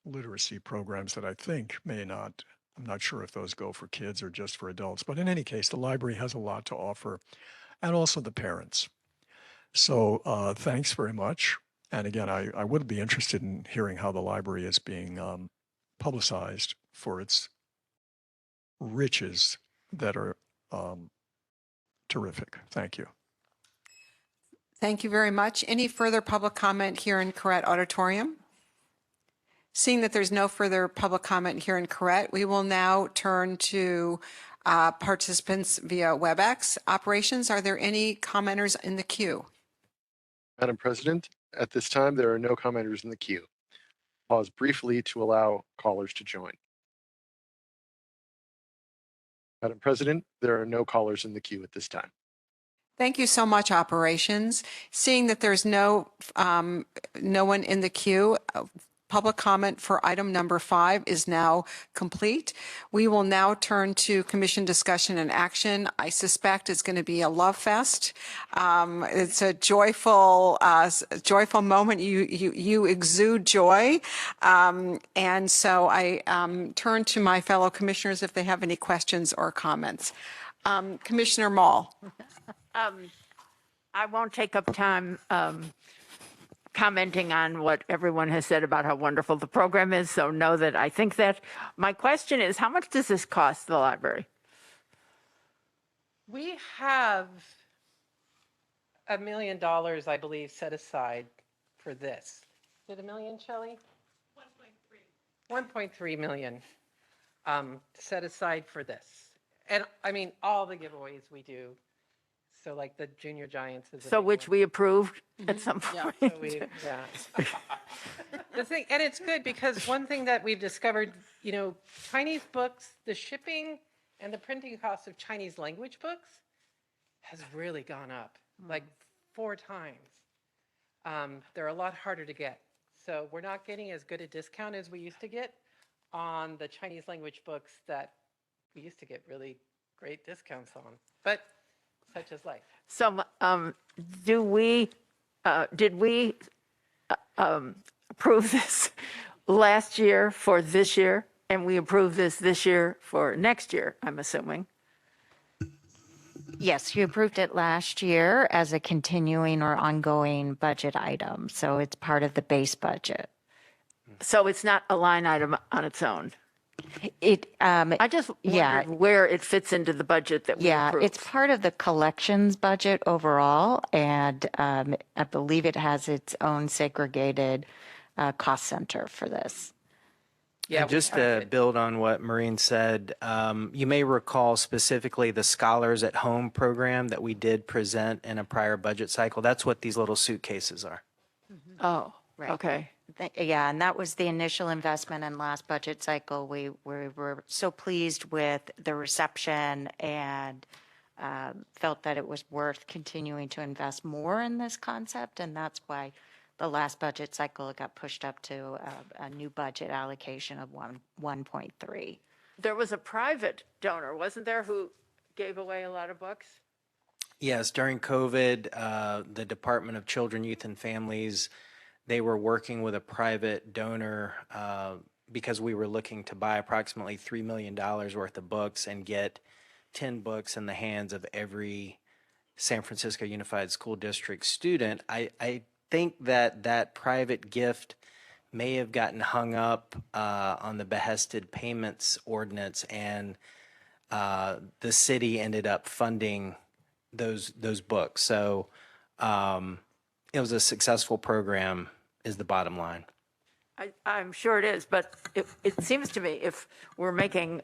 literacy programs that I think I'm not sure if those go for kids or just for adults. But in any case, the library has a lot to offer, and also the parents. So thanks very much. And again, I would be interested in hearing how the library is being publicized for its riches that are terrific. Thank you. Thank you very much. Any further public comment here in Correct Auditorium? Seeing that there's no further public comment here in Correct, we will now turn to participants via WebEx. Operations, are there any commenters in the queue? Madam President, at this time, there are no commenters in the queue. Pause briefly to allow callers to join. Madam President, there are no callers in the queue at this time. Thank you so much, Operations. Seeing that there's no one in the queue, public comment for item number 5 is now complete. We will now turn to commission discussion and action. I suspect it's going to be a love fest. It's a joyful moment. You exude joy. And so I turn to my fellow commissioners if they have any questions or comments. Commissioner Mall. I won't take up time commenting on what everyone has said about how wonderful the program is, so know that I think that. My question is, how much does this cost the library? We have $1 million, I believe, set aside for this. Is it $1 million, Shelley? 1.3 million set aside for this. And I mean, all the giveaways we do. So like the Junior Giants is a So big which one. we approved at some point. Yeah, so the thing, and it's good because one thing that we've discovered, Chinese books, the shipping and the printing cost of Chinese language books has really gone up, like 4 times. They're a lot harder to get. So we're not getting as good a discount as we used to get on the Chinese language books that we used to get really great discounts on. But such is life. So did we approve this last year for this year? And we approve this year for next year, I'm assuming. Yes, you approved it last year as a continuing or ongoing budget item. So it's part of the base budget. So it's not a line item on its own. I just wondered where it fits into the budget that we approved. It's part of the collections budget overall, and I believe it has its own segregated cost center for this. Yeah, and just to build on what Maureen said, you may recall specifically the Scholars at Home program that we did present in a prior budget cycle. That's what these little suitcases are. Oh, right. Okay. Yeah, and that was the initial investment in last budget cycle. We were so pleased with the reception and felt that it was worth continuing to invest more in this concept, and that's why the last budget cycle it got pushed up to a new budget allocation of 1.3. There was a private donor, wasn't there, who gave away a lot of books? Yes, during COVID, the Department of Children, Youth, and Families, they were working with a private donor because we were looking to buy approximately $3 million worth of books and get 10 books in the hands of every San Francisco Unified School District student. I think that private gift may have gotten hung up on the behested payments ordinance, and the city ended up funding those books. So it was a successful program, is the bottom line. I'm sure it is, but it seems to me if we're making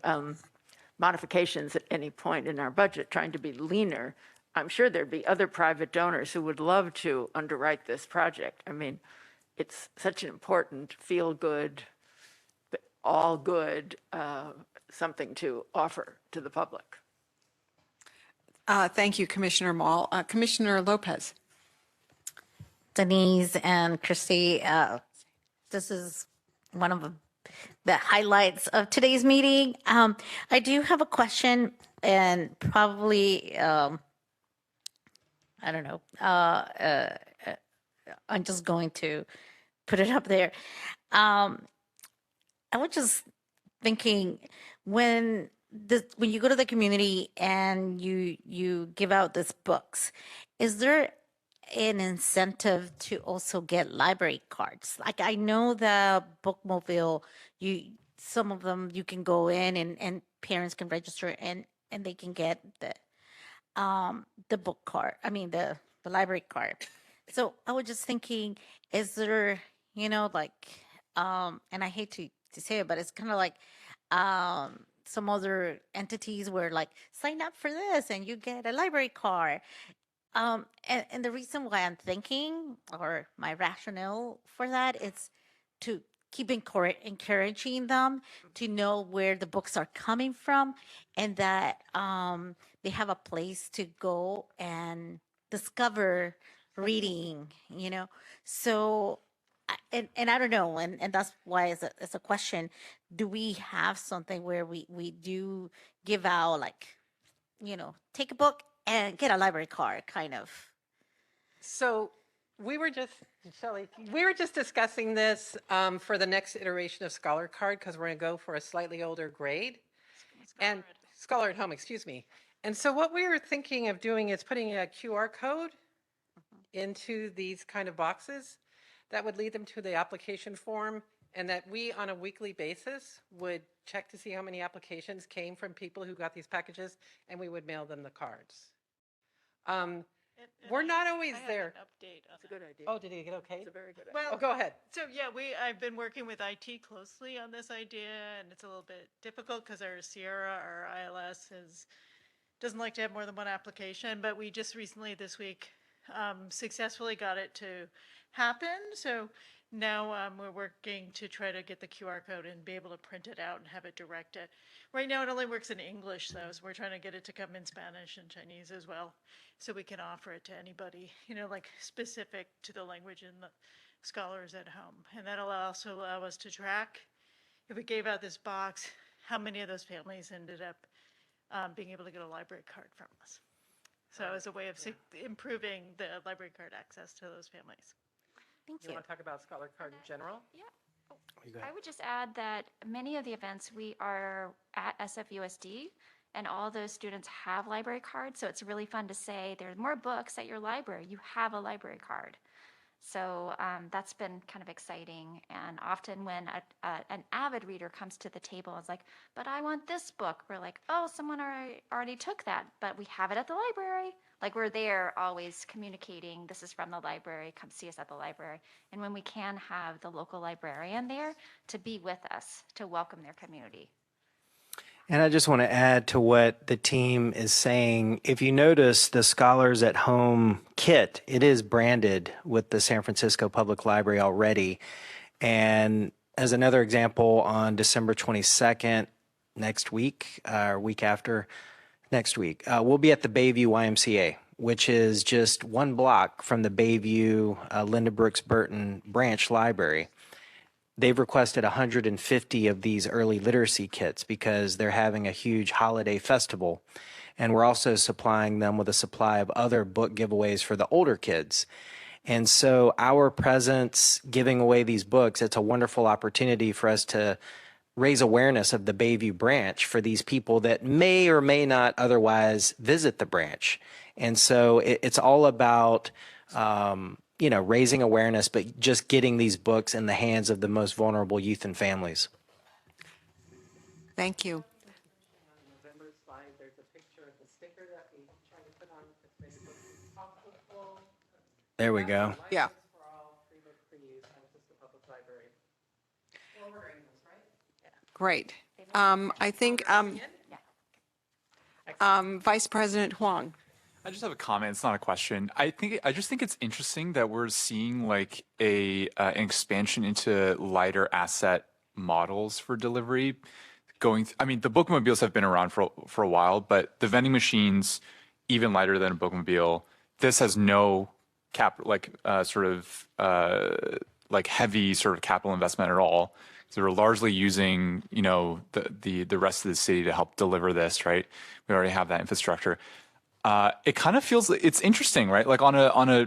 modifications at any point in our budget, trying to be leaner, I'm sure there'd be other private donors who would love to underwrite this project. I mean, it's such an important feel-good, all-good something to offer to the public. Thank you, Commissioner Mall. Commissioner Lopez. Denise and Christy, this is one of the highlights of today's meeting. I do have a question, and probably, I don't know, I'm just going to put it up there. I was just thinking, when you go to the community and you give out these books, is there an incentive to also get library cards? Like, I know the bookmobile, some of them you can go in and parents can register and they can get the book card. I mean the library card. So I was just thinking, is there, like, and I hate to say it, but it's kind of like some other entities where, like, sign up for this and you get a library card. And the reason why I'm thinking, or my rationale for that, is to keep encouraging them to know where the books are coming from, and that they have a place to go and discover reading, So, and I don't know, and that's why it's a question. Do we have something where we do give out, like, take a book and get a library card, kind of? So we were just, Shelley, we were just discussing this for the next iteration of Scholar Card, because we're going to go for a slightly older grade. And Scholar at Home, excuse me. And so what we were thinking of doing is putting a QR code into these kind of boxes that would lead them to the application form, and that we, on a weekly basis, would check to see how many applications came from people who got these packages, and we would mail them the cards. We're not always there. Update on It's a good idea. Oh, did he get okay? It's a very good idea. Well, Oh, go ahead. So yeah, I've been working with IT closely on this idea, and it's a little bit difficult because our Sierra, our ILS, doesn't like to have more than one application. But we just recently this week successfully got it to happen. So now we're working to try to get the QR code and be able to print it out and have it directed. Right now it only works in English, though, so we're trying to get it to come in Spanish and Chinese as well, so we can offer it to anybody, like specific to the language in the scholars at home. And that'll also allow us to track, if we gave out this box, how many of those families ended up being able to get a library card from us. So as a way of improving the library card access to those families. Thank You you. want to talk about Scholar Card in general? Yeah. I would just add that many of the events we are at SFUSD, and all those students have library cards. So it's really fun to say there's more books at your library. You have a library card. So that's been kind of exciting. And often when an avid reader comes to the table and is like, but I want this book, we're like, oh, someone already took that, but we have it at the library. Like, we're there always communicating, this is from the library, come see us at the library. And when we can have the local librarian there to be with us, to welcome their community. And I just want to add to what the team is saying. If you notice the Scholars at Home kit, it is branded with the San Francisco Public Library already. And as another example, on December 22nd, next week, or week after, Next week. We'll be at the Bayview YMCA, which is just 1 block from the Bayview Linda Brooks Burton branch library. They've requested 150 of these early literacy kits because they're having a huge holiday festival. And we're also supplying them with a supply of other book giveaways for the older kids. And so our presence giving away these books, it's a wonderful opportunity for us to raise awareness of the Bayview branch for these people that may or may not otherwise visit the branch. And so it's all about, raising awareness, but just getting these books in the hands of the most vulnerable youth and families. Thank you. There we go. Yeah. Great. I think Vice President Huang. I just have a comment. It's not a question. I just think it's interesting that we're seeing like an expansion into lighter asset models for delivery. I mean, the bookmobiles have been around for a while, but the vending machines, even lighter than a bookmobile, this has no heavy sort of capital investment at all. So we're largely using, the rest of the city to help deliver this, right? We already have that infrastructure. It kind of feels, it's interesting, right? Like on a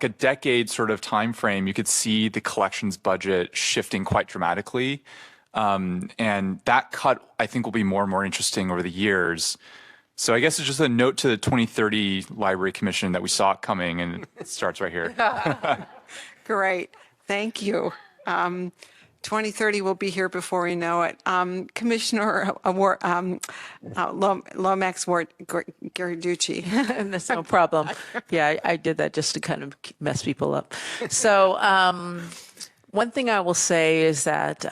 decade sort of time frame, you could see the collections budget shifting quite dramatically. And that cut, I think, will be more and more interesting over the years. So I guess it's just a note to the 2030 Library Commission that we saw it coming, and it starts right here. Great. Thank you. 2030 will be here before we know it. Commissioner Lomax Garducci. That's no problem. Yeah, I did that just to kind of mess people up. So one thing I will say is that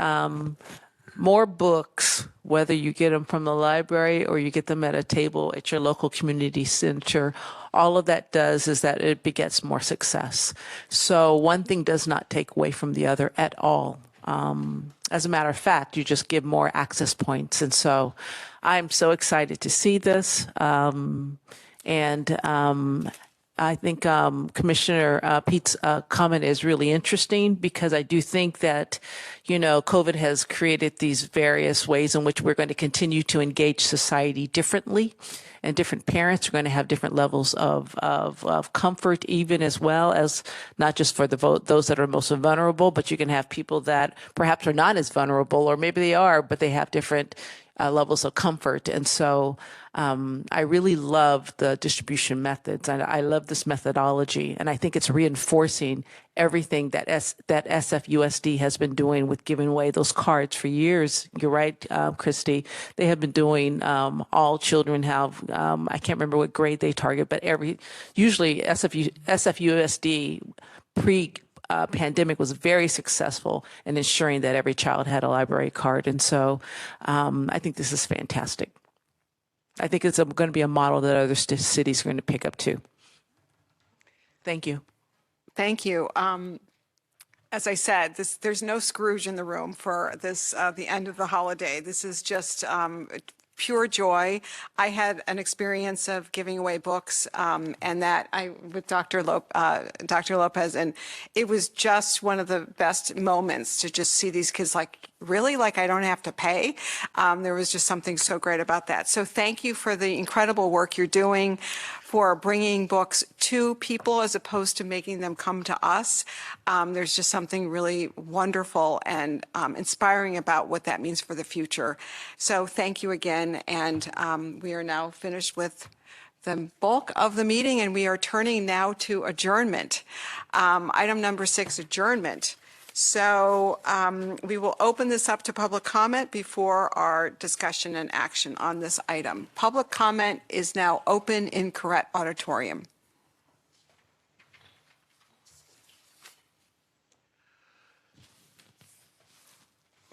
more books, whether you get them from the library or you get them at a table at your local community center, all of that does is that it begets more success. So one thing does not take away from the other at all. As a matter of fact, you just give more access points. And so I'm so excited to see this. I think Commissioner Pete's comment is really interesting because I do think that, COVID has created these various ways in which we're going to continue to engage society differently. And different parents are going to have different levels of comfort, even as well as not just for those that are most vulnerable, but you can have people that perhaps are not as vulnerable, or maybe they are, but they have different levels of comfort. And so I really love the distribution methods, and I love this methodology. And I think it's reinforcing everything that SFUSD has been doing with giving away those cards for years. You're right, Christy. They have been doing, all children have, I can't remember what grade they target, but usually SFUSD pandemic was very successful in ensuring that every child had a library card. And so I think this is fantastic. I think it's going to be a model that other cities are going to pick up too. Thank you. Thank you. As I said, there's no Scrooge in the room for this, the end of the holiday. This is just pure joy. I had an experience of giving away books, and with Dr. Lopez, and it was just one of the best moments to just see these kids really I don't have to pay. There was just something so great about that. So thank you for the incredible work you're doing, for bringing books to people as opposed to making them come to us. There's just something really wonderful and inspiring about what that means for the future. So thank you again. And we are now finished with the bulk of the meeting, and we are turning now to adjournment. Item number 6, adjournment. So we will open this up to public comment before our discussion and action on this item. Public comment is now open in Correct Auditorium.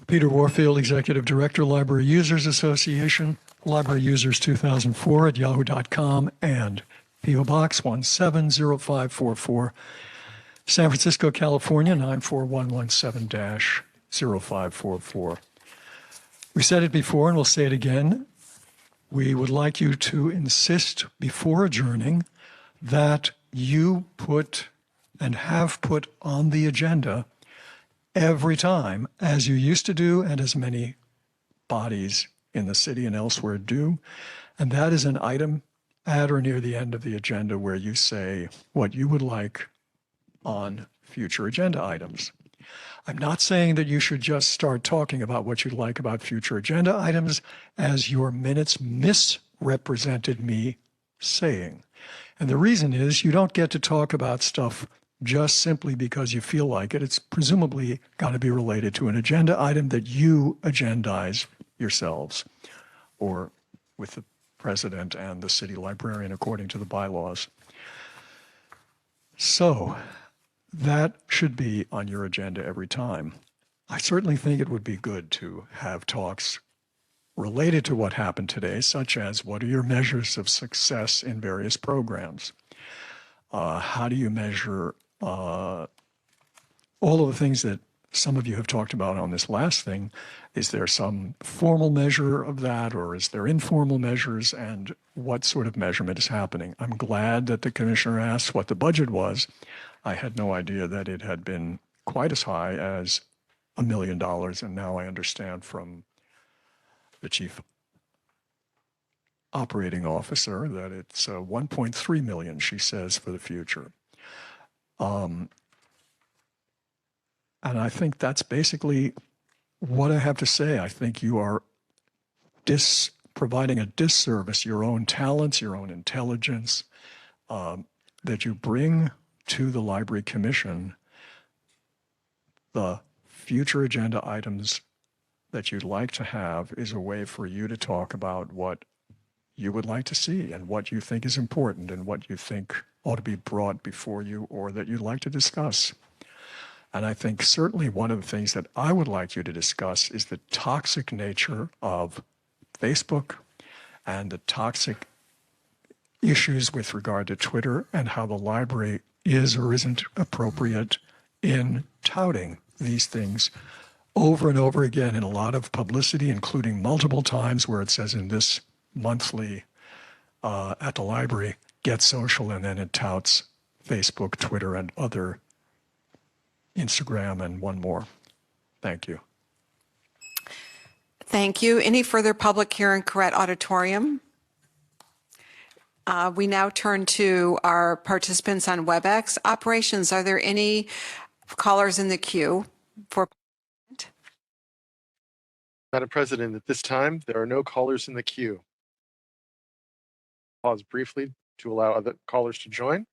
Peter Warfield, Executive Director, Library Users Association, Library Users 2004 at yahoo.com, and P.O. Box 170544, San Francisco, California, 94117-0544. We said it before and we'll say it again. we would like you to insist before adjourning that you put and have put on the agenda every time, as you used to do and as many bodies in the city and elsewhere do. And that is an item at or near the end of the agenda where you say what you would like on future agenda items. I'm not saying that you should just start talking about what you'd like about future agenda items, as your minutes misrepresented me saying. And the reason is you don't get to talk about stuff just simply because you feel like it. It's presumably got to be related to an agenda item that you agendize yourselves, or with the president and the city librarian according to the bylaws. So that should be on your agenda every time. I certainly think it would be good to have talks related to what happened today, such as what are your measures of success in various programs? How do you measure all of the things that some of you have talked about on this last thing? Is there some formal measure of that, or is there informal measures, and what sort of measurement is happening? I'm glad that the commissioner asked what the budget was. I had no idea that it had been quite as high as $1 million, and now I understand from the chief operating officer that it's 1.3 million, she says, for the future. And I think that's basically what I have to say. I think you are providing a disservice, your own talents, your own intelligence, that you bring to the Library Commission the future agenda items that you'd like to have is a way for you to talk about what you would like to see and what you think is important and what you think ought to be brought before you or that you'd like to discuss. And I think certainly one of the things that I would like you to discuss is the toxic nature of Facebook and the toxic issues with regard to Twitter and how the library is or isn't appropriate in touting these things over and over again in a lot of publicity, including multiple times where it says in this monthly at the library, Get Social, and then it touts Facebook, Twitter, and other, Instagram, and one more. Thank you. Thank you. Any further public here in Correct Auditorium? We now turn to our participants on WebEx. Operations, are there any callers in the queue for? Madam President, at this time, there are no callers in the queue. Pause briefly to allow other callers to join.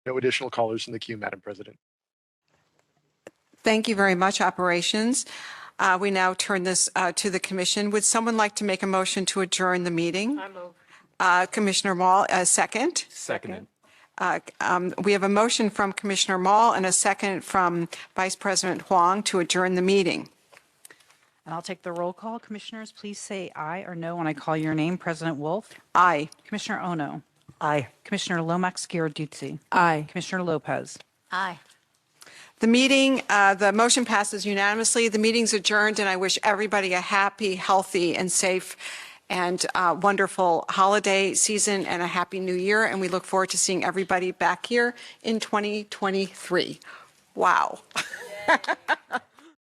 No additional callers in the queue, Madam President. Thank you very much, Operations. We now turn this to the Commission. Would someone like to make a motion to adjourn the meeting? I move. Commissioner Mall, second. Seconded. We have a motion from Commissioner Mall and a second from Vice President Huang to adjourn the meeting. And I'll take the roll call. Commissioners, please say aye or no when I call your name. President Wolf? Aye. Commissioner Ono? Aye. Commissioner Lomax Giarduzzi? Aye. Commissioner Lopez? Aye. The motion passes unanimously. The meeting's adjourned, and I wish everybody a happy, healthy, and safe and wonderful holiday season and a happy new year. And we look forward to seeing everybody back here in 2023. Wow.